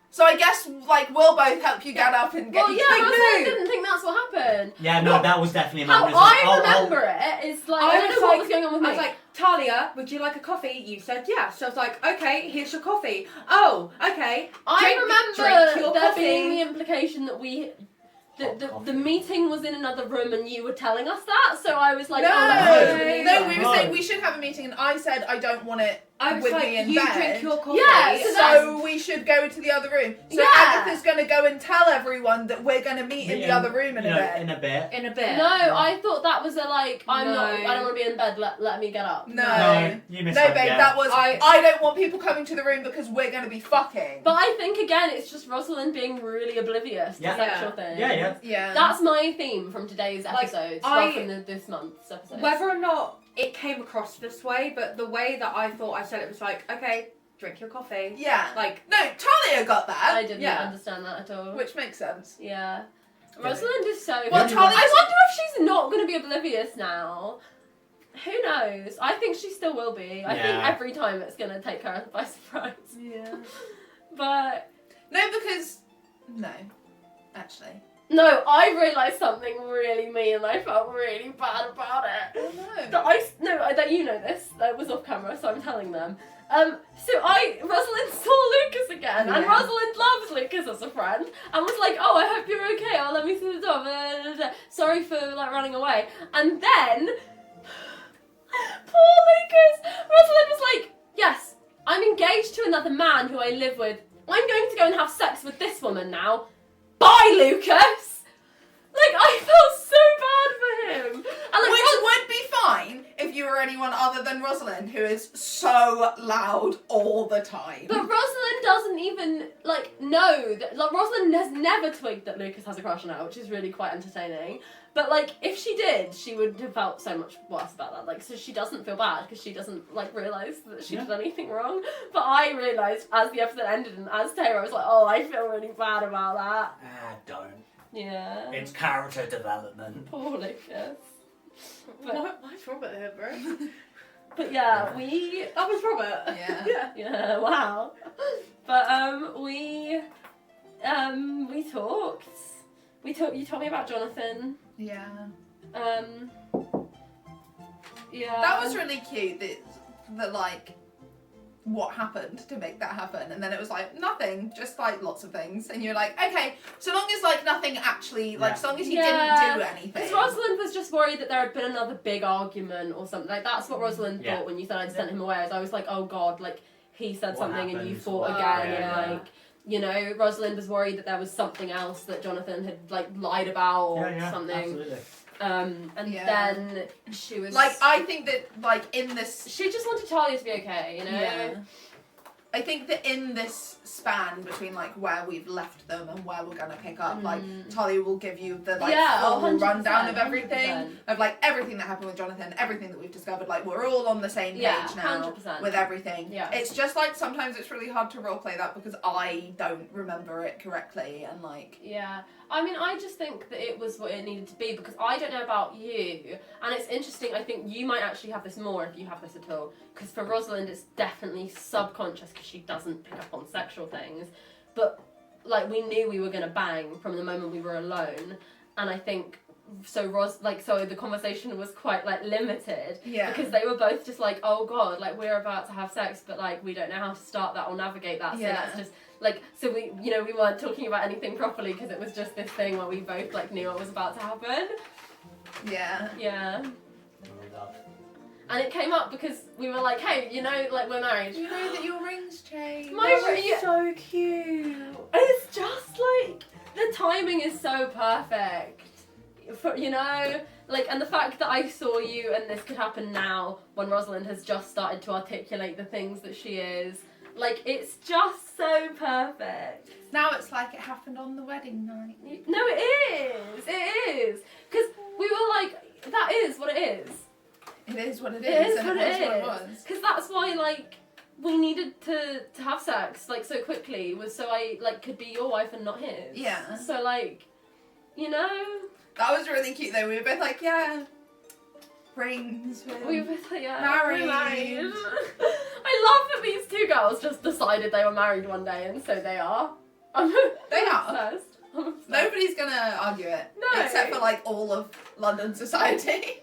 so I guess like we'll both help you get up and get you I didn't think that's what happened. Yeah, no, that was definitely a How moment. I remember it is like, I don't know what was going on with me. I was like, Talia, would you like a coffee? You said yes. So I was like, okay, here's your coffee. Oh, okay. I drink remember your there coffee. being the implication that the meeting was in another room and you were telling us that, so I was like, No, we were saying we should have a meeting and I said I don't want it with me in you bed. drink your coffee. Yeah, so we should go to the other room. So Agatha's going to go and tell everyone that we're going to meet in the other room in a bit. In a bit. In a bit. No, I thought that was I don't want to be in bed, let me get up. No, you missed no, it, babe, that was I don't want people coming to the room because we're going to be fucking. But I think again, it's just Rosalind being really oblivious to sexual things. Yeah. That's my theme from today's episodes, from this month's episode. Whether or not it came across this way, but the way that I thought I said it was like, okay, drink your coffee. Yeah. Like, no, Talia got that. I didn't understand that at all. Which makes sense. Yeah. Rosalind is so... Well, I wonder if she's not going to be oblivious now. Who knows? I think she still will be. I think every time it's going to take her by surprise. Yeah. But... No, because... No. Actually. No, I realised something really mean and I felt really bad about it. Oh no. That you know this. That was off camera, so I'm telling them. Rosalind saw Lucas again, and Rosalind loves Lucas as a friend, and was like, oh, I hope you're okay, oh, let me see the dog, sorry for, running away. And then, poor Lucas, Rosalind was like, yes, I'm engaged to another man who I live with. I'm going to go and have sex with this woman now. Bye, Lucas! I felt so bad for him. And Which would be fine if you were anyone other than Rosalind, who is so loud all the time. But Rosalind doesn't even, know that... Rosalind has never twigged that Lucas has a crush on her, which is really quite entertaining. But, if she did, she would have felt so much worse about that. So she doesn't feel bad, because she doesn't, realise that she did anything wrong. But I realised, as the episode ended, and as Taya, I was like, oh, I feel really bad about that. Don't. Yeah. It's character development. Poor Lucas. What's Robert here, bro? But yeah, That was Robert. Yeah. Yeah, wow. But we talked. You told me about Jonathan. Yeah. Yeah. That was really cute. That what happened to make that happen, and then it was nothing, just lots of things, and you're like, okay, so long as nothing actually so long as he didn't do anything. Because Rosalind was just worried that there had been another big argument or something. That's what Rosalind thought when you said I'd sent him away. I was like, oh god, he said What something happened? and you fought again, and Rosalind was worried that there was something else that Jonathan had lied about or something. Absolutely. And then she was I think that in this she just wanted Talia to be okay, Yeah. I think that in this span between where we've left them and where we're gonna pick up, Talia will give you the full 100%, rundown of everything, 100%. of everything that happened with Jonathan, everything that we've discovered. We're all on the same page now 100%. with everything. Yeah. It's just sometimes it's really hard to roleplay that because I don't remember it correctly and Yeah. I mean, I just think that it was what it needed to be because I don't know about you, and it's interesting, I think you might actually have this more if you have this at all, because for Rosalind it's definitely subconscious because she doesn't pick up on sexual things, but we knew we were going to bang from the moment we were alone, and I think so the conversation was quite limited because they were both just oh god, we're about to have sex but we don't know how to start that or navigate that, so that's just so we we weren't talking about anything properly because it was just this thing where we both knew what was about to happen. yeah. And it came up because we were like, hey, you know, like, we're married. You know that your rings change. My That ring, was so cute. it's just like, the timing is so perfect. For, you know, like, and the fact that I saw you and this could happen now when Rosalind has just started to articulate the things that she is. Like, it's just so perfect. Now it's like it happened on the wedding night. No, it is. Because we were like, that is what it is. It is what it It is, is and what it it was. is. Because that's why, like, we needed to have sex, like, so quickly, was so I, like, could be your wife and not his. Yeah. So, like, you know? That was really cute though. We were both like, yeah, rings. We were, yeah, Married. we're married. I love that these two girls just decided they were married one day, and so they are. They are. Obsessed. I'm obsessed. Nobody's gonna argue it. No. Except for like all of London society.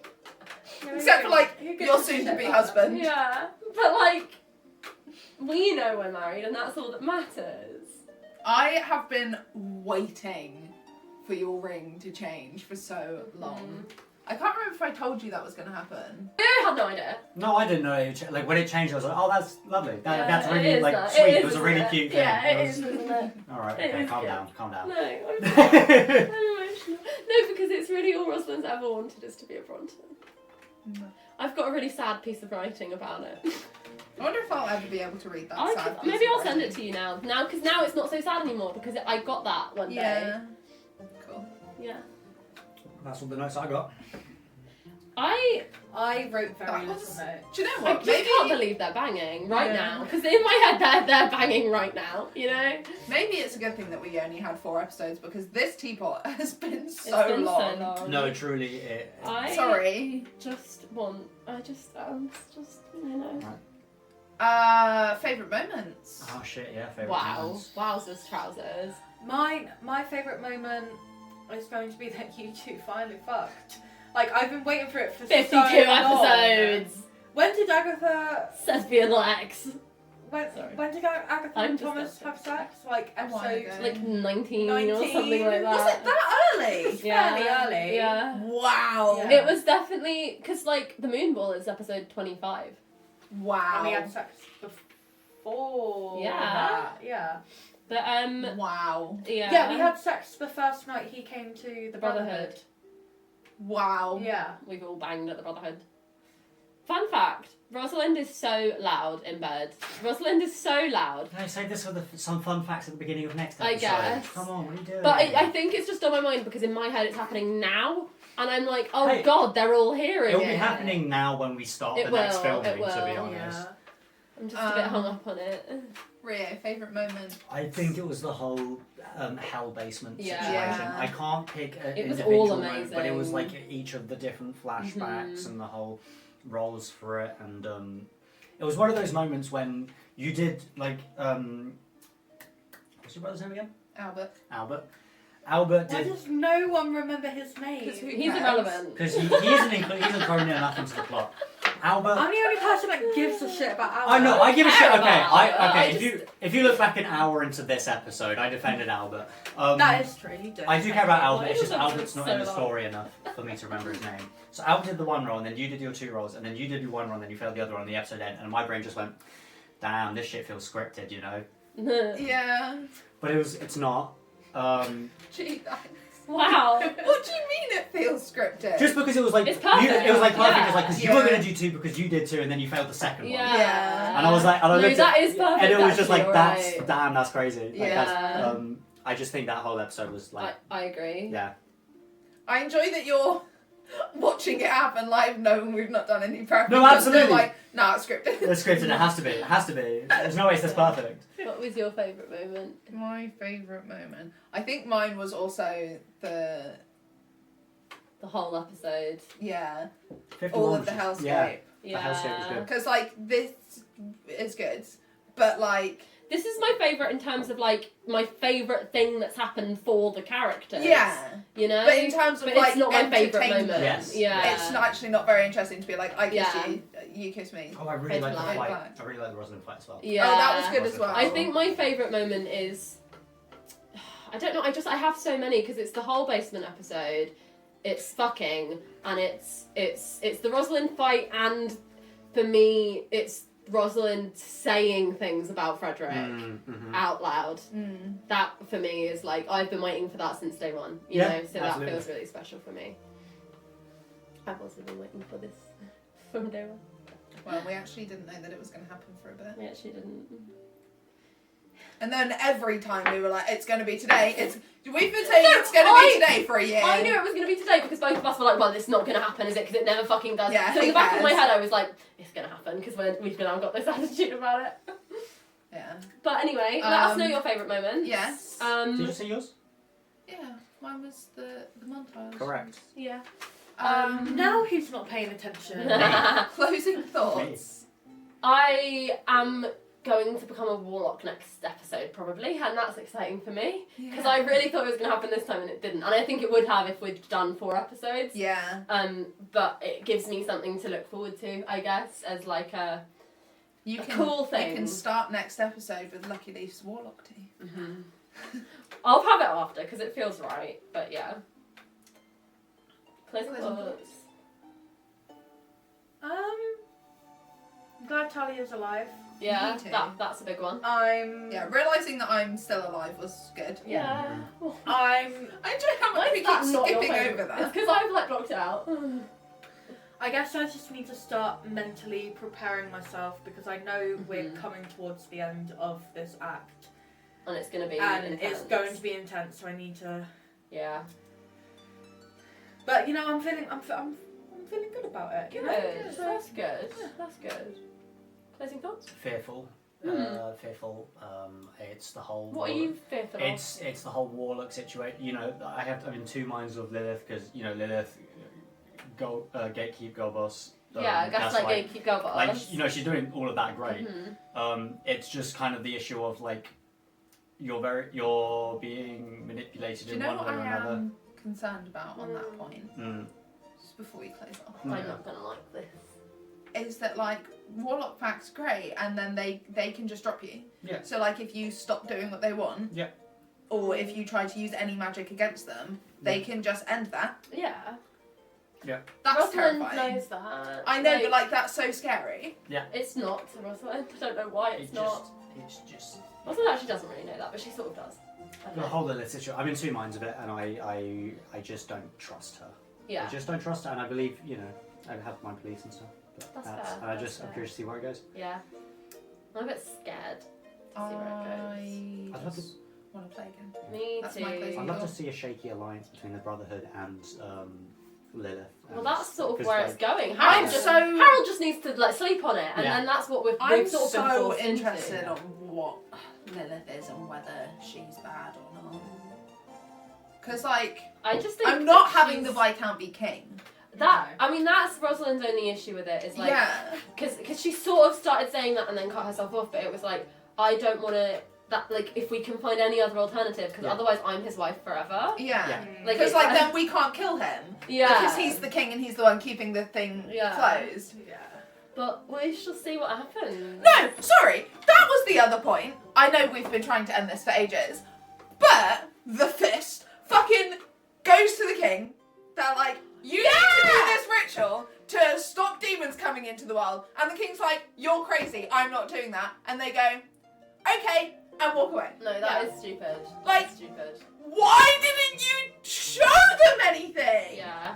Yeah, Except for like who gives your a soon shit to be about husband. that? Yeah, but like, we know we're married, and that's all that matters. I have been waiting for your ring to change for so long. I can't remember if I told you that was gonna happen. I had no idea. No, I didn't know. Like when it changed, I was like, "Oh, that's lovely. Yeah, That's it really is like that. sweet. It It is, was a really isn't it? cute thing." Yeah, it was... is, isn't it? All right, It okay, is calm cute. down, calm down. No, I'm emotional. No, because it's really all Rosalind's ever wanted is to be a Bronte. I've got a really sad piece of writing about it. I wonder if I'll ever be able to read that. sad piece Maybe of I'll send it writing. to you now. Now, because now it's not so sad anymore because I got that one day. Yeah. Cool. Yeah. That's all the notes I got. I wrote very That little was- notes. Do you know I what? just can't believe they're banging right Yeah. now. Because in my head, they're banging right now, you know? Maybe it's a good thing that we only had 4 episodes because this teapot has been It's so been long. so long. No, truly, it. Sorry. Just want, just, you know. Favourite moments. Oh shit, yeah. Favorite Wow. moments. Wowzers trousers. My favourite moment is going to be that you two finally fucked. Like, I've been waiting for it for 52 so long. episodes. When did Agatha... Thespian Lex. When did Agatha I'm and just Thomas upset. have sex? Like, A while episode... ago. Like 19 or 19? something like that. Was it that early? fairly early. Yeah. Wow. Yeah. It was definitely, because like, the Moonball is episode 25. Wow. And we had sex before Yeah. that. Yeah. But, Wow. yeah. Yeah, we had sex the first night he came to the Brotherhood. Wow. Yeah. We've all banged at the Brotherhood. Fun fact, Rosalind is so loud in bed. Rosalind is so loud. Can I say this for some fun facts at the beginning of next I episode? guess. Come on, what are you doing? But I think it's just on my mind because in my head it's happening now. And I'm like, oh Hey, God, they're all hearing It'll it. be happening now when we start It the next will, filming, it will, to be honest. Yeah. I'm just a bit hung up on it. Rio, favourite moment. I think it was the whole hell basement Yeah. situation. Yeah. I can't pick an It was individual all moment, but it was amazing. like each of the different flashbacks Mhm. and the whole roles for it, and it was one of those moments when you did like what's your brother's name again? Albert. Albert Why did does no one remember his name? Because he's cares? irrelevant. because he isn't thrown in enough into the plot. Albert. I'm the only person that gives a shit about Albert. I know. I give a shit. care Okay. about I it. okay. If you look back an hour into this episode, I defended Albert. That is true, you do. I do care about Albert. Why It's just does that Albert's not so in the long? story enough for me to remember his name. So Albert did the one role, and then you did your 2 roles, and then you did your 1 role, and then you failed the other one, and the episode ended, and my brain just went, "Damn, this shit feels scripted," you know. Yeah. But it's not. Gee, thanks. Wow. What do you mean it feels scripted? Just because it was like It's perfect. it was like perfect. Yeah. It's like because you Yeah. were gonna do 2 because you did 2, and then you failed the second one. Yeah. And I was like, and I No, looked that at, is perfect. and it was just actually, like, that's alright. damn, that's crazy. Like, Yeah. That's, I just think that whole episode was like, I agree. yeah. I enjoy that you're watching it happen live, knowing we've not done any prep. No, You're still absolutely. like, nah, it's scripted. It's scripted. It has to be. It has to be. There's no way it's this perfect. What was your favourite moment? My favourite moment. I think mine was also the whole episode. Yeah, 51 all was of the just- hellscape. Yeah. Yeah. The hellscape was good. Because like this is good, but like This is my favourite in terms of like my favourite thing that's happened for the characters. yeah. You know? But in terms of But like it's not my favourite entertainment, moment. Yes. Yeah. it's not actually not very interesting to be like, I kiss Yeah. you, you kiss me. Oh, I really like the Headline. fight. I really like the Rosalind fight as well. Yeah. Oh, that was good as well. I think my favourite moment is, I don't know, I have so many because it's the whole basement episode, it's fucking, and it's the Rosalind fight and for me, it's Rosalind saying things about Frederick out loud. That for me is like, I've been waiting for that since day one, you know, so absolutely. That feels really special for me. I've also been waiting for this from day one. Well, we actually didn't know that it was going to happen for a bit. We actually didn't. And then every time we were like, it's going to be today, we've been saying it's going to be today for a year. I knew it was going to be today because both of us were like, well, it's not going to happen, is it? Because it never fucking does. Yeah, so in the back of my head, I was like, it's going to happen because we've now got this attitude about it. Yeah. But anyway, let us know your favourite moments. Yes. Did you say yours? Yeah, mine was the montage. Correct. Yeah. Now who's not paying attention? Closing thoughts. I am going to become a warlock next episode, probably, and that's exciting for me. Because I really thought it was going to happen this time and it didn't. And I think it would have if we'd done 4 episodes. Yeah. But it gives me something to look forward to, I guess, as like a cool thing. You can start next episode with Lucky Leaf's warlock tea. I'll have it after, because it feels right, but yeah. Closing thoughts. I'm glad Talia's alive. Yeah, Me too. that's a big one. Yeah, realising that I'm still alive was good. Yeah. I enjoy how much we keep skipping over that. It's because I've like blocked it out. guess I just need to start mentally preparing myself because I know we're coming towards the end of this act. And it's going to be intense. It's going to be intense, so I need to... Yeah. But, you know, I'm feeling good about it. Good. That's good. Yeah. That's good. Closing thoughts? Fearful. Fearful. It's the whole. What are you fearful of? It's the whole warlock situation. You know, I'm in two minds of Lilith because Lilith, gatekeep, girl boss. Gaslight, gatekeep, girl boss. Like she's doing all of that great. It's just kind of the issue of like you're being manipulated in one way or another. I am concerned about on that point. Just before we close off. I'm not gonna like this. Is that like warlock pack's great and then they can just drop you. Yeah. So like if you stop doing what they want. Yeah. Or if you try to use any magic against them, they can just end that. Yeah. Yeah. That's Rosalind terrifying. knows that. I know, but like that's so scary. Yeah. It's not to Rosalind. I don't know why it's not. It's just. Rosalind actually doesn't really know that, but she sort of does. The whole Lilith situation. I'm in two minds of it, and I just don't trust her. Yeah. I just don't trust her, and I believe I have my beliefs and stuff. But That's fair. And I'm curious to see where it goes. Yeah. I'm a bit scared to see where it goes. I just want to play again. Me That's too. my closing I'd love to see a shaky alliance between the Brotherhood and Lilith. Well, that's sort of where it's going. I'm Harold just needs to like sleep on it, and then that's what we've I'm sort of been so forced interested into. on what Lilith is and whether she's bad or not. Because like, I just think I'm not that having she's- the Viscount be king. I mean, that's Rosalind's only issue with it. Is like, because she sort of started saying that and then cut herself off. But it was like, I don't want to. That like, if we can find any other alternative, because otherwise I'm his wife forever. Yeah. Like, Because like then we can't kill him. Yeah. Because he's the king and he's the one keeping the thing closed. Yeah. But we shall see what happens. No, sorry, that was the other point. I know we've been trying to end this for ages, but the fist fucking goes to the king. They're like, you need to do this ritual to stop demons coming into the world. And the king's like, you're crazy, I'm not doing that. And they go, okay, and walk away. No, that is stupid. Like- That's stupid. Why didn't you show them anything? Yeah.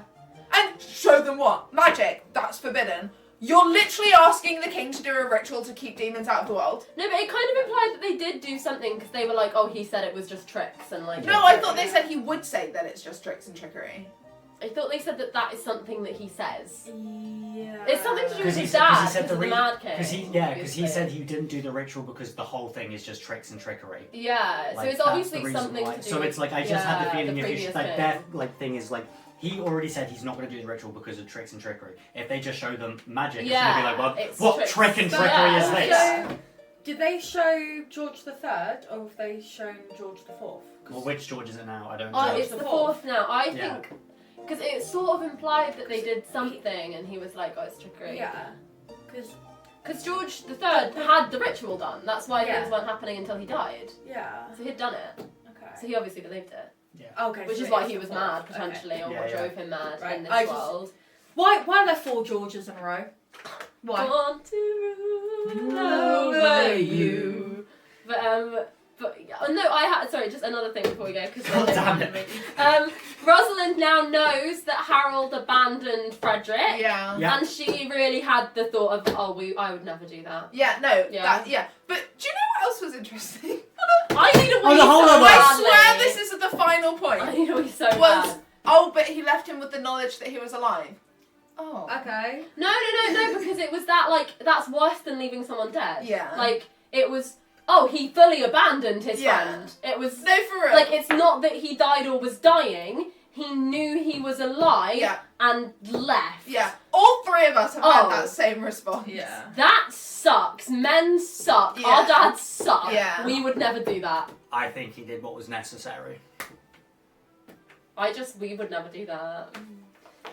And show them what? Magic, that's forbidden. You're literally asking the king to do a ritual to keep demons out of the world. No, but it kind of implied that they did do something because they were like, oh, he said it was just tricks and like. No, I thought they said he would say that it's just tricks and trickery. I thought they said that is something that he says. Yeah. It's something to do with Because his dad, because of the re- Mad King. Because he obviously. said he didn't do the ritual because the whole thing is just tricks and trickery. Yeah, so Like, it's that's obviously the reason something why. to do So with, it's like I just had the feeling if previous it's like king. their like thing is like he already said he's not going to do the ritual because of tricks and trickery. If they just show them magic, it's going to be like, well, it's what tricks. trick and So, trickery is yeah. this? Did they show George the Third, or have they shown George the Fourth? Well, which George is it now? I don't Oh, know. it's the fourth now. I Yeah. think because it sort of implied that they did something, and he was like, "Oh, it's trickery." Yeah. Because George the Third had the ritual done. That's why Yeah. things weren't happening until he died. Yeah. So he'd done it. Okay. So he obviously believed it. Okay. Which so is why it's he the was fourth. mad Okay. potentially, or Yeah, what yeah. drove him mad Right, in this I just- world. Why are there 4 Georges in a row? Why? Want to rule Over over you. you. But no, I had just another thing before we go because God damn it. Rosalind now knows that Harold abandoned Frederick. Yeah. Yeah. And she really had the thought of, I would never do that. Yeah, no, Yeah. But do you know what else was interesting? I need a wee the whole so of it. I badly. swear this is the final point. I need a wee so Was, bad. oh, but he left him with the knowledge that he was alive. Oh. Okay. No, because it was that, that's worse than leaving someone dead. Yeah. It was, he fully abandoned his Yeah. friend. It was, No, for real. it's not that he died or was dying, he knew he was alive and left. Yeah. All three of us have had Oh. that same response. Yeah. That sucks. Men suck. Yeah. Our dads suck. Yeah. We would never do that. I think he did what was necessary. We would never do that.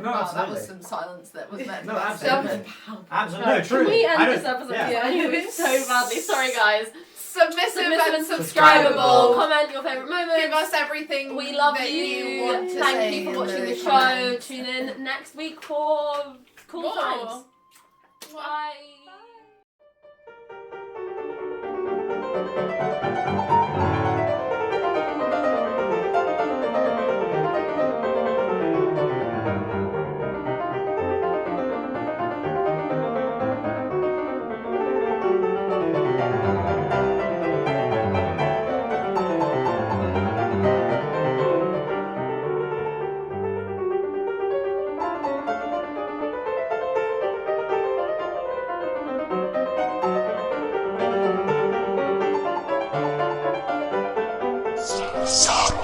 No, Oh, absolutely. that was some silence that was meant No, for that absolutely. statement. Absolutely. No, Can truly. we I end don't- this episode? yeah. I knew it so badly. Sorry, guys. Submissive and subscribable. subscribable. Comment your favourite moments. Give us everything We love that you. want to Thank say you for in watching the those show. comments. Tune in next week for cool More. times. Bye. Solid.